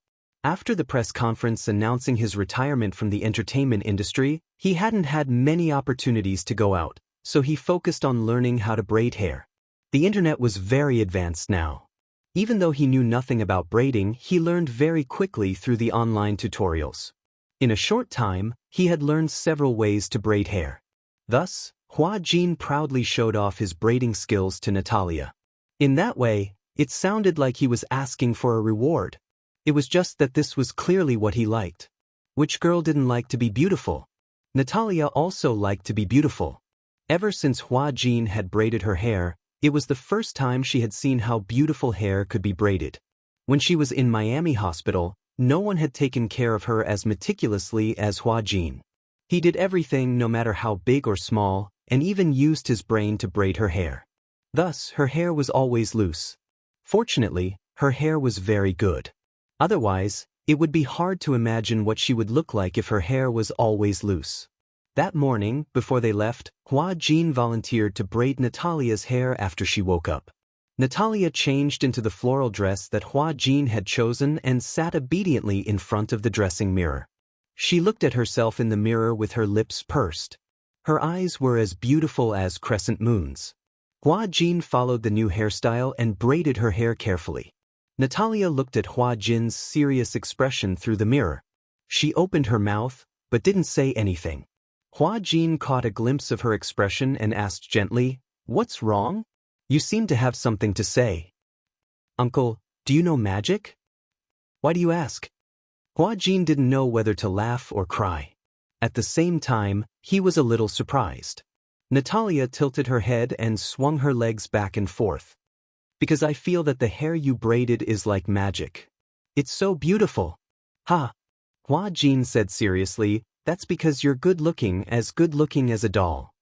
After the press conference announcing his retirement from the entertainment industry, he hadn't had many opportunities to go out, so he focused on learning how to braid hair. The internet was very advanced now. Even though he knew nothing about braiding, he learned very quickly through the online tutorials. In a short time, he had learned several ways to braid hair. Thus, Hua Jin proudly showed off his braiding skills to Natalia. In that way, it sounded like he was asking for a reward. It was just that this was clearly what he liked. Which girl didn't like to be beautiful? Natalia also liked to be beautiful. Ever since Hua Jin had braided her hair, it was the first time she had seen how beautiful hair could be braided. When she was in Miami hospital, no one had taken care of her as meticulously as Hua Jin. He did everything no matter how big or small, and even used his brain to braid her hair. Thus, her hair was always loose. Fortunately, her hair was very good. Otherwise, it would be hard to imagine what she would look like if her hair was always loose. That morning, before they left, Hua Jin volunteered to braid Natalia's hair after she woke up. Natalia changed into the floral dress that Hua Jin had chosen and sat obediently in front of the dressing mirror. She looked at herself in the mirror with her lips pursed. Her eyes were as beautiful as crescent moons. Hua Jin followed the new hairstyle and braided her hair carefully. Natalia looked at Hua Jin's serious expression through the mirror. She opened her mouth, but didn't say anything. Hua Jin caught a glimpse of her expression and asked gently, "What's wrong? You seem to have something to say." "Uncle, do you know magic?" "Why do you ask?" Hua Jin didn't know whether to laugh or cry. At the same time, he was a little surprised. Natalia tilted her head and swung her legs back and forth. "Because I feel that the hair you braided is like magic. It's so beautiful." "Ha!" Hua Jin said seriously, "That's because you're good-looking as a doll."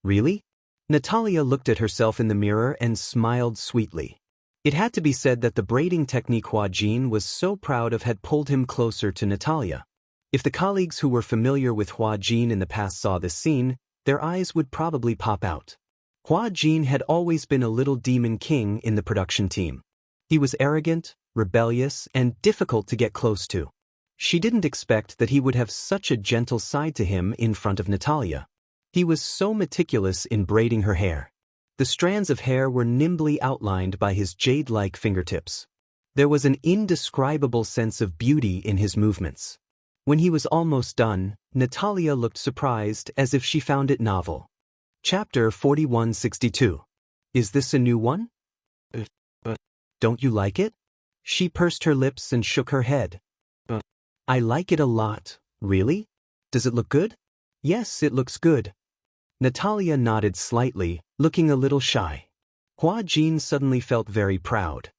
"Really?" Natalia looked at herself in the mirror and smiled sweetly. It had to be said that the braiding technique Hua Jin was so proud of had pulled him closer to Natalia. If the colleagues who were familiar with Hua Jin in the past saw this scene, their eyes would probably pop out. Hua Jin had always been a little demon king in the production team. He was arrogant, rebellious, and difficult to get close to. She didn't expect that he would have such a gentle side to him in front of Natalia. He was so meticulous in braiding her hair. The strands of hair were nimbly outlined by his jade-like fingertips. There was an indescribable sense of beauty in his movements. When he was almost done, Natalia looked surprised as if she found it novel. Chapter 4162. Is this a new one? Don't you like it? She pursed her lips and shook her head. I like it a lot. Really? Does it look good? Yes, it looks good. Natalia nodded slightly, looking a little shy. Hua Jin suddenly felt very proud.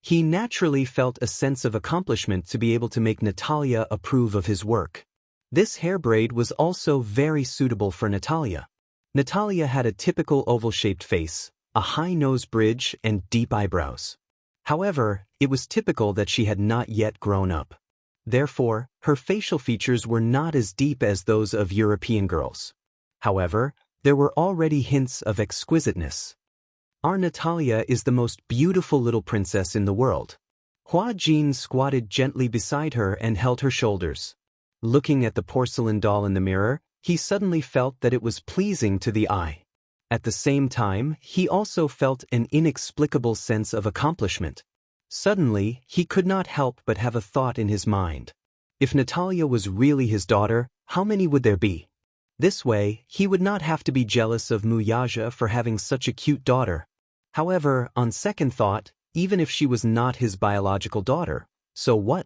He naturally felt a sense of accomplishment to be able to make Natalia approve of his work. This hair braid was also very suitable for Natalia. Natalia had a typical oval-shaped face, a high nose bridge, and deep eyebrows. However, it was typical that she had not yet grown up. Therefore, her facial features were not as deep as those of European girls. However, there were already hints of exquisiteness. Our Natalia is the most beautiful little princess in the world. Hua Jin squatted gently beside her and held her shoulders. Looking at the porcelain doll in the mirror, he suddenly felt that it was pleasing to the eye. At the same time, he also felt an inexplicable sense of accomplishment. Suddenly, he could not help but have a thought in his mind. If Natalia was really his daughter, how many would there be? This way, he would not have to be jealous of Wuxia for having such a cute daughter. However, on second thought, even if she was not his biological daughter, so what?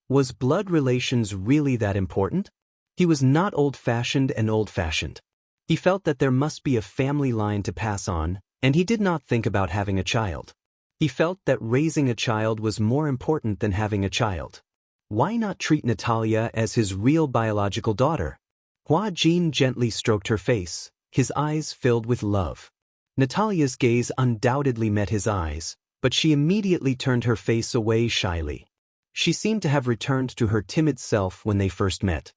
Was blood relations really that important? He was not old-fashioned and old-fashioned. He felt that there must be a family line to pass on, and he did not think about having a child. He felt that raising a child was more important than having a child. Why not treat Natalia as his real biological daughter? Hua Jin gently stroked her face, his eyes filled with love. Natalia's gaze undoubtedly met his eyes, but she immediately turned her face away shyly. She seemed to have returned to her timid self when they first met.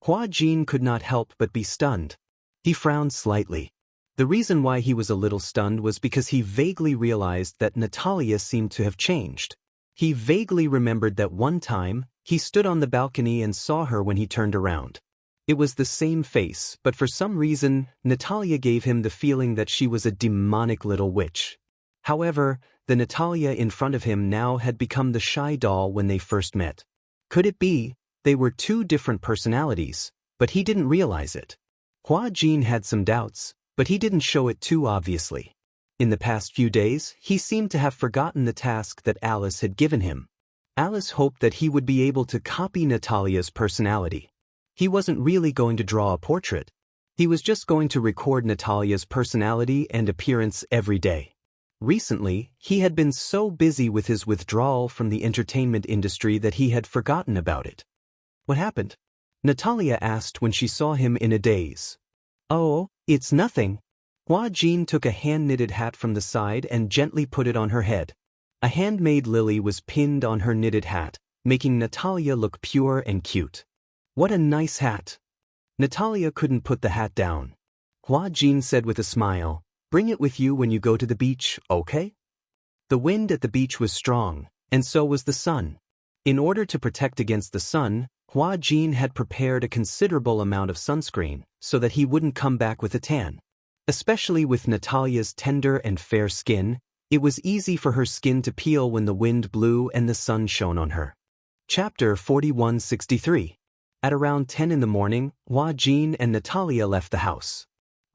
Hua Jin could not help but be stunned. He frowned slightly. The reason why he was a little stunned was because he vaguely realized that Natalia seemed to have changed. He vaguely remembered that one time, he stood on the balcony and saw her when he turned around. It was the same face, but for some reason, Natalia gave him the feeling that she was a demonic little witch. However, the Natalia in front of him now had become the shy doll when they first met. Could it be they were two different personalities, but he didn't realize it? Hua Jin had some doubts, but he didn't show it too obviously. In the past few days, he seemed to have forgotten the task that Alice had given him. Alice hoped that he would be able to copy Natalia's personality. He wasn't really going to draw a portrait. He was just going to record Natalia's personality and appearance every day. Recently, he had been so busy with his withdrawal from the entertainment industry that he had forgotten about it. What happened? Natalia asked when she saw him in a daze. Oh, it's nothing. Hua Jin took a hand-knitted hat from the side and gently put it on her head. A handmade lily was pinned on her knitted hat, making Natalia look pure and cute. What a nice hat! Natalia couldn't put the hat down. Hua Jin said with a smile, "Bring it with you when you go to the beach, okay?" The wind at the beach was strong, and so was the sun. In order to protect against the sun, Hua Jin had prepared a considerable amount of sunscreen so that he wouldn't come back with a tan. Especially with Natalia's tender and fair skin, it was easy for her skin to peel when the wind blew and the sun shone on her. Chapter 4163. At around 10 in the morning, Hua Jin and Natalia left the house.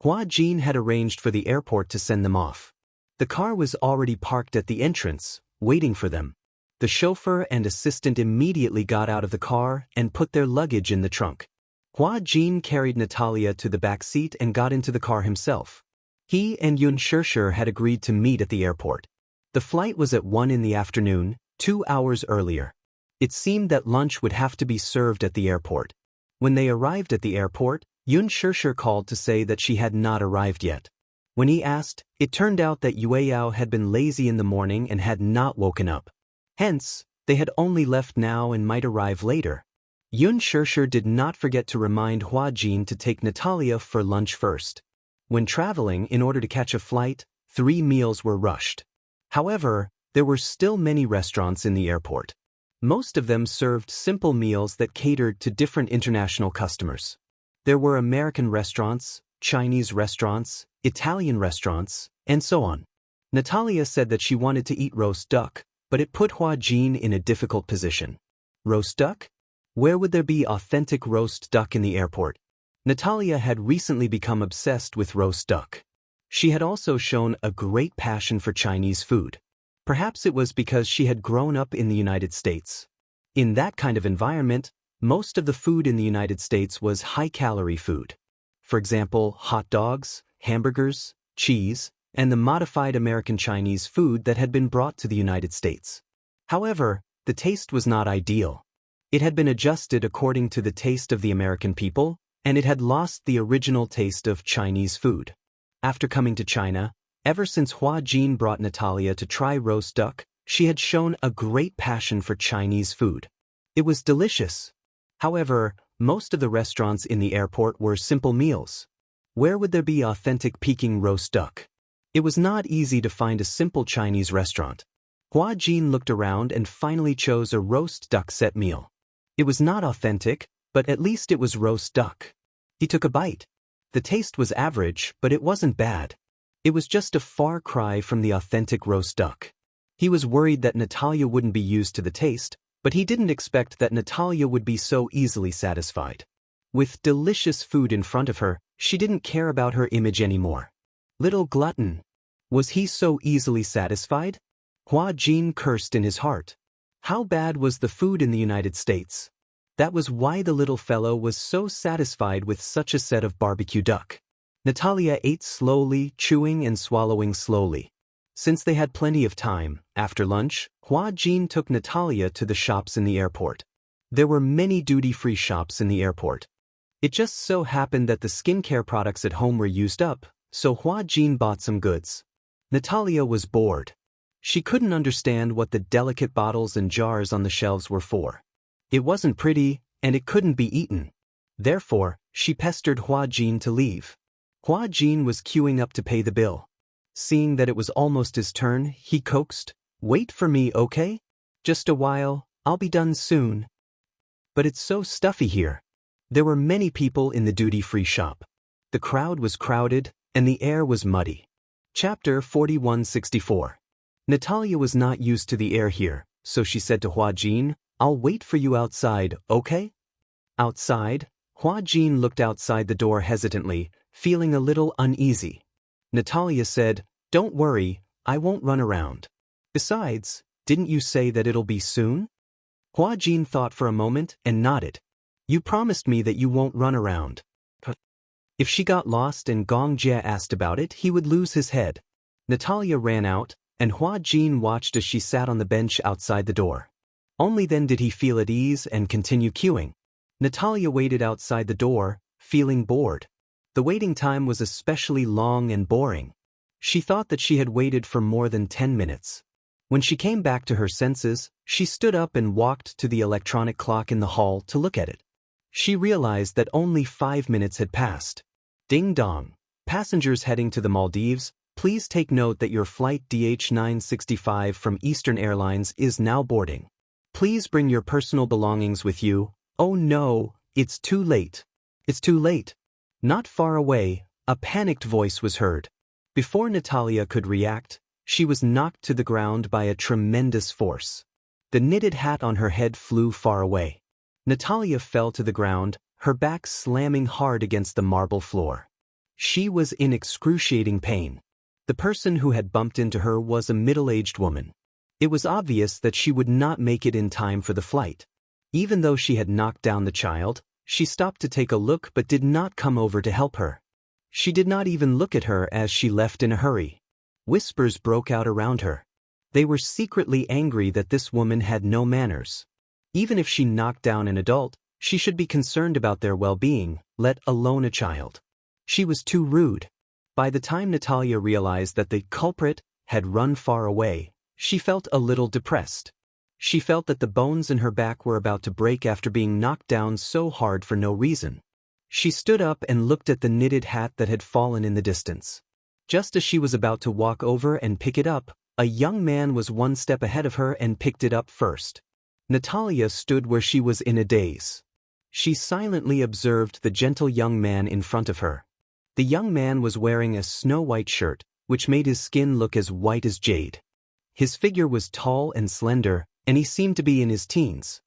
Hua Jin had arranged for the airport to send them off. The car was already parked at the entrance, waiting for them. The chauffeur and assistant immediately got out of the car and put their luggage in the trunk. Hua Jin carried Natalia to the back seat and got into the car himself. He and Xianxia had agreed to meet at the airport. The flight was at 1 in the afternoon, 2 hours earlier. It seemed that lunch would have to be served at the airport. When they arrived at the airport, Xianxia called to say that she had not arrived yet. When he asked, it turned out that Yueyao had been lazy in the morning and had not woken up. Hence, they had only left now and might arrive later. Xianxia did not forget to remind Hua Jin to take Natalia for lunch first. When traveling in order to catch a flight, 3 meals were rushed. However, there were still many restaurants in the airport. Most of them served simple meals that catered to different international customers. There were American restaurants, Chinese restaurants, Italian restaurants, and so on. Natalia said that she wanted to eat roast duck, but it put Hua Jin in a difficult position. Roast duck? Where would there be authentic roast duck in the airport? Natalia had recently become obsessed with roast duck. She had also shown a great passion for Chinese food. Perhaps it was because she had grown up in the United States. In that kind of environment, most of the food in the United States was high-calorie food. For example, hot dogs, hamburgers, cheese, and the modified American Chinese food that had been brought to the United States. However, the taste was not ideal. It had been adjusted according to the taste of the American people, and it had lost the original taste of Chinese food. After coming to China, ever since Hua Jin brought Natalia to try roast duck, she had shown a great passion for Chinese food. It was delicious. However, most of the restaurants in the airport were simple meals. Where would there be authentic Peking roast duck? It was not easy to find a simple Chinese restaurant. Hua Jin looked around and finally chose a roast duck set meal. It was not authentic, but at least it was roast duck. He took a bite. The taste was average, but it wasn't bad. It was just a far cry from the authentic roast duck. He was worried that Natalia wouldn't be used to the taste, but he didn't expect that Natalia would be so easily satisfied. With delicious food in front of her, she didn't care about her image anymore. Little glutton. Was he so easily satisfied? Hua Jin cursed in his heart. How bad was the food in the United States? That was why the little fellow was so satisfied with such a set of barbecue duck. Natalia ate slowly, chewing and swallowing slowly. Since they had plenty of time, after lunch, Hua Jin took Natalia to the shops in the airport. There were many duty-free shops in the airport. It just so happened that the skincare products at home were used up, so Hua Jin bought some goods. Natalia was bored. She couldn't understand what the delicate bottles and jars on the shelves were for. It wasn't pretty, and it couldn't be eaten. Therefore, she pestered Hua Jin to leave. Hua Jin was queuing up to pay the bill. Seeing that it was almost his turn, he coaxed, "Wait for me, okay? Just a while, I'll be done soon." But it's so stuffy here. There were many people in the duty-free shop. The crowd was crowded, and the air was muddy. Chapter 4164. Natalia was not used to the air here, so she said to Hua Jin, "I'll wait for you outside, okay?" Outside, Hua Jin looked outside the door hesitantly, feeling a little uneasy. Natalia said, "Don't worry, I won't run around. Besides, didn't you say that it'll be soon?" Hua Jin thought for a moment and nodded. "You promised me that you won't run around." If she got lost and Gong Jie asked about it, he would lose his head. Natalia ran out, and Hua Jin watched as she sat on the bench outside the door. Only then did he feel at ease and continue queuing. Natalia waited outside the door, feeling bored. The waiting time was especially long and boring. She thought that she had waited for more than 10 minutes. When she came back to her senses, she stood up and walked to the electronic clock in the hall to look at it. She realized that only 5 minutes had passed. Ding dong. Passengers heading to the Maldives, please take note that your flight DH965 from Eastern Airlines is now boarding. Please bring your personal belongings with you. Oh no, it's too late. It's too late. Not far away, a panicked voice was heard. Before Natalia could react, she was knocked to the ground by a tremendous force. The knitted hat on her head flew far away. Natalia fell to the ground, her back slamming hard against the marble floor. She was in excruciating pain. The person who had bumped into her was a middle-aged woman. It was obvious that she would not make it in time for the flight. Even though she had knocked down the child, she stopped to take a look but did not come over to help her. She did not even look at her as she left in a hurry. Whispers broke out around her. They were secretly angry that this woman had no manners. Even if she knocked down an adult, she should be concerned about their well-being, let alone a child. She was too rude. By the time Natalia realized that the culprit had run far away, she felt a little depressed. She felt that the bones in her back were about to break after being knocked down so hard for no reason. She stood up and looked at the knitted hat that had fallen in the distance. Just as she was about to walk over and pick it up, a young man was one step ahead of her and picked it up first. Natalia stood where she was in a daze. She silently observed the gentle young man in front of her. The young man was wearing a snow-white shirt, which made his skin look as white as jade. His figure was tall and slender, and he seemed to be in his teens.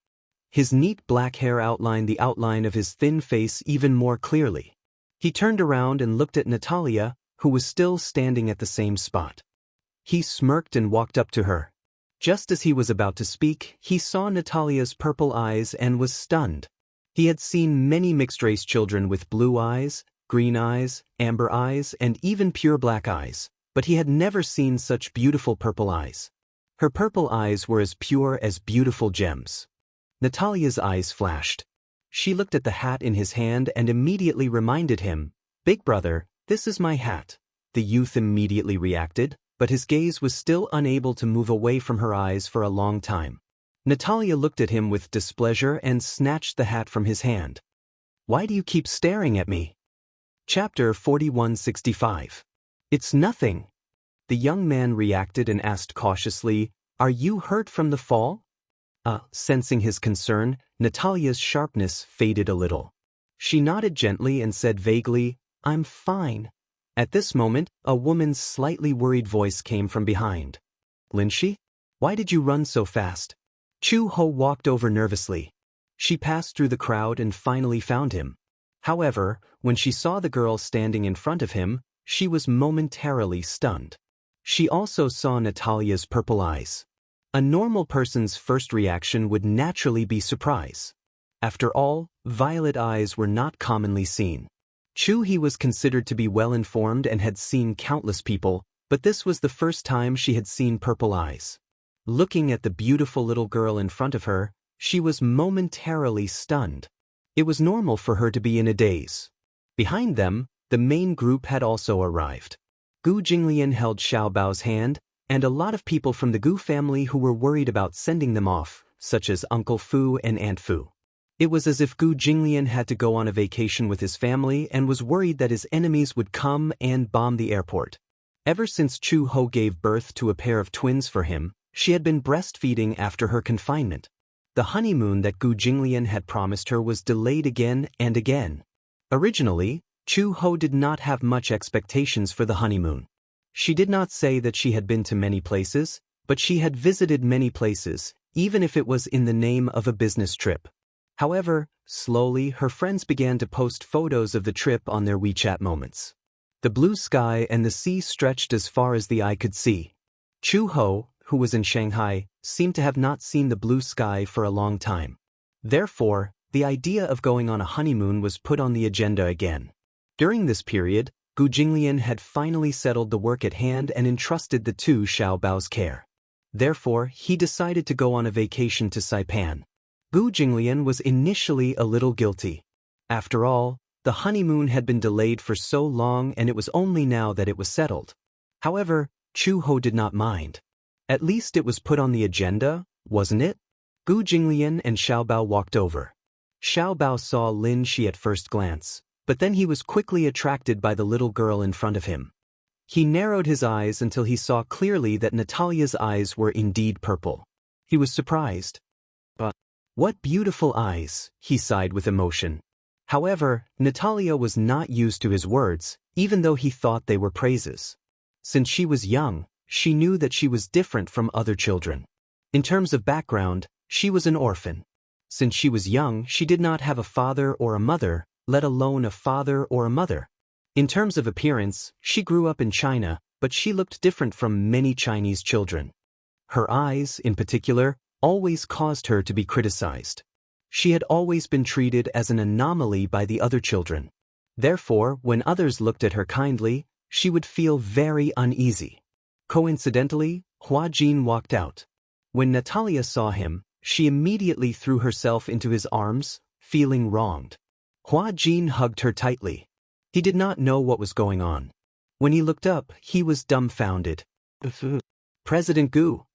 His neat black hair outlined the outline of his thin face even more clearly. He turned around and looked at Natalia, who was still standing at the same spot. He smirked and walked up to her. Just as he was about to speak, he saw Natalia's purple eyes and was stunned. He had seen many mixed-race children with blue eyes, green eyes, amber eyes, and even pure black eyes, but he had never seen such beautiful purple eyes. Her purple eyes were as pure as beautiful gems. Natalia's eyes flashed. She looked at the hat in his hand and immediately reminded him, "Big brother, this is my hat." The youth immediately reacted, but his gaze was still unable to move away from her eyes for a long time. Natalia looked at him with displeasure and snatched the hat from his hand. "Why do you keep staring at me?" Chapter 4165. "It's nothing." The young man reacted and asked cautiously, "Are you hurt from the fall?" Sensing his concern, Natalia's sharpness faded a little. She nodded gently and said vaguely, "I'm fine." At this moment, a woman's slightly worried voice came from behind. "Linshi? Why did you run so fast?" Chu Ho walked over nervously. She passed through the crowd and finally found him. However, when she saw the girl standing in front of him, she was momentarily stunned. She also saw Natalia's purple eyes. A normal person's first reaction would naturally be surprise. After all, violet eyes were not commonly seen. Chu He was considered to be well-informed and had seen countless people, but this was the first time she had seen purple eyes. Looking at the beautiful little girl in front of her, she was momentarily stunned. It was normal for her to be in a daze. Behind them, the main group had also arrived. Gu Jinglian held Xiaobao's hand, and a lot of people from the Gu family who were worried about sending them off, such as Uncle Fu and Aunt Fu. It was as if Gu Jinglian had to go on a vacation with his family and was worried that his enemies would come and bomb the airport. Ever since Chu Ho gave birth to a pair of twins for him, she had been breastfeeding after her confinement. The honeymoon that Gu Jinglian had promised her was delayed again and again. Originally, Chu Ho did not have much expectations for the honeymoon. She did not say that she had been to many places, but she had visited many places, even if it was in the name of a business trip. However, slowly her friends began to post photos of the trip on their WeChat moments. The blue sky and the sea stretched as far as the eye could see. Chu Ho, who was in Shanghai, seemed to have not seen the blue sky for a long time. Therefore, the idea of going on a honeymoon was put on the agenda again. During this period, Gu Jinglian had finally settled the work at hand and entrusted the two Xiaobao's care. Therefore, he decided to go on a vacation to Saipan. Gu Jinglian was initially a little guilty. After all, the honeymoon had been delayed for so long and it was only now that it was settled. However, Chu Ho did not mind. At least it was put on the agenda, wasn't it? Gu Jinglian and Xiaobao walked over. Xiaobao saw Lin Shi at first glance, but then he was quickly attracted by the little girl in front of him. He narrowed his eyes until he saw clearly that Natalia's eyes were indeed purple. He was surprised. But what beautiful eyes, he sighed with emotion. However, Natalia was not used to his words, even though he thought they were praises. Since she was young, she knew that she was different from other children. In terms of background, she was an orphan. Since she was young, she did not have a father or a mother, let alone a father or a mother. In terms of appearance, she grew up in China, but she looked different from many Chinese children. Her eyes, in particular, always caused her to be criticized. She had always been treated as an anomaly by the other children. Therefore, when others looked at her kindly, she would feel very uneasy. Coincidentally, Hua Jin walked out. When Natalia saw him, she immediately threw herself into his arms, feeling wronged. Hua Jin hugged her tightly. He did not know what was going on. When he looked up, he was dumbfounded. President Gu.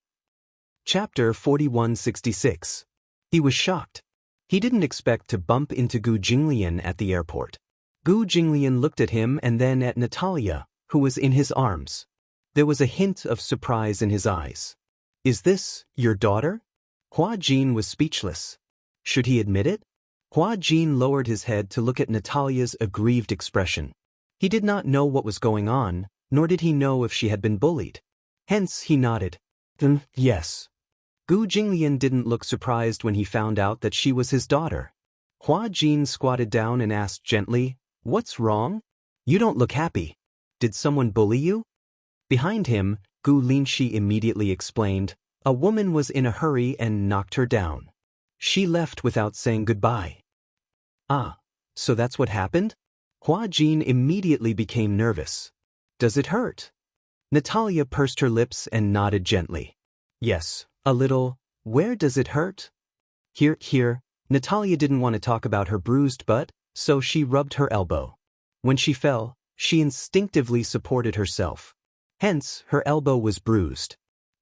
Chapter 4166. He was shocked. He didn't expect to bump into Gu Jinglian at the airport. Gu Jinglian looked at him and then at Natalia, who was in his arms. There was a hint of surprise in his eyes. Is this your daughter? Hua Jin was speechless. Should he admit it? Hua Jin lowered his head to look at Natalia's aggrieved expression. He did not know what was going on, nor did he know if she had been bullied. Hence he nodded. Yes. Gu Jinglian didn't look surprised when he found out that she was his daughter. Hua Jin squatted down and asked gently, "What's wrong? You don't look happy. Did someone bully you?" Behind him, Gu Linshi immediately explained, "A woman was in a hurry and knocked her down. She left without saying goodbye." Ah, so that's what happened? Hua Jin immediately became nervous. Does it hurt? Natalia pursed her lips and nodded gently. Yes, a little. Where does it hurt? Here. Natalia didn't want to talk about her bruised butt, so she rubbed her elbow. When she fell, she instinctively supported herself. Hence, her elbow was bruised.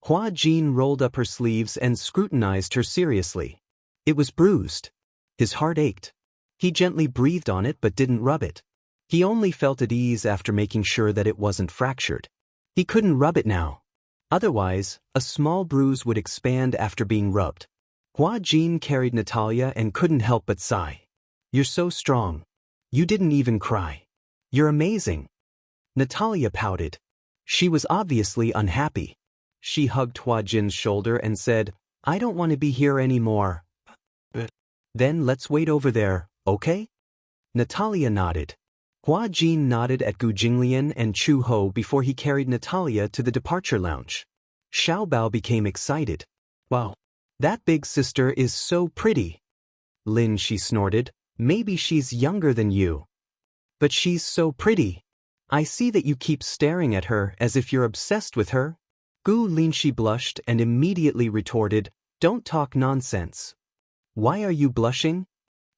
Hua Jin rolled up her sleeves and scrutinized her seriously. It was bruised. His heart ached. He gently breathed on it but didn't rub it. He only felt at ease after making sure that it wasn't fractured. He couldn't rub it now. Otherwise, a small bruise would expand after being rubbed. Hua Jin carried Natalia and couldn't help but sigh. You're so strong. You didn't even cry. You're amazing. Natalia pouted. She was obviously unhappy. She hugged Hua Jin's shoulder and said, I don't want to be here anymore. Then let's wait over there, okay? Natalia nodded. Hua Jin nodded at Gu Jinglian and Chu Ho before he carried Natalia to the departure lounge. Xiaobao became excited. Wow, that big sister is so pretty. Lin, she snorted, maybe she's younger than you. But she's so pretty. I see that you keep staring at her as if you're obsessed with her. Gu Linshi blushed and immediately retorted, "Don't talk nonsense." "Why are you blushing?"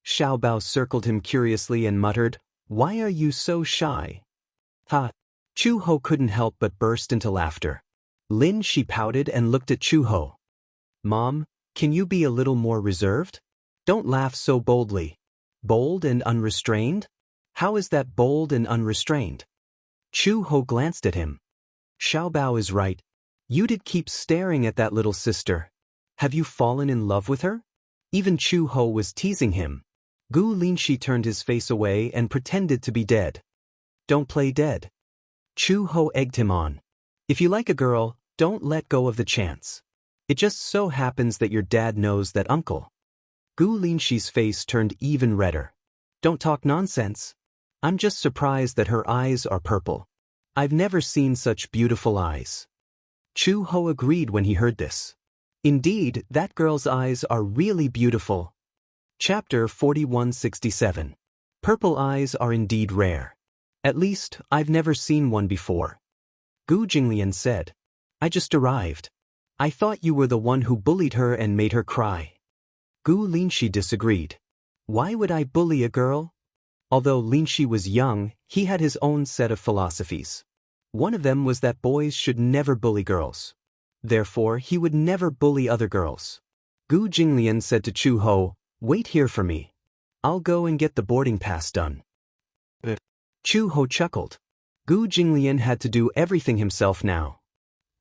Xiao Bao circled him curiously and muttered, "Why are you so shy?" Ha! Chu Ho couldn't help but burst into laughter. Lin Shi pouted and looked at Chu Ho. "Mom, can you be a little more reserved? Don't laugh so boldly." "Bold and unrestrained? How is that bold and unrestrained?" Chu Ho glanced at him. "Xiao Bao is right. You did keep staring at that little sister. Have you fallen in love with her?" Even Chu Ho was teasing him. Gu Linshi turned his face away and pretended to be dead. "Don't play dead." Chu Ho egged him on. "If you like a girl, don't let go of the chance. It just so happens that your dad knows that uncle." Gu Linshi's face turned even redder. "Don't talk nonsense. I'm just surprised that her eyes are purple. I've never seen such beautiful eyes." Chu Ho agreed when he heard this. Indeed, that girl's eyes are really beautiful. Chapter 4167. Purple eyes are indeed rare. At least, I've never seen one before. Gu Jinglian said. "I just arrived. I thought you were the one who bullied her and made her cry." Gu Linshi disagreed. "Why would I bully a girl?" Although Linshi was young, he had his own set of philosophies. One of them was that boys should never bully girls. Therefore, he would never bully other girls. Gu Jinglian said to Chu Ho, "Wait here for me. I'll go and get the boarding pass done." Chu Ho chuckled. Gu Jinglian had to do everything himself now.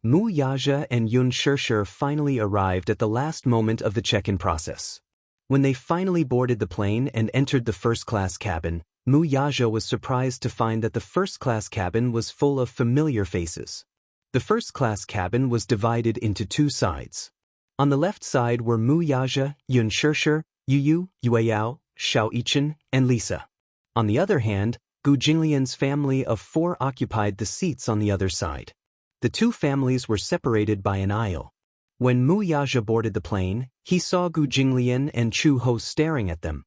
Mu Yaja and Yun Shishir finally arrived at the last moment of the check-in process. When they finally boarded the plane and entered the first-class cabin, Mu Yaja was surprised to find that the first-class cabin was full of familiar faces. The first-class cabin was divided into two sides. On the left side were Mu Yaja, Yun Shishir, Yu Yueyao, Xiao Yichen, and Lisa. On the other hand, Gu Jinglian's family of 4 occupied the seats on the other side. The two families were separated by an aisle. When Mu Yaja boarded the plane, he saw Gu Jinglian and Chu Ho staring at them.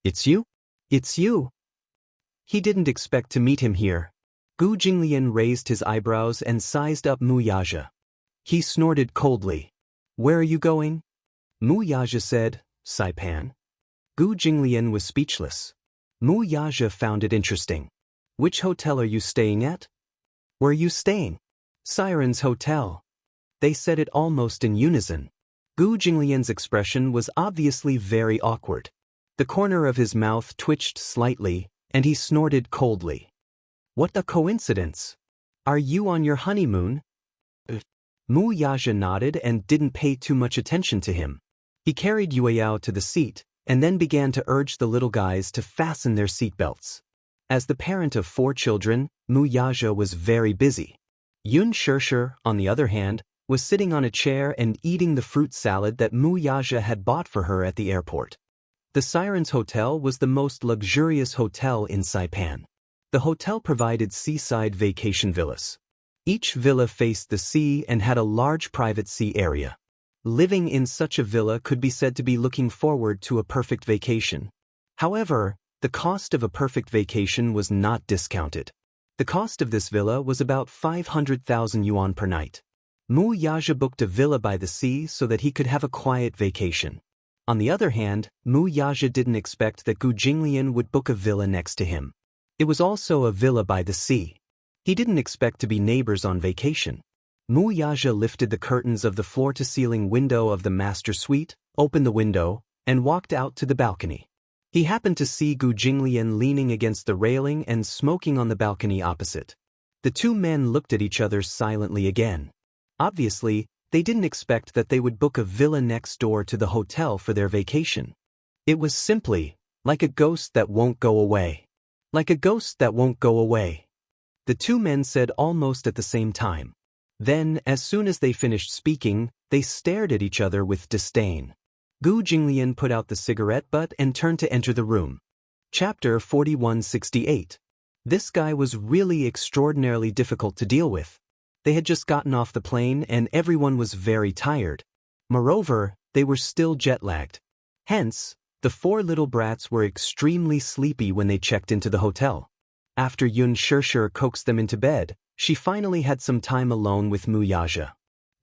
"It's you? It's you?" He didn't expect to meet him here. Gu Jinglian raised his eyebrows and sized up Mu Yaja. He snorted coldly. "Where are you going?" Mu Yaja said, "Saipan." Gu Jinglian was speechless. Mu Yaja found it interesting. "Which hotel are you staying at?" "Where are you staying?" "Siren's Hotel." They said it almost in unison. Gu Jinglian's expression was obviously very awkward. The corner of his mouth twitched slightly, and he snorted coldly. "What a coincidence! Are you on your honeymoon?" Mu Yaja nodded and didn't pay too much attention to him. He carried Yueyao to the seat, and then began to urge the little guys to fasten their seatbelts. As the parent of 4 children, Mu Yaja was very busy. Yun Shishir, on the other hand, was sitting on a chair and eating the fruit salad that Mu Yaja had bought for her at the airport. The Siren's Hotel was the most luxurious hotel in Saipan. The hotel provided seaside vacation villas. Each villa faced the sea and had a large private sea area. Living in such a villa could be said to be looking forward to a perfect vacation. However, the cost of a perfect vacation was not discounted. The cost of this villa was about 500,000 yuan per night. Mu Yaja booked a villa by the sea so that he could have a quiet vacation. On the other hand, Mu Yaja didn't expect that Gu Jinglian would book a villa next to him. It was also a villa by the sea. He didn't expect to be neighbors on vacation. Mu Yaja lifted the curtains of the floor-to-ceiling window of the master suite, opened the window, and walked out to the balcony. He happened to see Gu Jinglian leaning against the railing and smoking on the balcony opposite. The two men looked at each other silently again. Obviously, they didn't expect that they would book a villa next door to the hotel for their vacation. It was simply, like a ghost that won't go away. Like a ghost that won't go away. The two men said almost at the same time. Then, as soon as they finished speaking, they stared at each other with disdain. Gu Jinglian put out the cigarette butt and turned to enter the room. Chapter 4168. This guy was really extraordinarily difficult to deal with. They had just gotten off the plane and everyone was very tired. Moreover, they were still jet-lagged. Hence, the 4 little brats were extremely sleepy when they checked into the hotel. After Yun Shirshir coaxed them into bed, she finally had some time alone with Mu Yaja.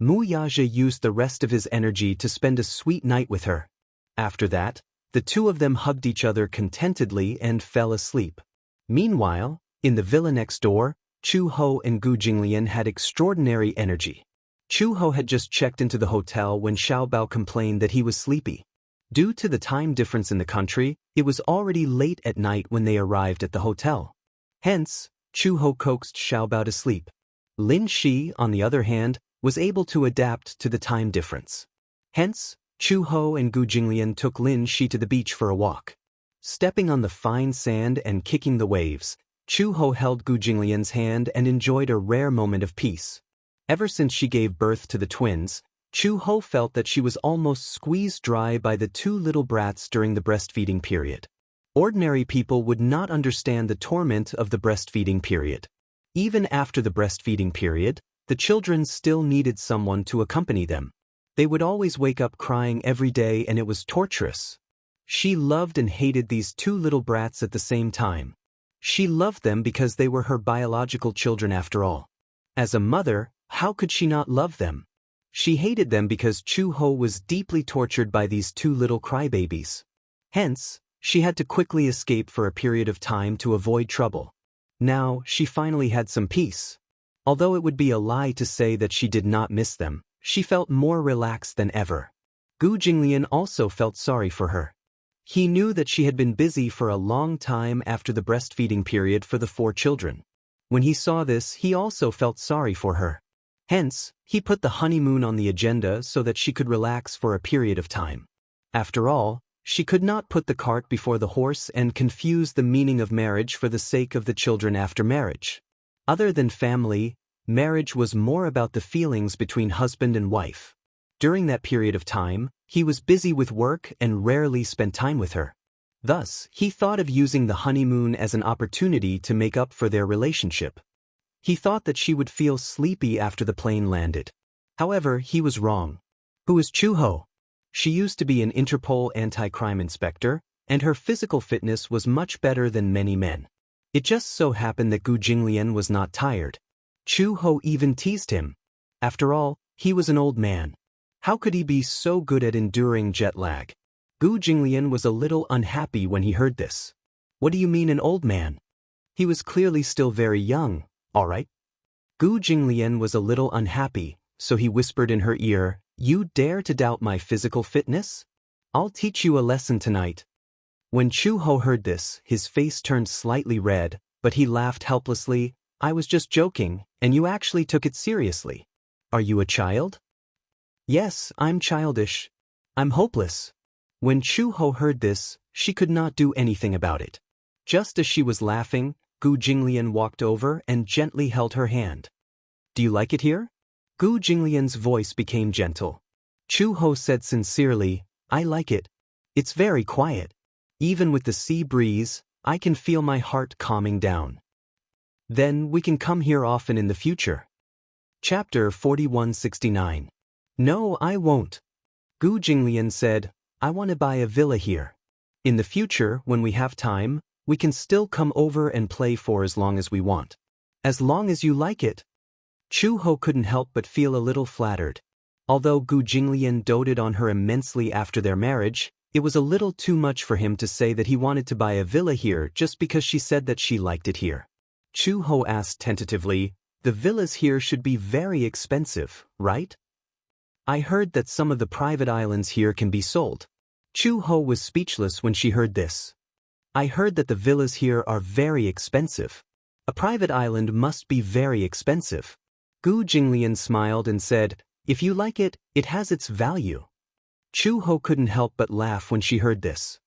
Mu Yaja used the rest of his energy to spend a sweet night with her. After that, the two of them hugged each other contentedly and fell asleep. Meanwhile, in the villa next door, Chu Ho and Gu Jinglian had extraordinary energy. Chu Ho had just checked into the hotel when Xiao Bao complained that he was sleepy. Due to the time difference in the country, it was already late at night when they arrived at the hotel. Hence, Chu Ho coaxed Xiao Bao to sleep. Lin Shi, on the other hand, was able to adapt to the time difference. Hence, Chu Ho and Gu Jinglian took Lin Shi to the beach for a walk. Stepping on the fine sand and kicking the waves, Chu Ho held Gu Jinglian's hand and enjoyed a rare moment of peace. Ever since she gave birth to the twins, Chu Ho felt that she was almost squeezed dry by the two little brats during the breastfeeding period. Ordinary people would not understand the torment of the breastfeeding period. Even after the breastfeeding period, the children still needed someone to accompany them. They would always wake up crying every day and it was torturous. She loved and hated these two little brats at the same time. She loved them because they were her biological children after all. As a mother, how could she not love them? She hated them because Chu Ho was deeply tortured by these two little crybabies. Hence, she had to quickly escape for a period of time to avoid trouble. Now, she finally had some peace. Although it would be a lie to say that she did not miss them, she felt more relaxed than ever. Gu Jinglian also felt sorry for her. He knew that she had been busy for a long time after the breastfeeding period for the 4 children. When he saw this, he also felt sorry for her. Hence, he put the honeymoon on the agenda so that she could relax for a period of time. After all, she could not put the cart before the horse and confuse the meaning of marriage for the sake of the children after marriage. Other than family, marriage was more about the feelings between husband and wife. During that period of time, he was busy with work and rarely spent time with her. Thus, he thought of using the honeymoon as an opportunity to make up for their relationship. He thought that she would feel sleepy after the plane landed. However, he was wrong. Who is Chu Ho? She used to be an Interpol anti-crime inspector, and her physical fitness was much better than many men. It just so happened that Gu Jinglian was not tired. Chu Ho even teased him. After all, he was an old man. How could he be so good at enduring jet lag? Gu Jinglian was a little unhappy when he heard this. What do you mean an old man? He was clearly still very young, all right? Gu Jinglian was a little unhappy, so he whispered in her ear, "You dare to doubt my physical fitness? I'll teach you a lesson tonight." When Chu Ho heard this, his face turned slightly red, but he laughed helplessly. "I was just joking, and you actually took it seriously. Are you a child?" "Yes, I'm childish. I'm hopeless." When Chu Ho heard this, she could not do anything about it. Just as she was laughing, Gu Jinglian walked over and gently held her hand. "Do you like it here?" Gu Jinglian's voice became gentle. Chu Ho said sincerely, "I like it. It's very quiet. Even with the sea breeze, I can feel my heart calming down. Then we can come here often in the future." Chapter 4169. "No, I won't." Gu Jinglian said, "I want to buy a villa here. In the future, when we have time, we can still come over and play for as long as we want. As long as you like it." Chu Ho couldn't help but feel a little flattered. Although Gu Jinglian doted on her immensely after their marriage, it was a little too much for him to say that he wanted to buy a villa here just because she said that she liked it here. Chu Ho asked tentatively, "The villas here should be very expensive, right? I heard that some of the private islands here can be sold." Chu Ho was speechless when she heard this. "I heard that the villas here are very expensive. A private island must be very expensive." Gu Jinglian smiled and said, "If you like it, it has its value." Chu Ho couldn't help but laugh when she heard this.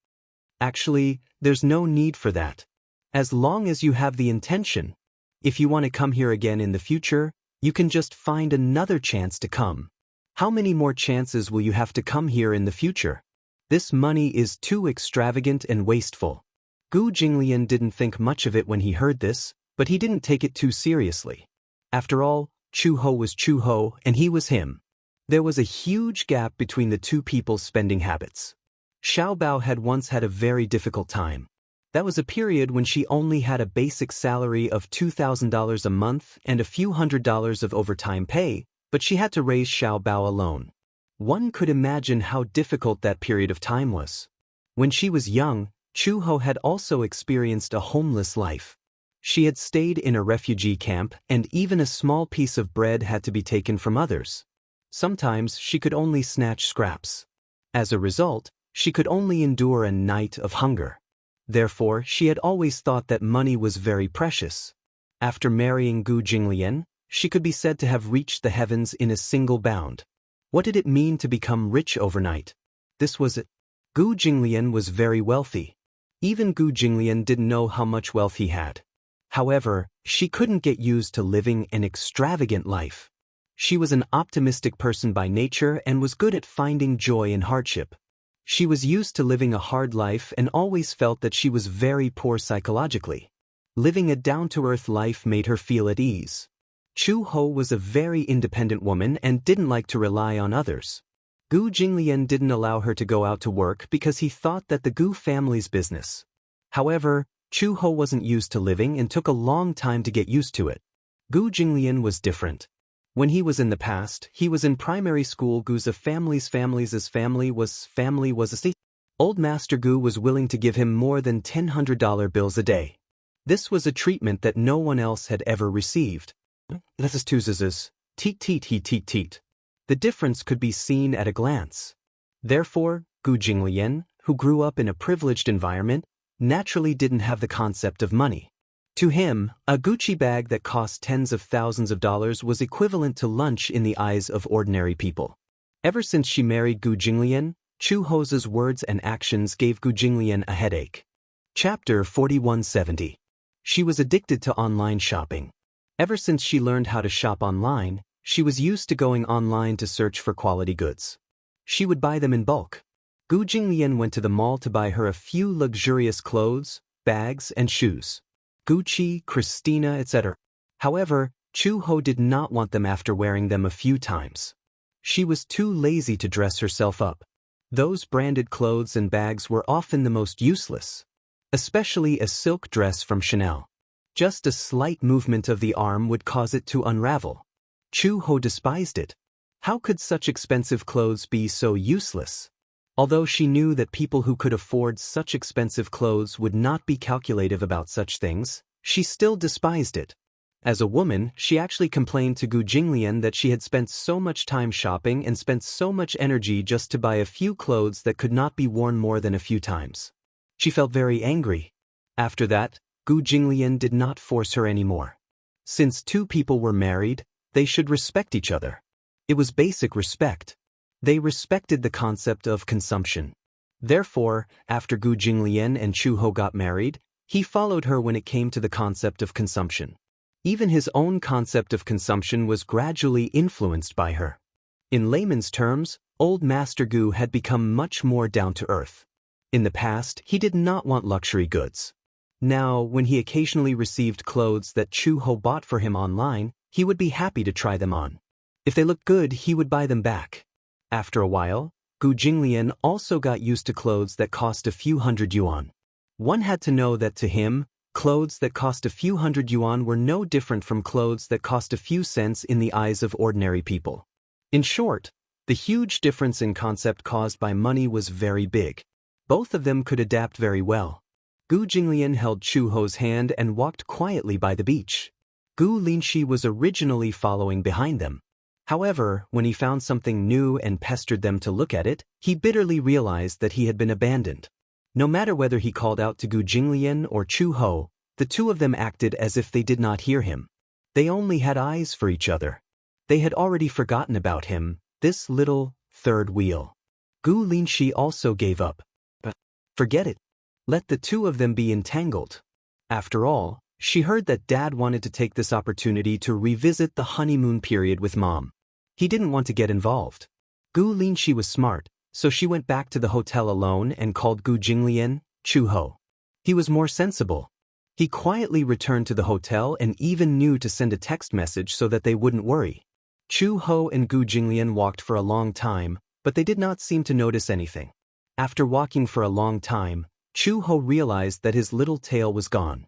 "Actually, there's no need for that. As long as you have the intention. If you want to come here again in the future, you can just find another chance to come. How many more chances will you have to come here in the future? This money is too extravagant and wasteful." Gu Jinglian didn't think much of it when he heard this, but he didn't take it too seriously. After all, Chu Ho was Chu Ho and he was him. There was a huge gap between the two people's spending habits. Xiao Bao had once had a very difficult time. That was a period when she only had a basic salary of $2,000 a month and a few $100s of overtime pay, but she had to raise Xiao Bao alone. One could imagine how difficult that period of time was. When she was young, Chu Ho had also experienced a homeless life. She had stayed in a refugee camp, and even a small piece of bread had to be taken from others. Sometimes she could only snatch scraps. As a result, she could only endure a night of hunger. Therefore, she had always thought that money was very precious. After marrying Gu Jinglian, she could be said to have reached the heavens in a single bound. What did it mean to become rich overnight? This was it. Gu Jinglian was very wealthy. Even Gu Jinglian didn't know how much wealth he had. However, she couldn't get used to living an extravagant life. She was an optimistic person by nature and was good at finding joy in hardship. She was used to living a hard life and always felt that she was very poor psychologically. Living a down-to-earth life made her feel at ease. Chu Ho was a very independent woman and didn't like to rely on others. Gu Jinglian didn't allow her to go out to work because he thought that the Gu family's business. However, Chu Ho wasn't used to living and took a long time to get used to it. Gu Jinglian was different. When he was in the past, he was in primary school. Gu's family was a state. Old Master Gu was willing to give him more than $100 bills a day. This was a treatment that no one else had ever received. Teet. The difference could be seen at a glance. Therefore, Gu Jinglian, who grew up in a privileged environment, naturally didn't have the concept of money. To him, a Gucci bag that cost tens of thousands of dollars was equivalent to lunch in the eyes of ordinary people. Ever since she married Gu Jinglian, Chu Ho's words and actions gave Gu Jinglian a headache. Chapter 4170. She was addicted to online shopping. Ever since she learned how to shop online, she was used to going online to search for quality goods. She would buy them in bulk. Gu Jinglian went to the mall to buy her a few luxurious clothes, bags, and shoes. Gucci, Christina, etc. However, Chu Ho did not want them after wearing them a few times. She was too lazy to dress herself up. Those branded clothes and bags were often the most useless. Especially a silk dress from Chanel. Just a slight movement of the arm would cause it to unravel. Chu Ho despised it. How could such expensive clothes be so useless? Although she knew that people who could afford such expensive clothes would not be calculative about such things, she still despised it. As a woman, she actually complained to Gu Jinglian that she had spent so much time shopping and spent so much energy just to buy a few clothes that could not be worn more than a few times. She felt very angry. After that, Gu Jinglian did not force her anymore. Since two people were married, they should respect each other. It was basic respect. They respected the concept of consumption. Therefore, after Gu Jinglian and Chu Ho got married, he followed her when it came to the concept of consumption. Even his own concept of consumption was gradually influenced by her. In layman's terms, old Master Gu had become much more down-to-earth. In the past, he did not want luxury goods. Now, when he occasionally received clothes that Chu Ho bought for him online, he would be happy to try them on. If they looked good, he would buy them back. After a while, Gu Jinglian also got used to clothes that cost a few hundred yuan. One had to know that to him, clothes that cost a few hundred yuan were no different from clothes that cost a few cents in the eyes of ordinary people. In short, the huge difference in concept caused by money was very big. Both of them could adapt very well. Gu Jinglian held Chu Ho's hand and walked quietly by the beach. Gu Linshi was originally following behind them. However, when he found something new and pestered them to look at it, he bitterly realized that he had been abandoned. No matter whether he called out to Gu Jinglian or Chu Ho, the two of them acted as if they did not hear him. They only had eyes for each other. They had already forgotten about him, this little third wheel. Gu Linshi also gave up. But forget it. Let the two of them be entangled. After all, she heard that Dad wanted to take this opportunity to revisit the honeymoon period with Mom. He didn't want to get involved. Gu Linshi was smart, so she went back to the hotel alone and called Gu Jinglian, Chu Ho. He was more sensible. He quietly returned to the hotel and even knew to send a text message so that they wouldn't worry. Chu Ho and Gu Jinglian walked for a long time, but they did not seem to notice anything. After walking for a long time, Chu Ho realized that his little tail was gone.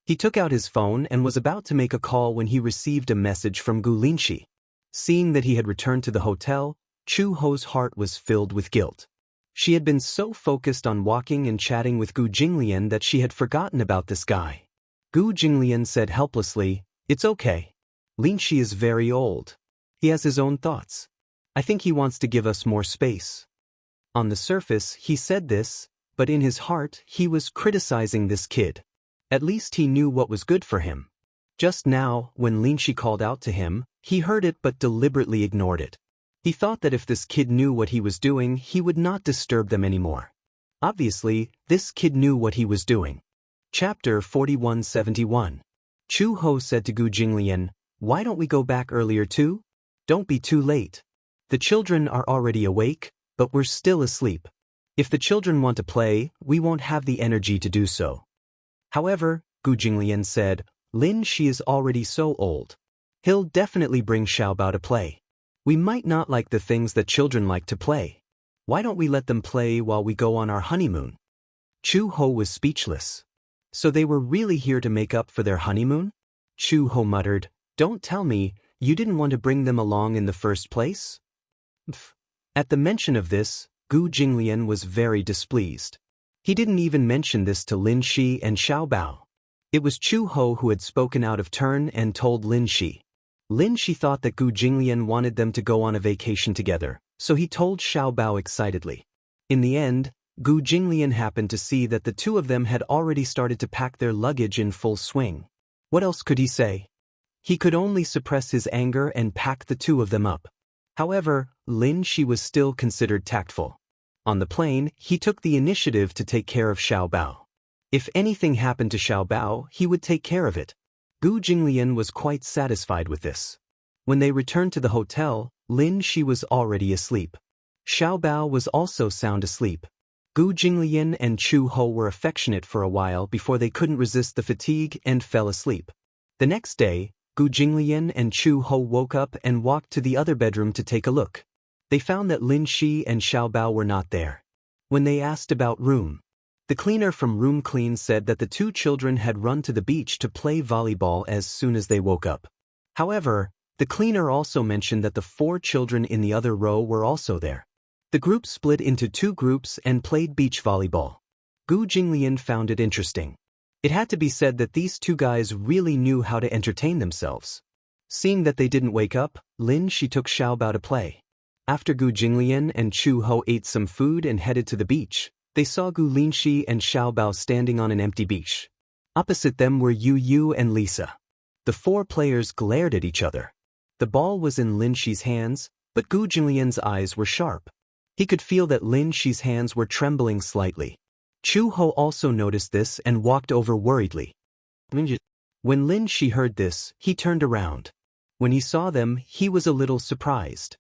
He took out his phone and was about to make a call when he received a message from Gu Linshi. Seeing that he had returned to the hotel, Chu Ho's heart was filled with guilt. She had been so focused on walking and chatting with Gu Jinglian that she had forgotten about this guy. Gu Jinglian said helplessly, "It's okay. Linshi is very old. He has his own thoughts. I think he wants to give us more space." On the surface, he said this, but in his heart, he was criticizing this kid. At least he knew what was good for him. Just now, when Linshi called out to him, he heard it but deliberately ignored it. He thought that if this kid knew what he was doing, he would not disturb them anymore. Obviously, this kid knew what he was doing. Chapter 4171. Chu Ho said to Gu Jinglian, "Why don't we go back earlier too? Don't be too late. The children are already awake, but we're still asleep. If the children want to play, we won't have the energy to do so." However, Gu Jinglian said, "Lin Shi is already so old. He'll definitely bring Xiaobao to play. We might not like the things that children like to play. Why don't we let them play while we go on our honeymoon?" Chu Ho was speechless. So they were really here to make up for their honeymoon? Chu Ho muttered, "Don't tell me, you didn't want to bring them along in the first place?" At the mention of this, Gu Jinglian was very displeased. He didn't even mention this to Lin Shi and Xiaobao. It was Chu Ho who had spoken out of turn and told Lin Shi. Lin Shi thought that Gu Jinglian wanted them to go on a vacation together, so he told Xiaobao excitedly. In the end, Gu Jinglian happened to see that the two of them had already started to pack their luggage in full swing. What else could he say? He could only suppress his anger and pack the two of them up. However, Lin Shi was still considered tactful. On the plane, he took the initiative to take care of Xiaobao. If anything happened to Xiaobao, he would take care of it. Gu Jinglian was quite satisfied with this. When they returned to the hotel, Lin Shi was already asleep. Xiaobao was also sound asleep. Gu Jinglian and Chu Ho were affectionate for a while before they couldn't resist the fatigue and fell asleep. The next day, Gu Jinglian and Chu Ho woke up and walked to the other bedroom to take a look. They found that Lin Shi and Xiaobao were not there. When they asked about room, the cleaner from Room Clean said that the two children had run to the beach to play volleyball as soon as they woke up. However, the cleaner also mentioned that the 4 children in the other row were also there. The group split into 2 groups and played beach volleyball. Gu Jinglian found it interesting. It had to be said that these 2 guys really knew how to entertain themselves. Seeing that they didn't wake up, Lin Shi took Xiaobao to play. After Gu Jinglian and Chu Ho ate some food and headed to the beach, they saw Gu Linshi and Xiaobao standing on an empty beach. Opposite them were Yu and Lisa. The 4 players glared at each other. The ball was in Lin Shi's hands, but Gu Jinglian's eyes were sharp. He could feel that Lin Shi's hands were trembling slightly. Chu Ho also noticed this and walked over worriedly. When Lin Shi heard this, he turned around. When he saw them, he was a little surprised.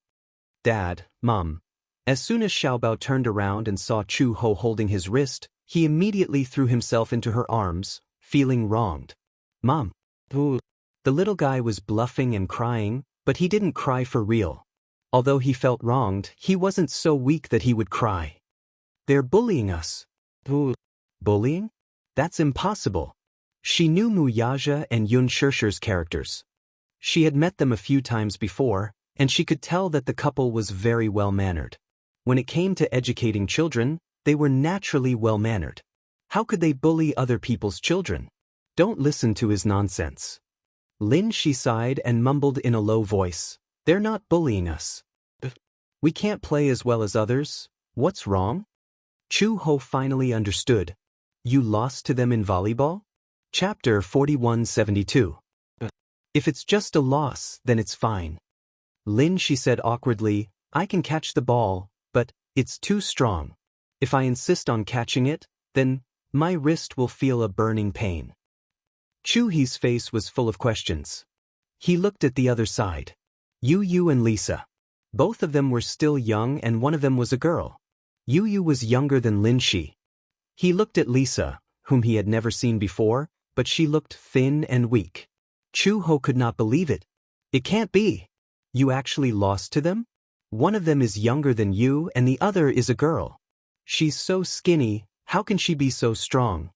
"Dad, Mom." As soon as Xiaobao turned around and saw Chu Ho holding his wrist, he immediately threw himself into her arms, feeling wronged. "Mom." The little guy was bluffing and crying, but he didn't cry for real. Although he felt wronged, he wasn't so weak that he would cry. "They're bullying us." Bullying? That's impossible. She knew Mu Yaja and Yun Shishir's characters. She had met them a few times before, and she could tell that the couple was very well-mannered. When it came to educating children, they were naturally well-mannered. How could they bully other people's children? Don't listen to his nonsense. Lin Shi sighed and mumbled in a low voice, "They're not bullying us. We can't play as well as others. What's wrong?" Chu Ho finally understood. "You lost to them in volleyball?" Chapter 4172. "If it's just a loss, then it's fine." Lin Shi said awkwardly, "I can catch the ball, but it's too strong. If I insist on catching it, then my wrist will feel a burning pain." Chu He's face was full of questions. He looked at the other side. Yu and Lisa. Both of them were still young and one of them was a girl. Yu was younger than Lin Shi. He looked at Lisa, whom he had never seen before, but she looked thin and weak. Chu Ho could not believe it. "It can't be. You actually lost to them? One of them is younger than you and the other is a girl. She's so skinny, How can she be so strong?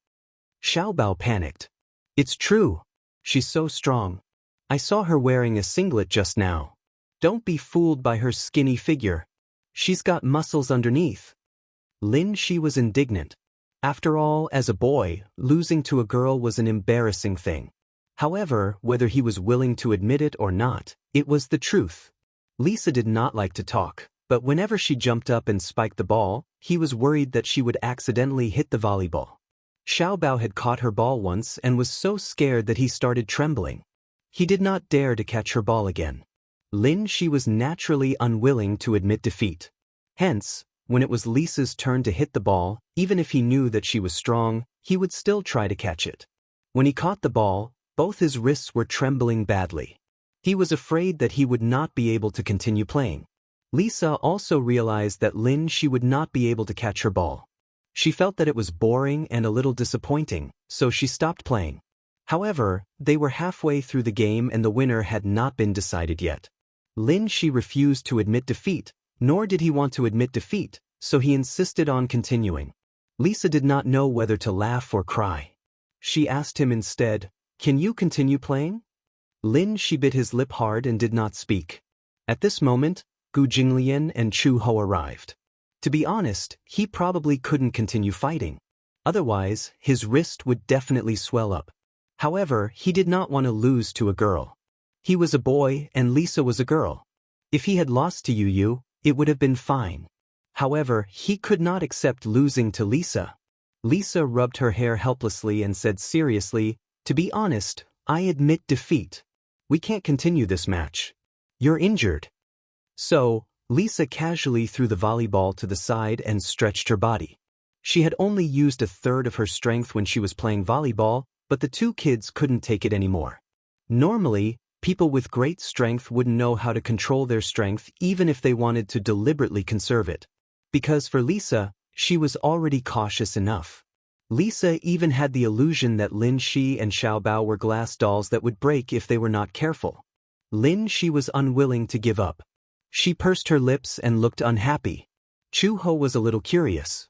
Xiaobao panicked. It's true. She's so strong. I saw her wearing a singlet just now. Don't be fooled by her skinny figure. She's got muscles underneath. Lin Shi was indignant. After all, as a boy, losing to a girl was an embarrassing thing. However, whether he was willing to admit it or not, it was the truth. Lisa did not like to talk, but whenever she jumped up and spiked the ball, he was worried that she would accidentally hit the volleyball. Xiaobao had caught her ball once and was so scared that he started trembling. He did not dare to catch her ball again. Lin Shi was naturally unwilling to admit defeat. Hence, when it was Lisa's turn to hit the ball, even if he knew that she was strong, he would still try to catch it. When he caught the ball, both his wrists were trembling badly. He was afraid that he would not be able to continue playing. Lisa also realized that Lin Shi would not be able to catch her ball. She felt that it was boring and a little disappointing, so she stopped playing. However, they were halfway through the game and the winner had not been decided yet. Lin Shi refused to admit defeat, nor did he want to admit defeat, so he insisted on continuing. Lisa did not know whether to laugh or cry. She asked him instead, "Can you continue playing?" Lin Shi bit his lip hard and did not speak. At this moment, Gu Jinglian and Chu Ho arrived. To be honest, he probably couldn't continue fighting. Otherwise, his wrist would definitely swell up. However, he did not want to lose to a girl. He was a boy and Lisa was a girl. If he had lost to Yu, it would have been fine. However, he could not accept losing to Lisa. Lisa rubbed her hair helplessly and said seriously, "To be honest, I admit defeat. We can't continue this match. You're injured." So, Lisa casually threw the volleyball to the side and stretched her body. She had only used a third of her strength when she was playing volleyball, but the two kids couldn't take it anymore. Normally, people with great strength wouldn't know how to control their strength even if they wanted to deliberately conserve it. Because for Lisa, she was already cautious enough. Lisa even had the illusion that Lin Shi and Xiaobao were glass dolls that would break if they were not careful. Lin Shi was unwilling to give up. She pursed her lips and looked unhappy. Chu Ho was a little curious.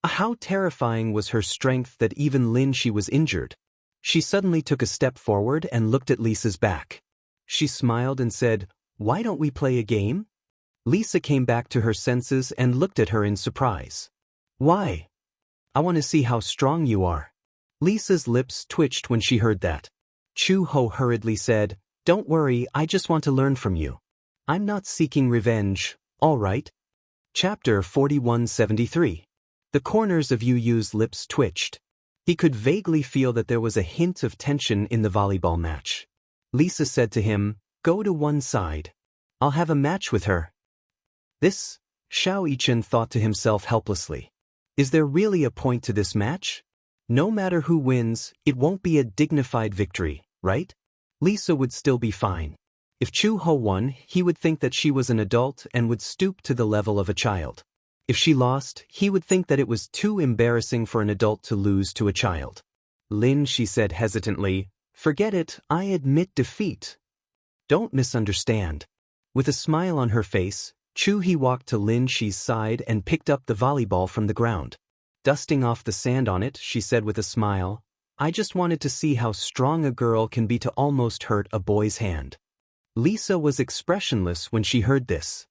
How terrifying was her strength that even Lin Shi was injured. She suddenly took a step forward and looked at Lisa's back. She smiled and said, "Why don't we play a game?" Lisa came back to her senses and looked at her in surprise. "Why?" "I want to see how strong you are." Lisa's lips twitched when she heard that. Chu Ho hurriedly said, "Don't worry, I just want to learn from you. I'm not seeking revenge, all right?" Chapter 4173. The corners of Yu Yu's lips twitched. He could vaguely feel that there was a hint of tension in the volleyball match. Lisa said to him, "Go to one side. I'll have a match with her." This, Xianxia thought to himself helplessly. Is there really a point to this match? No matter who wins, it won't be a dignified victory, right? Lisa would still be fine. If Chu Ho won, he would think that she was an adult and would stoop to the level of a child. If she lost, he would think that it was too embarrassing for an adult to lose to a child. Lin, she said hesitantly, "Forget it, I admit defeat." Don't misunderstand. With a smile on her face, Chu He walked to Lin Shi's side and picked up the volleyball from the ground. Dusting off the sand on it, she said with a smile, "I just wanted to see how strong a girl can be to almost hurt a boy's hand." Lisa was expressionless when she heard this.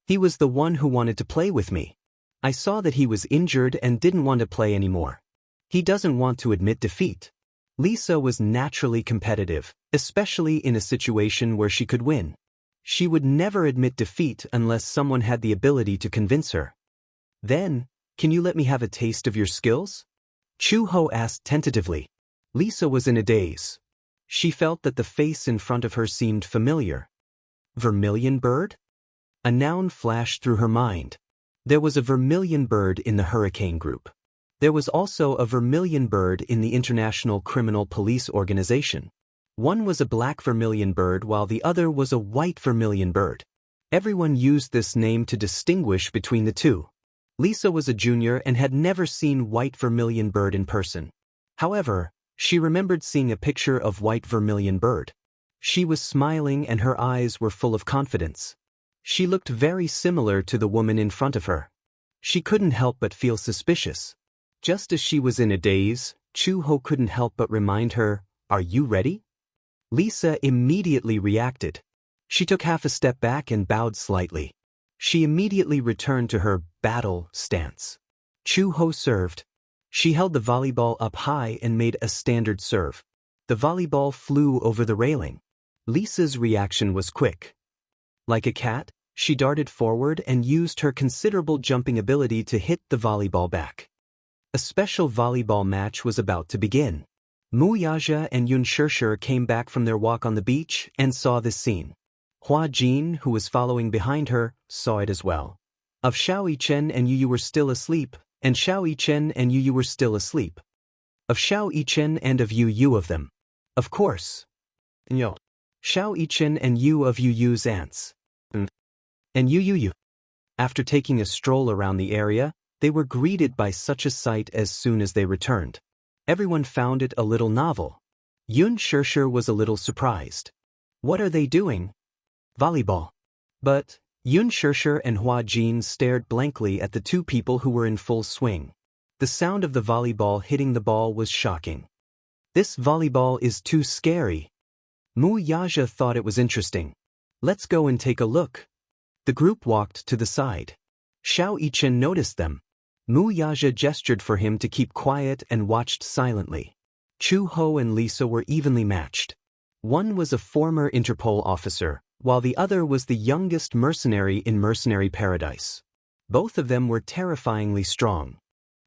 "He was the one who wanted to play with me. I saw that he was injured and didn't want to play anymore. He doesn't want to admit defeat." Lisa was naturally competitive, especially in a situation where she could win. She would never admit defeat unless someone had the ability to convince her. "Then, can you let me have a taste of your skills?" Chu Ho asked tentatively. Lisa was in a daze. She felt that the face in front of her seemed familiar. Vermilion bird? A noun flashed through her mind. There was a vermilion bird in the Hurricane Group. There was also a vermilion bird in the International Criminal Police Organization. One was a black vermilion bird while the other was a white vermilion bird. Everyone used this name to distinguish between the two. Lisa was a junior and had never seen white vermilion bird in person. However, she remembered seeing a picture of white vermilion bird. She was smiling and her eyes were full of confidence. She looked very similar to the woman in front of her. She couldn't help but feel suspicious. Just as she was in a daze, Chu-ho couldn't help but remind her, "Are you ready?" Lisa immediately reacted. She took half a step back and bowed slightly. She immediately returned to her battle stance. Chu-ho served. She held the volleyball up high and made a standard serve. The volleyball flew over the railing. Lisa's reaction was quick. Like a cat, she darted forward and used her considerable jumping ability to hit the volleyball back. A special volleyball match was about to begin. Wuxia and Xianxia came back from their walk on the beach and saw this scene. Hua Jin, who was following behind her, saw it as well. Of Xianxia and Yu were still asleep, and Xianxia and Yu were still asleep. Of Xianxia and of Yu of them. Of course. Yo. Xianxia and Yu of Yu's aunts. And Yu. After taking a stroll around the area, they were greeted by such a sight as soon as they returned. Everyone found it a little novel. Xianxia was a little surprised. What are they doing? Volleyball. But Xianxia and Hua Jin stared blankly at the two people who were in full swing. The sound of the volleyball hitting the ball was shocking. This volleyball is too scary. Wuxia thought it was interesting. Let's go and take a look. The group walked to the side. Xianxia noticed them. Wuxia gestured for him to keep quiet and watched silently. Chu-ho and Lisa were evenly matched. One was a former Interpol officer, while the other was the youngest mercenary in Mercenary Paradise. Both of them were terrifyingly strong.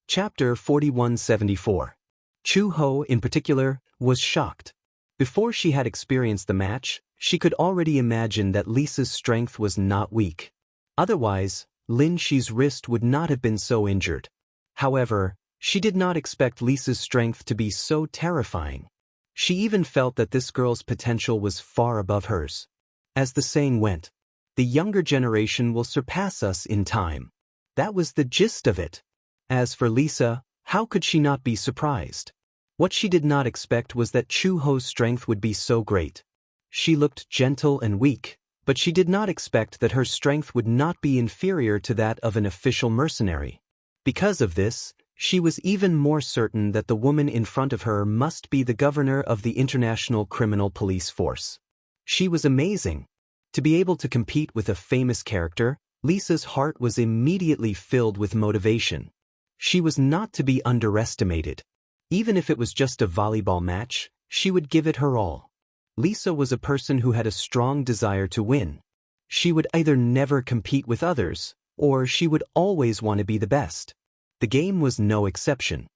Chapter 4174. Chu-ho, in particular, was shocked. Before she had experienced the match, she could already imagine that Lisa's strength was not weak. Otherwise, Lin Shi's wrist would not have been so injured. However, she did not expect Lisa's strength to be so terrifying. She even felt that this girl's potential was far above hers. As the saying went, the younger generation will surpass us in time. That was the gist of it. As for Lisa, how could she not be surprised? What she did not expect was that Chu-ho's strength would be so great. She looked gentle and weak, but she did not expect that her strength would not be inferior to that of an official mercenary. Because of this, she was even more certain that the woman in front of her must be the governor of the International Criminal Police Force. She was amazing. To be able to compete with a famous character, Lisa's heart was immediately filled with motivation. She was not to be underestimated. Even if it was just a volleyball match, she would give it her all. Lisa was a person who had a strong desire to win. She would either never compete with others, or she would always want to be the best. The game was no exception.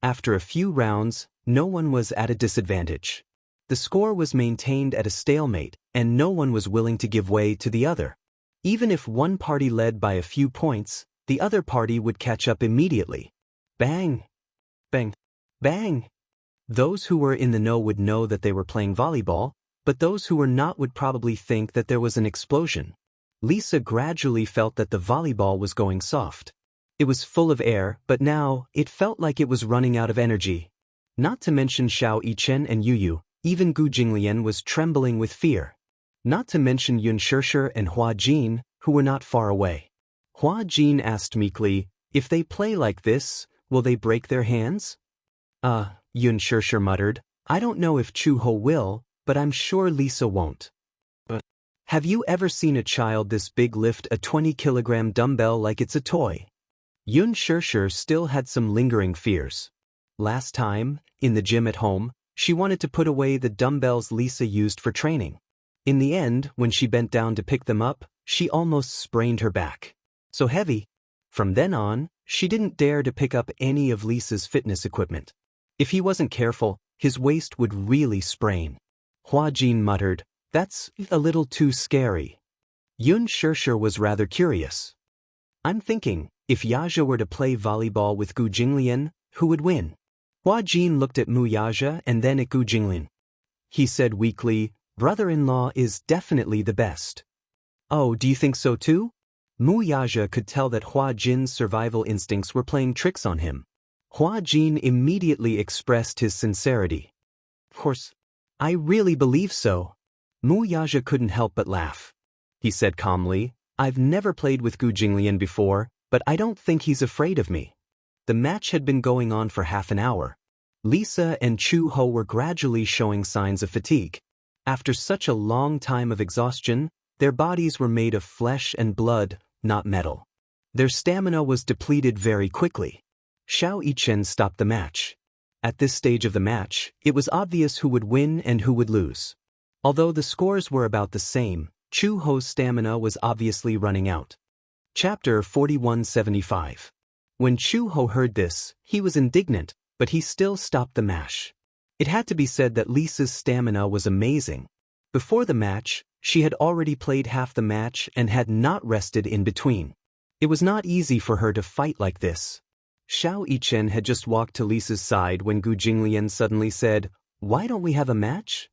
After a few rounds, no one was at a disadvantage. The score was maintained at a stalemate, and no one was willing to give way to the other. Even if one party led by a few points, the other party would catch up immediately. Bang! Bang! Bang! Those who were in the know would know that they were playing volleyball, but those who were not would probably think that there was an explosion. Lisa gradually felt that the volleyball was going soft. It was full of air, but now, it felt like it was running out of energy. Not to mention Xianxia and Yu, even Gu Jinglian was trembling with fear. Not to mention Xianxia and Hua Jin, who were not far away. Hua Jin asked meekly, if they play like this, will they break their hands? Xianxia muttered, I don't know if Chu-ho will, but I'm sure Lisa won't. But have you ever seen a child this big lift a 20-kilogram dumbbell like it's a toy? Xianxia still had some lingering fears. Last time, in the gym at home, she wanted to put away the dumbbells Lisa used for training. In the end, when she bent down to pick them up, she almost sprained her back. So heavy. From then on, she didn't dare to pick up any of Lisa's fitness equipment. If he wasn't careful, his waist would really sprain. Hua Jin muttered, that's a little too scary. Xianxia was rather curious. I'm thinking, if Yaxia were to play volleyball with Gu Jinglian, who would win? Hua Jin looked at Wuxia and then at Gu Jinglian. He said weakly, brother-in-law is definitely the best. Oh, do you think so too? Wuxia could tell that Hua Jin's survival instincts were playing tricks on him. Hua Jin immediately expressed his sincerity. Of course, I really believe so. Wuxia couldn't help but laugh. He said calmly, I've never played with Gu Jinglian before, but I don't think he's afraid of me. The match had been going on for half an hour. Lisa and Chu Ho were gradually showing signs of fatigue. After such a long time of exhaustion, their bodies were made of flesh and blood, not metal. Their stamina was depleted very quickly. Xiao Yichen stopped the match. At this stage of the match, it was obvious who would win and who would lose. Although the scores were about the same, Chu Ho's stamina was obviously running out. Chapter 4175. When Chu Ho heard this, he was indignant, but he still stopped the match. It had to be said that Lisa's stamina was amazing. Before the match, she had already played half the match and had not rested in between. It was not easy for her to fight like this. Xiao Yichen had just walked to Lisa's side when Gu Jinglian suddenly said, "Why don't we have a match?"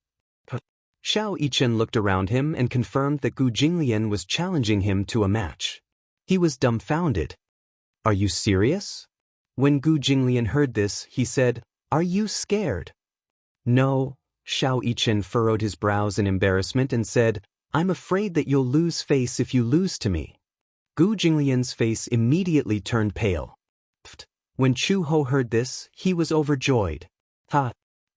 Xiao Yichen looked around him and confirmed that Gu Jinglian was challenging him to a match. He was dumbfounded. "Are you serious?" When Gu Jinglian heard this, he said, "Are you scared?" "No." Xiao Yichen furrowed his brows in embarrassment and said, "I'm afraid that you'll lose face if you lose to me." Gu Jinglian's face immediately turned pale. When Chu Ho heard this, he was overjoyed.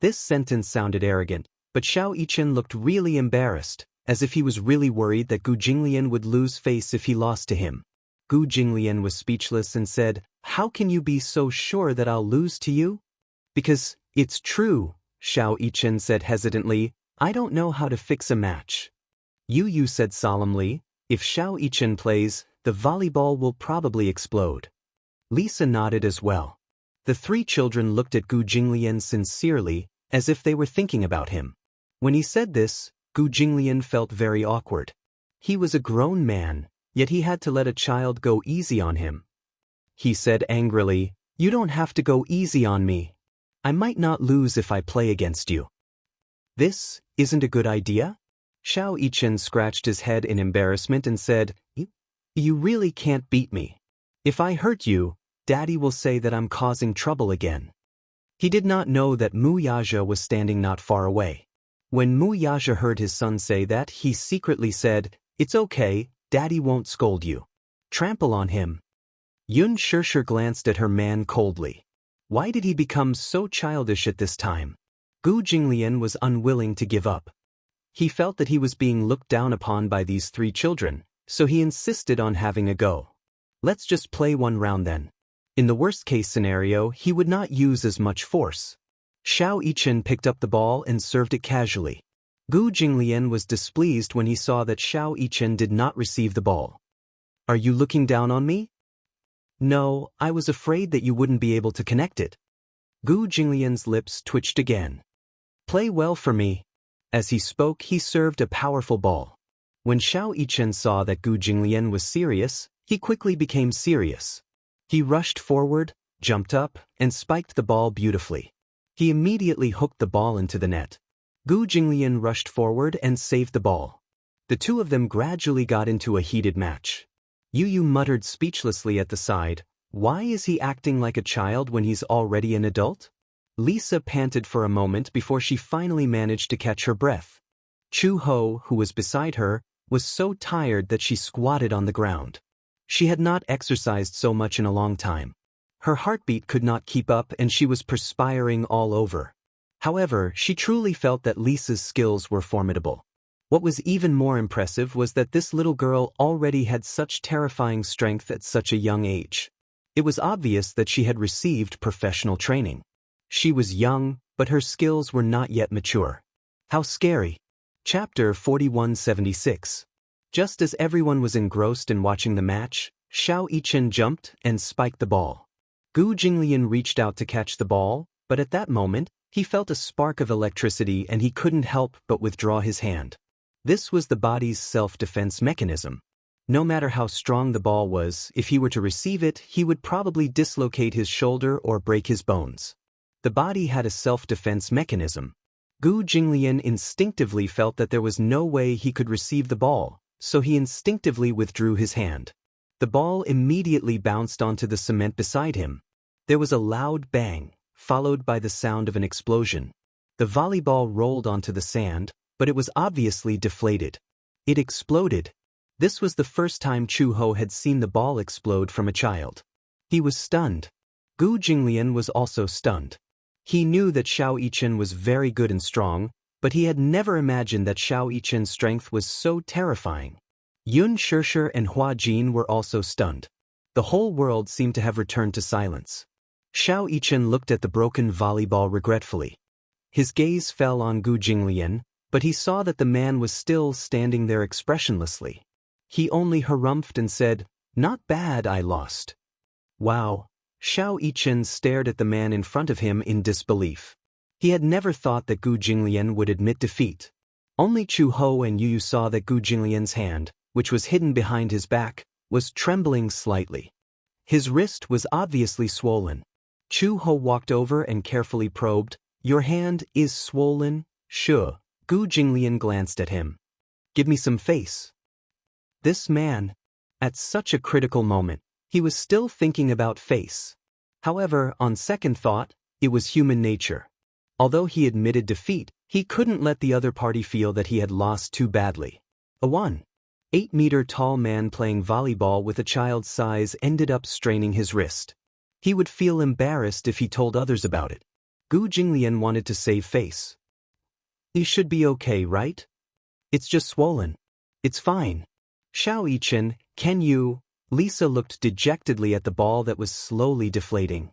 This sentence sounded arrogant, but Xiao Yichen looked really embarrassed, as if he was really worried that Gu Jinglian would lose face if he lost to him. Gu Jinglian was speechless and said, "How can you be so sure that I'll lose to you?" "Because it's true," Xiao Yichen said hesitantly. "I don't know how to fix a match." Yu said solemnly, "If Xiao Yichen plays, the volleyball will probably explode." Lisa nodded as well. The three children looked at Gu Jinglian sincerely, as if they were thinking about him. When he said this, Gu Jinglian felt very awkward. He was a grown man, yet he had to let a child go easy on him. He said angrily, "You don't have to go easy on me. I might not lose if I play against you." "This isn't a good idea?" Xiao Yichen scratched his head in embarrassment and said, You really can't beat me. If I hurt you, Daddy will say that I'm causing trouble again." He did not know that Mu Yaja was standing not far away. When Mu Yaja heard his son say that, he secretly said, "It's okay, Daddy won't scold you. Trample on him." Yun Shishir glanced at her man coldly. Why did he become so childish at this time? Gu Jinglian was unwilling to give up. He felt that he was being looked down upon by these three children, so he insisted on having a go. "Let's just play one round then." In the worst-case scenario, he would not use as much force. Xiao Yichen picked up the ball and served it casually. Gu Jinglian was displeased when he saw that Xiao Yichen did not receive the ball. "Are you looking down on me?" "No, I was afraid that you wouldn't be able to connect it." Gu Jinglian's lips twitched again. "Play well for me." As he spoke, he served a powerful ball. When Xiao Yichen saw that Gu Jinglian was serious, he quickly became serious. He rushed forward, jumped up, and spiked the ball beautifully. He immediately hooked the ball into the net. Gu Jinglian rushed forward and saved the ball. The two of them gradually got into a heated match. Yu muttered speechlessly at the side, "Why is he acting like a child when he's already an adult?" Lisa panted for a moment before she finally managed to catch her breath. Chu Ho, who was beside her, was so tired that she squatted on the ground. She had not exercised so much in a long time. Her heartbeat could not keep up and she was perspiring all over. However, she truly felt that Lisa's skills were formidable. What was even more impressive was that this little girl already had such terrifying strength at such a young age. It was obvious that she had received professional training. She was young, but her skills were not yet mature. How scary. Chapter 4176. Just as everyone was engrossed in watching the match, Xiao Yichen jumped and spiked the ball. Gu Jinglian reached out to catch the ball, but at that moment, he felt a spark of electricity and he couldn't help but withdraw his hand. This was the body's self-defense mechanism. No matter how strong the ball was, if he were to receive it, he would probably dislocate his shoulder or break his bones. The body had a self-defense mechanism. Gu Jinglian instinctively felt that there was no way he could receive the ball, so he instinctively withdrew his hand. The ball immediately bounced onto the cement beside him. There was a loud bang, followed by the sound of an explosion. The volleyball rolled onto the sand, but it was obviously deflated. It exploded. This was the first time Chu Ho had seen the ball explode from a child. He was stunned. Gu Jinglian was also stunned. He knew that Xiao Yichen was very good and strong, but he had never imagined that Xiao Yichen's strength was so terrifying. Yun Shishir and Hua Jin were also stunned. The whole world seemed to have returned to silence. Xiao Yichen looked at the broken volleyball regretfully. His gaze fell on Gu Jinglian, but he saw that the man was still standing there expressionlessly. He only harumphed and said, "Not bad, I lost." Wow. Xiao Yichen stared at the man in front of him in disbelief. He had never thought that Gu Jinglian would admit defeat. Only Chu Ho and Yu saw that Gu Jinglian's hand, which was hidden behind his back, was trembling slightly. His wrist was obviously swollen. Chu Ho walked over and carefully probed. "Your hand is swollen, sure." Gu Jinglian glanced at him. "Give me some face." This man. At such a critical moment, he was still thinking about face. However, on second thought, it was human nature. Although he admitted defeat, he couldn't let the other party feel that he had lost too badly. A 1.8-meter-tall man playing volleyball with a child's size ended up straining his wrist. He would feel embarrassed if he told others about it. Gu Jinglian wanted to save face. "You should be okay, right? It's just swollen. It's fine." "Xiao Yichen, can you?" Lisa looked dejectedly at the ball that was slowly deflating.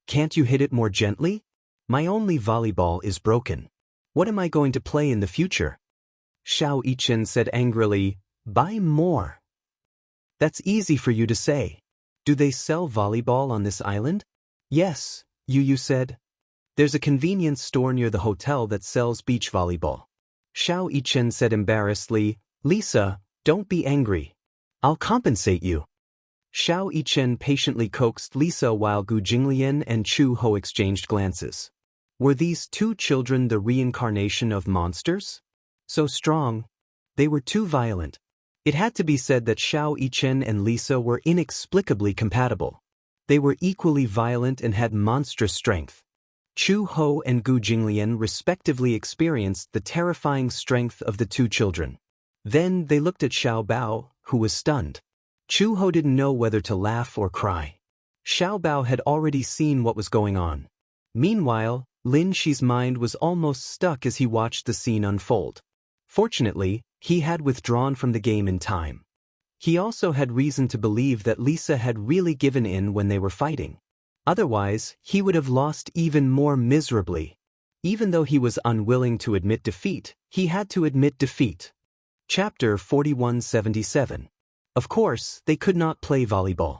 "Can't you hit it more gently? My only volleyball is broken. What am I going to play in the future?" Xiao Yichen said angrily, "Buy more." "That's easy for you to say. Do they sell volleyball on this island?" "Yes," Yu said. "There's a convenience store near the hotel that sells beach volleyball." Xiao Yichen said embarrassedly, "Lisa, don't be angry. I'll compensate you." Xiao Yichen patiently coaxed Lisa while Gu Jinglian and Chu Ho exchanged glances. Were these two children the reincarnation of monsters? So strong. They were too violent. It had to be said that Xiao Yichen and Lisa were inexplicably compatible. They were equally violent and had monstrous strength. Chu Ho and Gu Jinglian respectively experienced the terrifying strength of the two children. Then they looked at Xiao Bao, who was stunned. Chu Ho didn't know whether to laugh or cry. Xiao Bao had already seen what was going on. Meanwhile, Lin Shi's mind was almost stuck as he watched the scene unfold. Fortunately, he had withdrawn from the game in time. He also had reason to believe that Lisa had really given in when they were fighting. Otherwise, he would have lost even more miserably. Even though he was unwilling to admit defeat, he had to admit defeat. Chapter 4177. Of course, they could not play volleyball.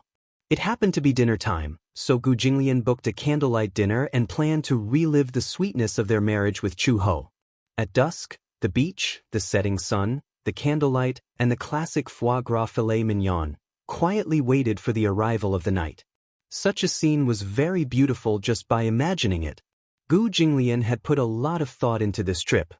It happened to be dinner time, so Gu Jinglian booked a candlelight dinner and planned to relive the sweetness of their marriage with Chu Ho. At dusk, the beach, the setting sun, the candlelight, and the classic foie gras filet mignon quietly waited for the arrival of the night. Such a scene was very beautiful just by imagining it. Gu Jinglian had put a lot of thought into this trip.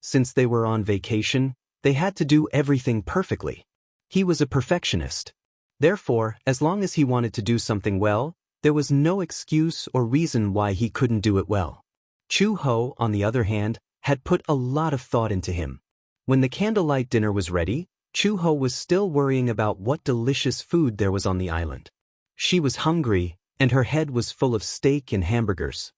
Since they were on vacation, they had to do everything perfectly. He was a perfectionist. Therefore, as long as he wanted to do something well, there was no excuse or reason why he couldn't do it well. Chu Ho, on the other hand, had put a lot of thought into him. When the candlelight dinner was ready, Chu Ho was still worrying about what delicious food there was on the island. She was hungry, and her head was full of steak and hamburgers.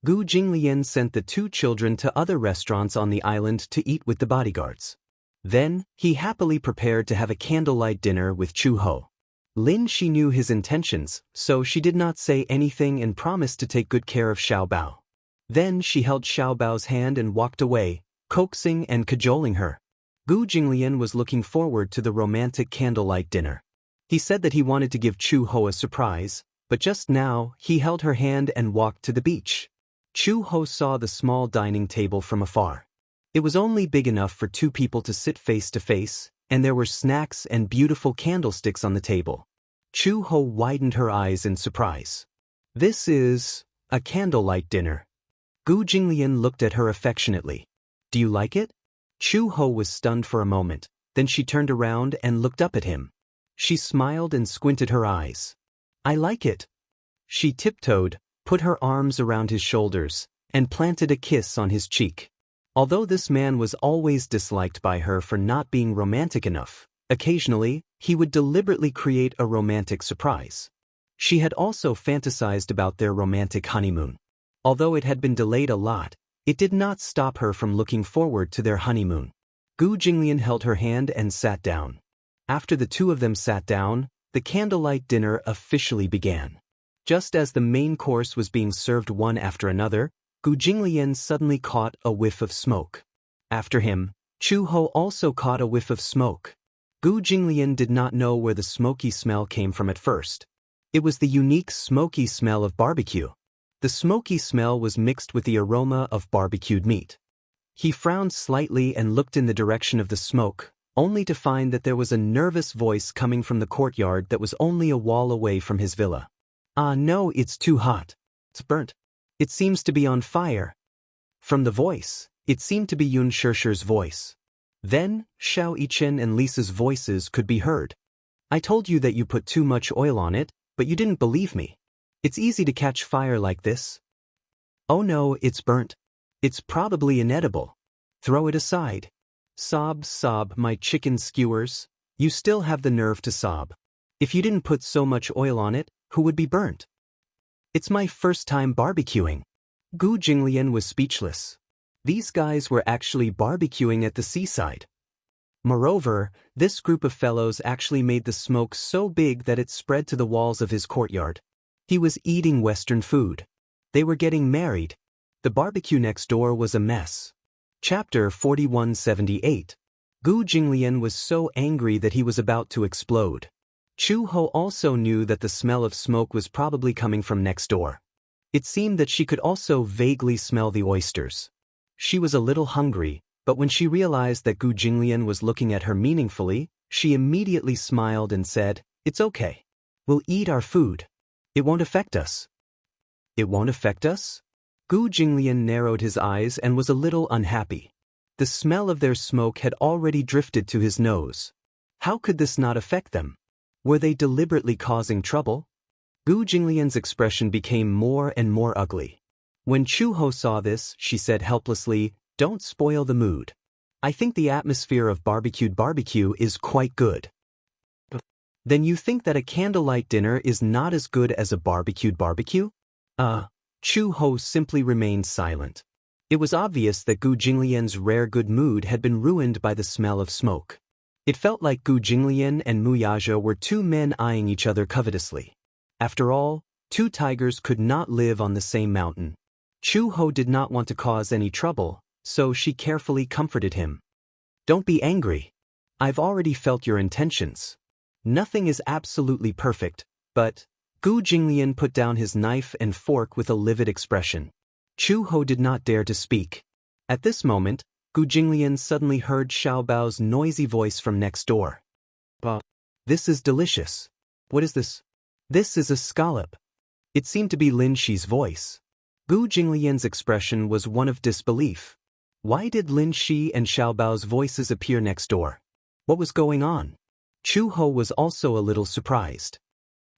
Gu Jinglian sent the two children to other restaurants on the island to eat with the bodyguards. Then, he happily prepared to have a candlelight dinner with Chu Ho. Lin Shi knew his intentions, so she did not say anything and promised to take good care of Xiao Bao. Then she held Xiao Bao's hand and walked away, coaxing and cajoling her. Gu Jinglian was looking forward to the romantic candlelight dinner. He said that he wanted to give Chu Ho a surprise, but just now, he held her hand and walked to the beach. Chu Ho saw the small dining table from afar. It was only big enough for two people to sit face to face, and there were snacks and beautiful candlesticks on the table. Chu Ho widened her eyes in surprise. "This is a candlelight dinner." Gu Jinglian looked at her affectionately. "Do you like it?" Chu Ho was stunned for a moment, then she turned around and looked up at him. She smiled and squinted her eyes. "I like it." She tiptoed, put her arms around his shoulders, and planted a kiss on his cheek. Although this man was always disliked by her for not being romantic enough, occasionally, he would deliberately create a romantic surprise. She had also fantasized about their romantic honeymoon. Although it had been delayed a lot, it did not stop her from looking forward to their honeymoon. Gu Jinglian held her hand and sat down. After the two of them sat down, the candlelight dinner officially began. Just as the main course was being served one after another, Gu Jinglian suddenly caught a whiff of smoke. After him, Chu Ho also caught a whiff of smoke. Gu Jinglian did not know where the smoky smell came from at first. It was the unique smoky smell of barbecue. The smoky smell was mixed with the aroma of barbecued meat. He frowned slightly and looked in the direction of the smoke, only to find that there was a nervous voice coming from the courtyard that was only a wall away from his villa. "Ah no, it's too hot. It's burnt. It seems to be on fire." From the voice, it seemed to be Yun Shirshir's voice. Then, Xiao Yichen and Lisa's voices could be heard. "I told you that you put too much oil on it, but you didn't believe me. It's easy to catch fire like this." "Oh no, it's burnt. It's probably inedible. Throw it aside." "Sob, sob, my chicken skewers. You still have the nerve to sob. If you didn't put so much oil on it, who would be burnt?" "It's my first time barbecuing." Gu Jinglian was speechless. These guys were actually barbecuing at the seaside. Moreover, this group of fellows actually made the smoke so big that it spread to the walls of his courtyard. He was eating Western food. They were getting married. The barbecue next door was a mess. Chapter 4178. Gu Jinglian was so angry that he was about to explode. Chu Ho also knew that the smell of smoke was probably coming from next door. It seemed that she could also vaguely smell the oysters. She was a little hungry, but when she realized that Gu Jinglian was looking at her meaningfully, she immediately smiled and said, "It's okay. We'll eat our food. It won't affect us." "It won't affect us?" Gu Jinglian narrowed his eyes and was a little unhappy. The smell of their smoke had already drifted to his nose. How could this not affect them? Were they deliberately causing trouble? Gu Jinglian's expression became more and more ugly. When Chu Ho saw this, she said helplessly, "Don't spoil the mood. I think the atmosphere of barbecued barbecue is quite good." "Then you think that a candlelight dinner is not as good as a barbecued barbecue?" Chu Ho simply remained silent. It was obvious that Gu Jinglian's rare good mood had been ruined by the smell of smoke. It felt like Gu Jinglian and Mu Yaja were two men eyeing each other covetously. After all, two tigers could not live on the same mountain. Chu Ho did not want to cause any trouble, so she carefully comforted him. "Don't be angry. I've already felt your intentions. Nothing is absolutely perfect, but..." Gu Jinglian put down his knife and fork with a livid expression. Chu Ho did not dare to speak. At this moment, Gu Jinglian suddenly heard Xiao Bao's noisy voice from next door. "This is delicious. What is this?" "This is a scallop." It seemed to be Lin Shi's voice. Gu Jinglian's expression was one of disbelief. Why did Lin Shi and Xiao Bao's voices appear next door? What was going on? Chu Ho was also a little surprised.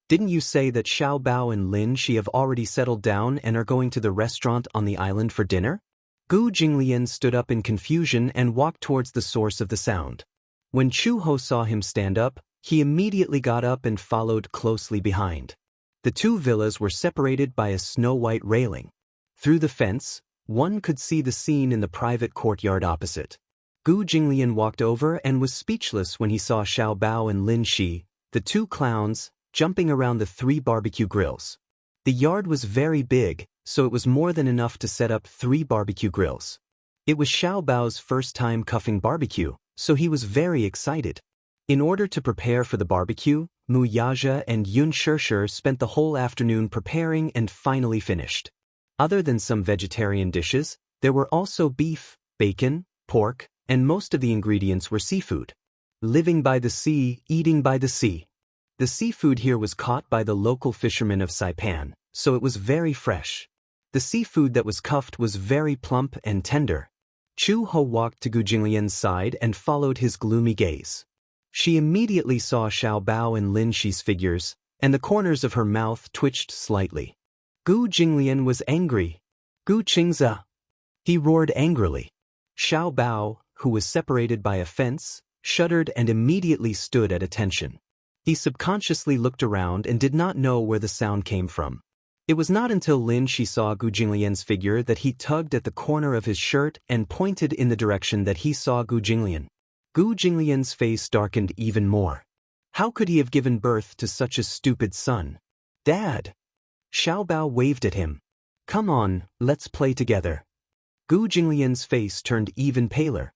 "Didn't you say that Xiao Bao and Lin Shi have already settled down and are going to the restaurant on the island for dinner?" Gu Jinglian stood up in confusion and walked towards the source of the sound. When Chu Ho saw him stand up, he immediately got up and followed closely behind. The two villas were separated by a snow-white railing. Through the fence, one could see the scene in the private courtyard opposite. Gu Jinglian walked over and was speechless when he saw Xiao Bao and Lin Shi, the two clowns, jumping around the three barbecue grills. The yard was very big, so it was more than enough to set up 3 barbecue grills. It was Xiao Bao's first time cuffing barbecue, so he was very excited. In order to prepare for the barbecue, Mu Yaja and Yun Shirshir spent the whole afternoon preparing and finally finished. Other than some vegetarian dishes, there were also beef, bacon, pork, and most of the ingredients were seafood. Living by the sea, eating by the sea. The seafood here was caught by the local fishermen of Saipan, so it was very fresh. The seafood that was cuffed was very plump and tender. Chu Ho walked to Gu Jinglian's side and followed his gloomy gaze. She immediately saw Xiao Bao and Lin Shi's figures, and the corners of her mouth twitched slightly. Gu Jinglian was angry. "Gu Qingza!" He roared angrily. Xiao Bao, who was separated by a fence, shuddered and immediately stood at attention. He subconsciously looked around and did not know where the sound came from. It was not until Lin Shi saw Gu Jinglian's figure that he tugged at the corner of his shirt and pointed in the direction that he saw Gu Jinglian. Gu Jinglian's face darkened even more. How could he have given birth to such a stupid son? Dad! Xiao Bao waved at him. Come on, let's play together. Gu Jinglian's face turned even paler.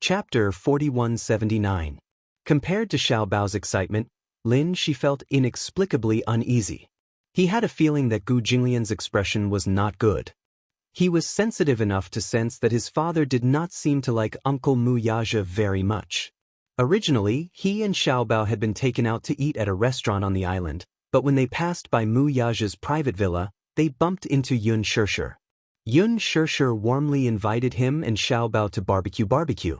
Chapter 4179. Compared to Xiao Bao's excitement, Lin Shi felt inexplicably uneasy. He had a feeling that Gu Jinglian's expression was not good. He was sensitive enough to sense that his father did not seem to like Uncle Mu Yaja very much. Originally, he and Xiao Bao had been taken out to eat at a restaurant on the island, but when they passed by Mu Yaja's private villa, they bumped into Yun Shishir. Yun Shishir warmly invited him and Xiao Bao to barbecue.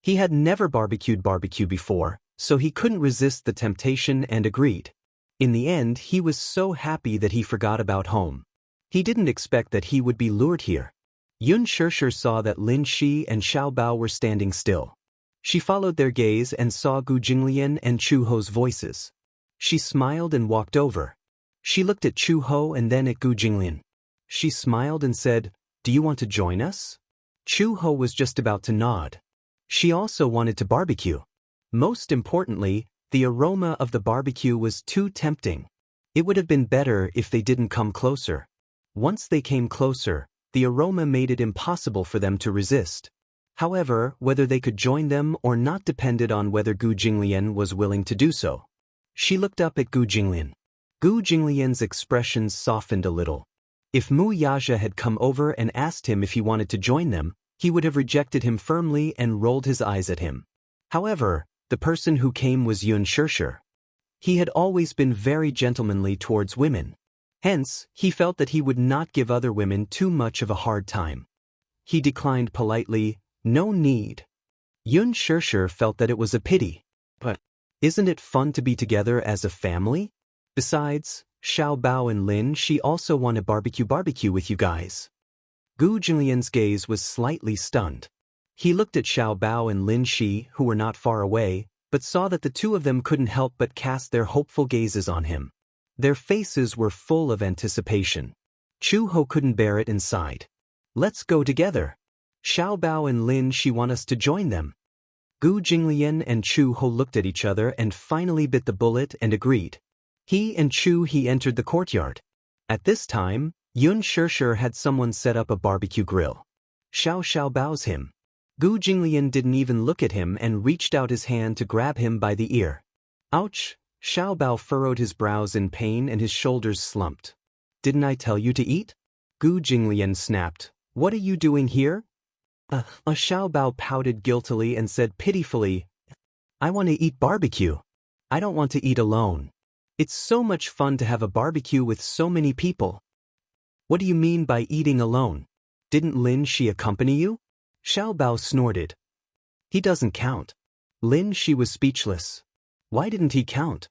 He had never barbecued before, so he couldn't resist the temptation and agreed. In the end, he was so happy that he forgot about home. He didn't expect that he would be lured here. Yun Shishir saw that Lin Shi and Xiao Bao were standing still. She followed their gaze and saw Gu Jinglian and Chu Ho's voices. She smiled and walked over. She looked at Chu Ho and then at Gu Jinglian. She smiled and said, "Do you want to join us?" Chu Ho was just about to nod. She also wanted to barbecue. Most importantly, the aroma of the barbecue was too tempting. It would have been better if they didn't come closer. Once they came closer, the aroma made it impossible for them to resist. However, whether they could join them or not depended on whether Gu Jinglian was willing to do so. She looked up at Gu Jinglian. Gu Jinglian's expression softened a little. If Mu Yaja had come over and asked him if he wanted to join them, he would have rejected him firmly and rolled his eyes at him. However, the person who came was Yun Shishir. He had always been very gentlemanly towards women. Hence, he felt that he would not give other women too much of a hard time. He declined politely, "No need." Yun Shishir felt that it was a pity. But isn't it fun to be together as a family? Besides, Xiao Bao and Lin Shi also want to barbecue with you guys. Gu Jinglian's gaze was slightly stunned. He looked at Xiao Bao and Lin Shi, who were not far away, but saw that the two of them couldn't help but cast their hopeful gazes on him. Their faces were full of anticipation. Chu Ho couldn't bear it and sighed. "Let's go together. Xiao Bao and Lin Shi want us to join them." Gu Jinglian and Chu Ho looked at each other and finally bit the bullet and agreed. He entered the courtyard. At this time, Yun Shishir had someone set up a barbecue grill. Xiao Bao's him. Gu Jinglian didn't even look at him and reached out his hand to grab him by the ear. Ouch! Xiao Bao furrowed his brows in pain and his shoulders slumped. "Didn't I tell you to eat?" Gu Jinglian snapped. "What are you doing here?" Xiao Bao pouted guiltily and said pitifully, "I want to eat barbecue. I don't want to eat alone. It's so much fun to have a barbecue with so many people." "What do you mean by eating alone? Didn't Lin Shi accompany you?" Xiao Bao snorted. "He doesn't count." Lin Shi was speechless. Why didn't he count?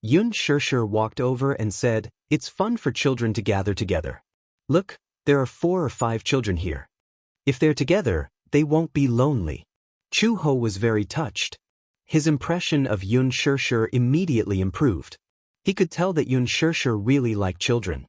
Yun Shishir walked over and said, "It's fun for children to gather together. Look, there are 4 or 5 children here. If they're together, they won't be lonely." Chu Ho was very touched. His impression of Yun Shishir immediately improved. He could tell that Yun Shishir really liked children.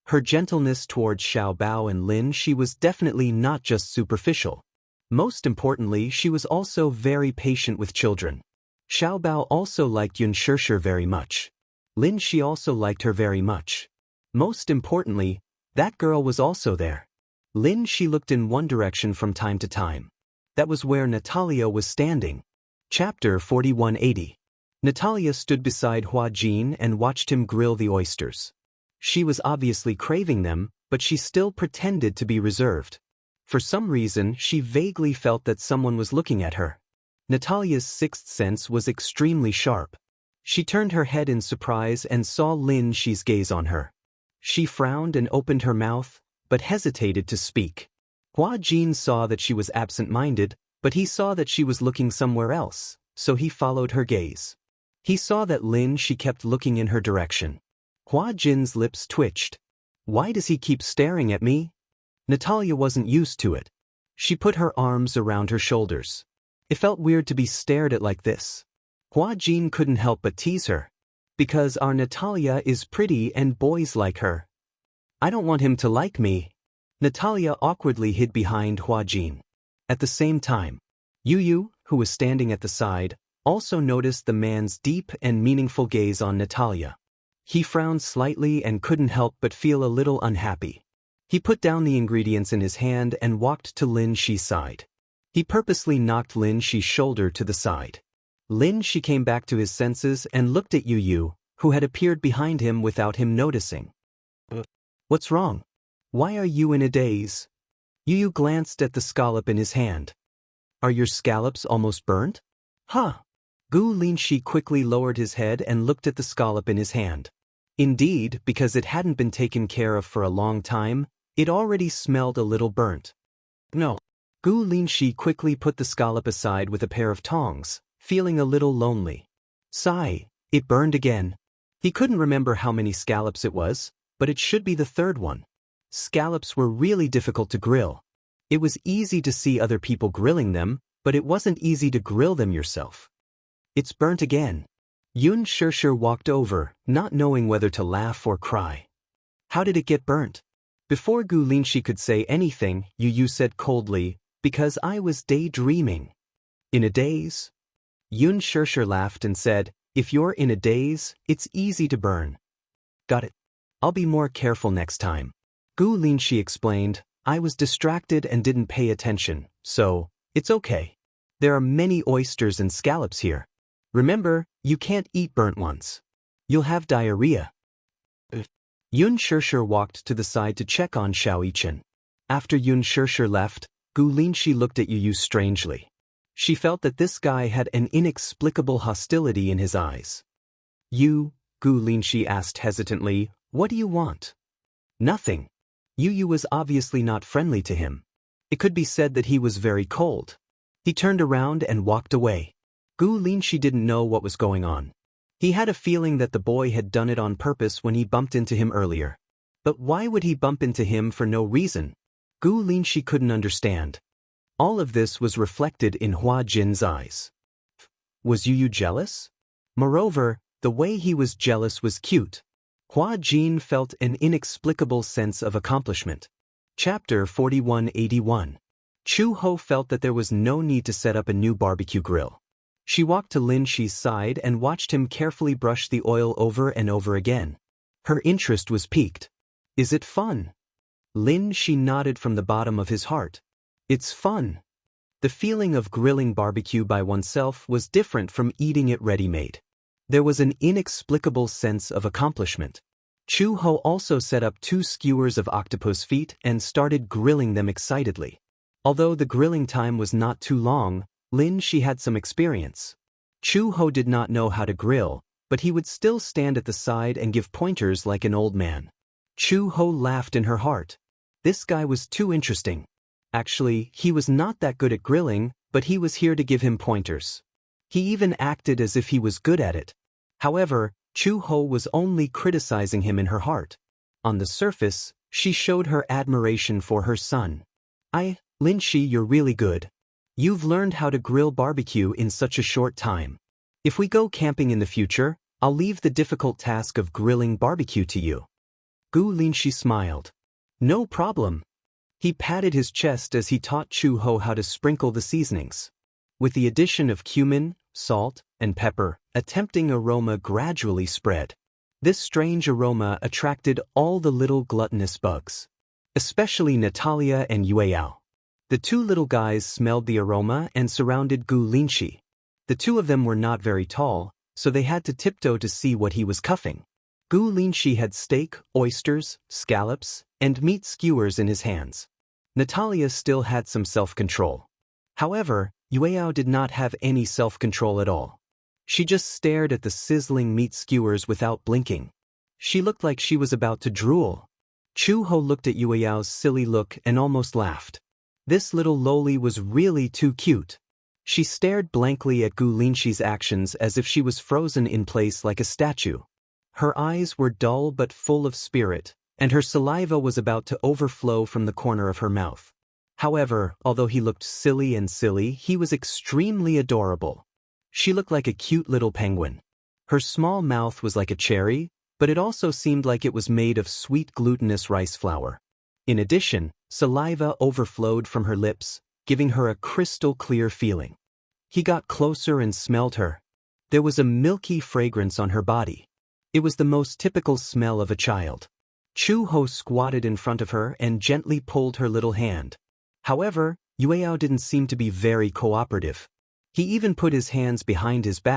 Her gentleness towards Xiao Bao and Lin Shi was definitely not just superficial. Most importantly, she was also very patient with children. Xiao Bao also liked Yun Shishir very much. Lin Shi also liked her very much. Most importantly, that girl was also there. Lin Shi looked in one direction from time to time. That was where Natalia was standing. Chapter 4180. Natalia stood beside Hua Jin and watched him grill the oysters. She was obviously craving them, but she still pretended to be reserved. For some reason, she vaguely felt that someone was looking at her. Natalia's sixth sense was extremely sharp. She turned her head in surprise and saw Lin Shi's gaze on her. She frowned and opened her mouth, but hesitated to speak. Hua Jin saw that she was absent-minded, but he saw that she was looking somewhere else, so he followed her gaze. He saw that Lin Shi kept looking in her direction. Hua Jin's lips twitched. Why does he keep staring at me? Natalia wasn't used to it. She put her arms around her shoulders. It felt weird to be stared at like this. Hua Jin couldn't help but tease her. Because our Natalia is pretty and boys like her. I don't want him to like me. Natalia awkwardly hid behind Hua Jin. At the same time, Yu, who was standing at the side, also noticed the man's deep and meaningful gaze on Natalia. He frowned slightly and couldn't help but feel a little unhappy. He put down the ingredients in his hand and walked to Lin Shi's side. He purposely knocked Lin Shi's shoulder to the side. Lin Shi came back to his senses and looked at Yu, who had appeared behind him without him noticing. What's wrong? Why are you in a daze? Yu glanced at the scallop in his hand. Are your scallops almost burnt? Huh. Lin Shi quickly lowered his head and looked at the scallop in his hand. Indeed, because it hadn't been taken care of for a long time, it already smelled a little burnt. No. Lin Shi quickly put the scallop aside with a pair of tongs, feeling a little lonely. Sigh, it burned again. He couldn't remember how many scallops it was, but it should be the third one. Scallops were really difficult to grill. It was easy to see other people grilling them, but it wasn't easy to grill them yourself. It's burnt again. Xianxia walked over, not knowing whether to laugh or cry. How did it get burnt? Before Lin Shi could say anything, Yu said coldly, because I was daydreaming. In a daze? Xianxia laughed and said, if you're in a daze, it's easy to burn. Got it. I'll be more careful next time. Lin Shi explained, I was distracted and didn't pay attention, so, it's okay. There are many oysters and scallops here. Remember, you can't eat burnt ones. You'll have diarrhea. Xianxia walked to the side to check on Xianxia. After Xianxia left, Lin Shi looked at Yu strangely. She felt that this guy had an inexplicable hostility in his eyes. Lin Shi asked hesitantly, what do you want? Nothing. Yu was obviously not friendly to him. It could be said that he was very cold. He turned around and walked away. Lin Shi didn't know what was going on. He had a feeling that the boy had done it on purpose when he bumped into him earlier. But why would he bump into him for no reason? Lin Shi couldn't understand. All of this was reflected in Hua Jin's eyes. Was Yu jealous? Moreover, the way he was jealous was cute. Hua Jin felt an inexplicable sense of accomplishment. Chapter 4181. Chu Ho felt that there was no need to set up a new barbecue grill. She walked to Lin Shi's side and watched him carefully brush the oil over and over again. Her interest was piqued. Is it fun? Lin Shi nodded from the bottom of his heart. It's fun. The feeling of grilling barbecue by oneself was different from eating it ready-made. There was an inexplicable sense of accomplishment. Chu Ho also set up 2 skewers of octopus feet and started grilling them excitedly. Although the grilling time was not too long, Lin Shi had some experience. Chu Ho did not know how to grill, but he would still stand at the side and give pointers like an old man. Chu Ho laughed in her heart. This guy was too interesting. Actually, he was not that good at grilling, but he was here to give him pointers. He even acted as if he was good at it. However, Chu Ho was only criticizing him in her heart. On the surface, she showed her admiration for her son. Lin Shi, you're really good. You've learned how to grill barbecue in such a short time. If we go camping in the future, I'll leave the difficult task of grilling barbecue to you. Lin Shi smiled. No problem. He patted his chest as he taught Chu Ho how to sprinkle the seasonings. With the addition of cumin, salt, and pepper, a tempting aroma gradually spread. This strange aroma attracted all the little gluttonous bugs, especially Natalia and Yueyao. The 2 little guys smelled the aroma and surrounded Lin Shi. The 2 of them were not very tall, so they had to tiptoe to see what he was cuffing. Lin Shi had steak, oysters, scallops, and meat skewers in his hands. Natalia still had some self-control. However, Yueyao did not have any self-control at all. She just stared at the sizzling meat skewers without blinking. She looked like she was about to drool. Chu Ho looked at Yueyao's silly look and almost laughed. This little loli was really too cute. She stared blankly at Lin Shi's actions as if she was frozen in place like a statue. Her eyes were dull but full of spirit, and her saliva was about to overflow from the corner of her mouth. However, although he looked silly, he was extremely adorable. She looked like a cute little penguin. Her small mouth was like a cherry, but it also seemed like it was made of sweet glutinous rice flour. In addition, saliva overflowed from her lips, giving her a crystal-clear feeling. He got closer and smelled her. There was a milky fragrance on her body. It was the most typical smell of a child. Chu Ho squatted in front of her and gently pulled her little hand. However, Yueyao didn't seem to be very cooperative. He even put his hands behind his back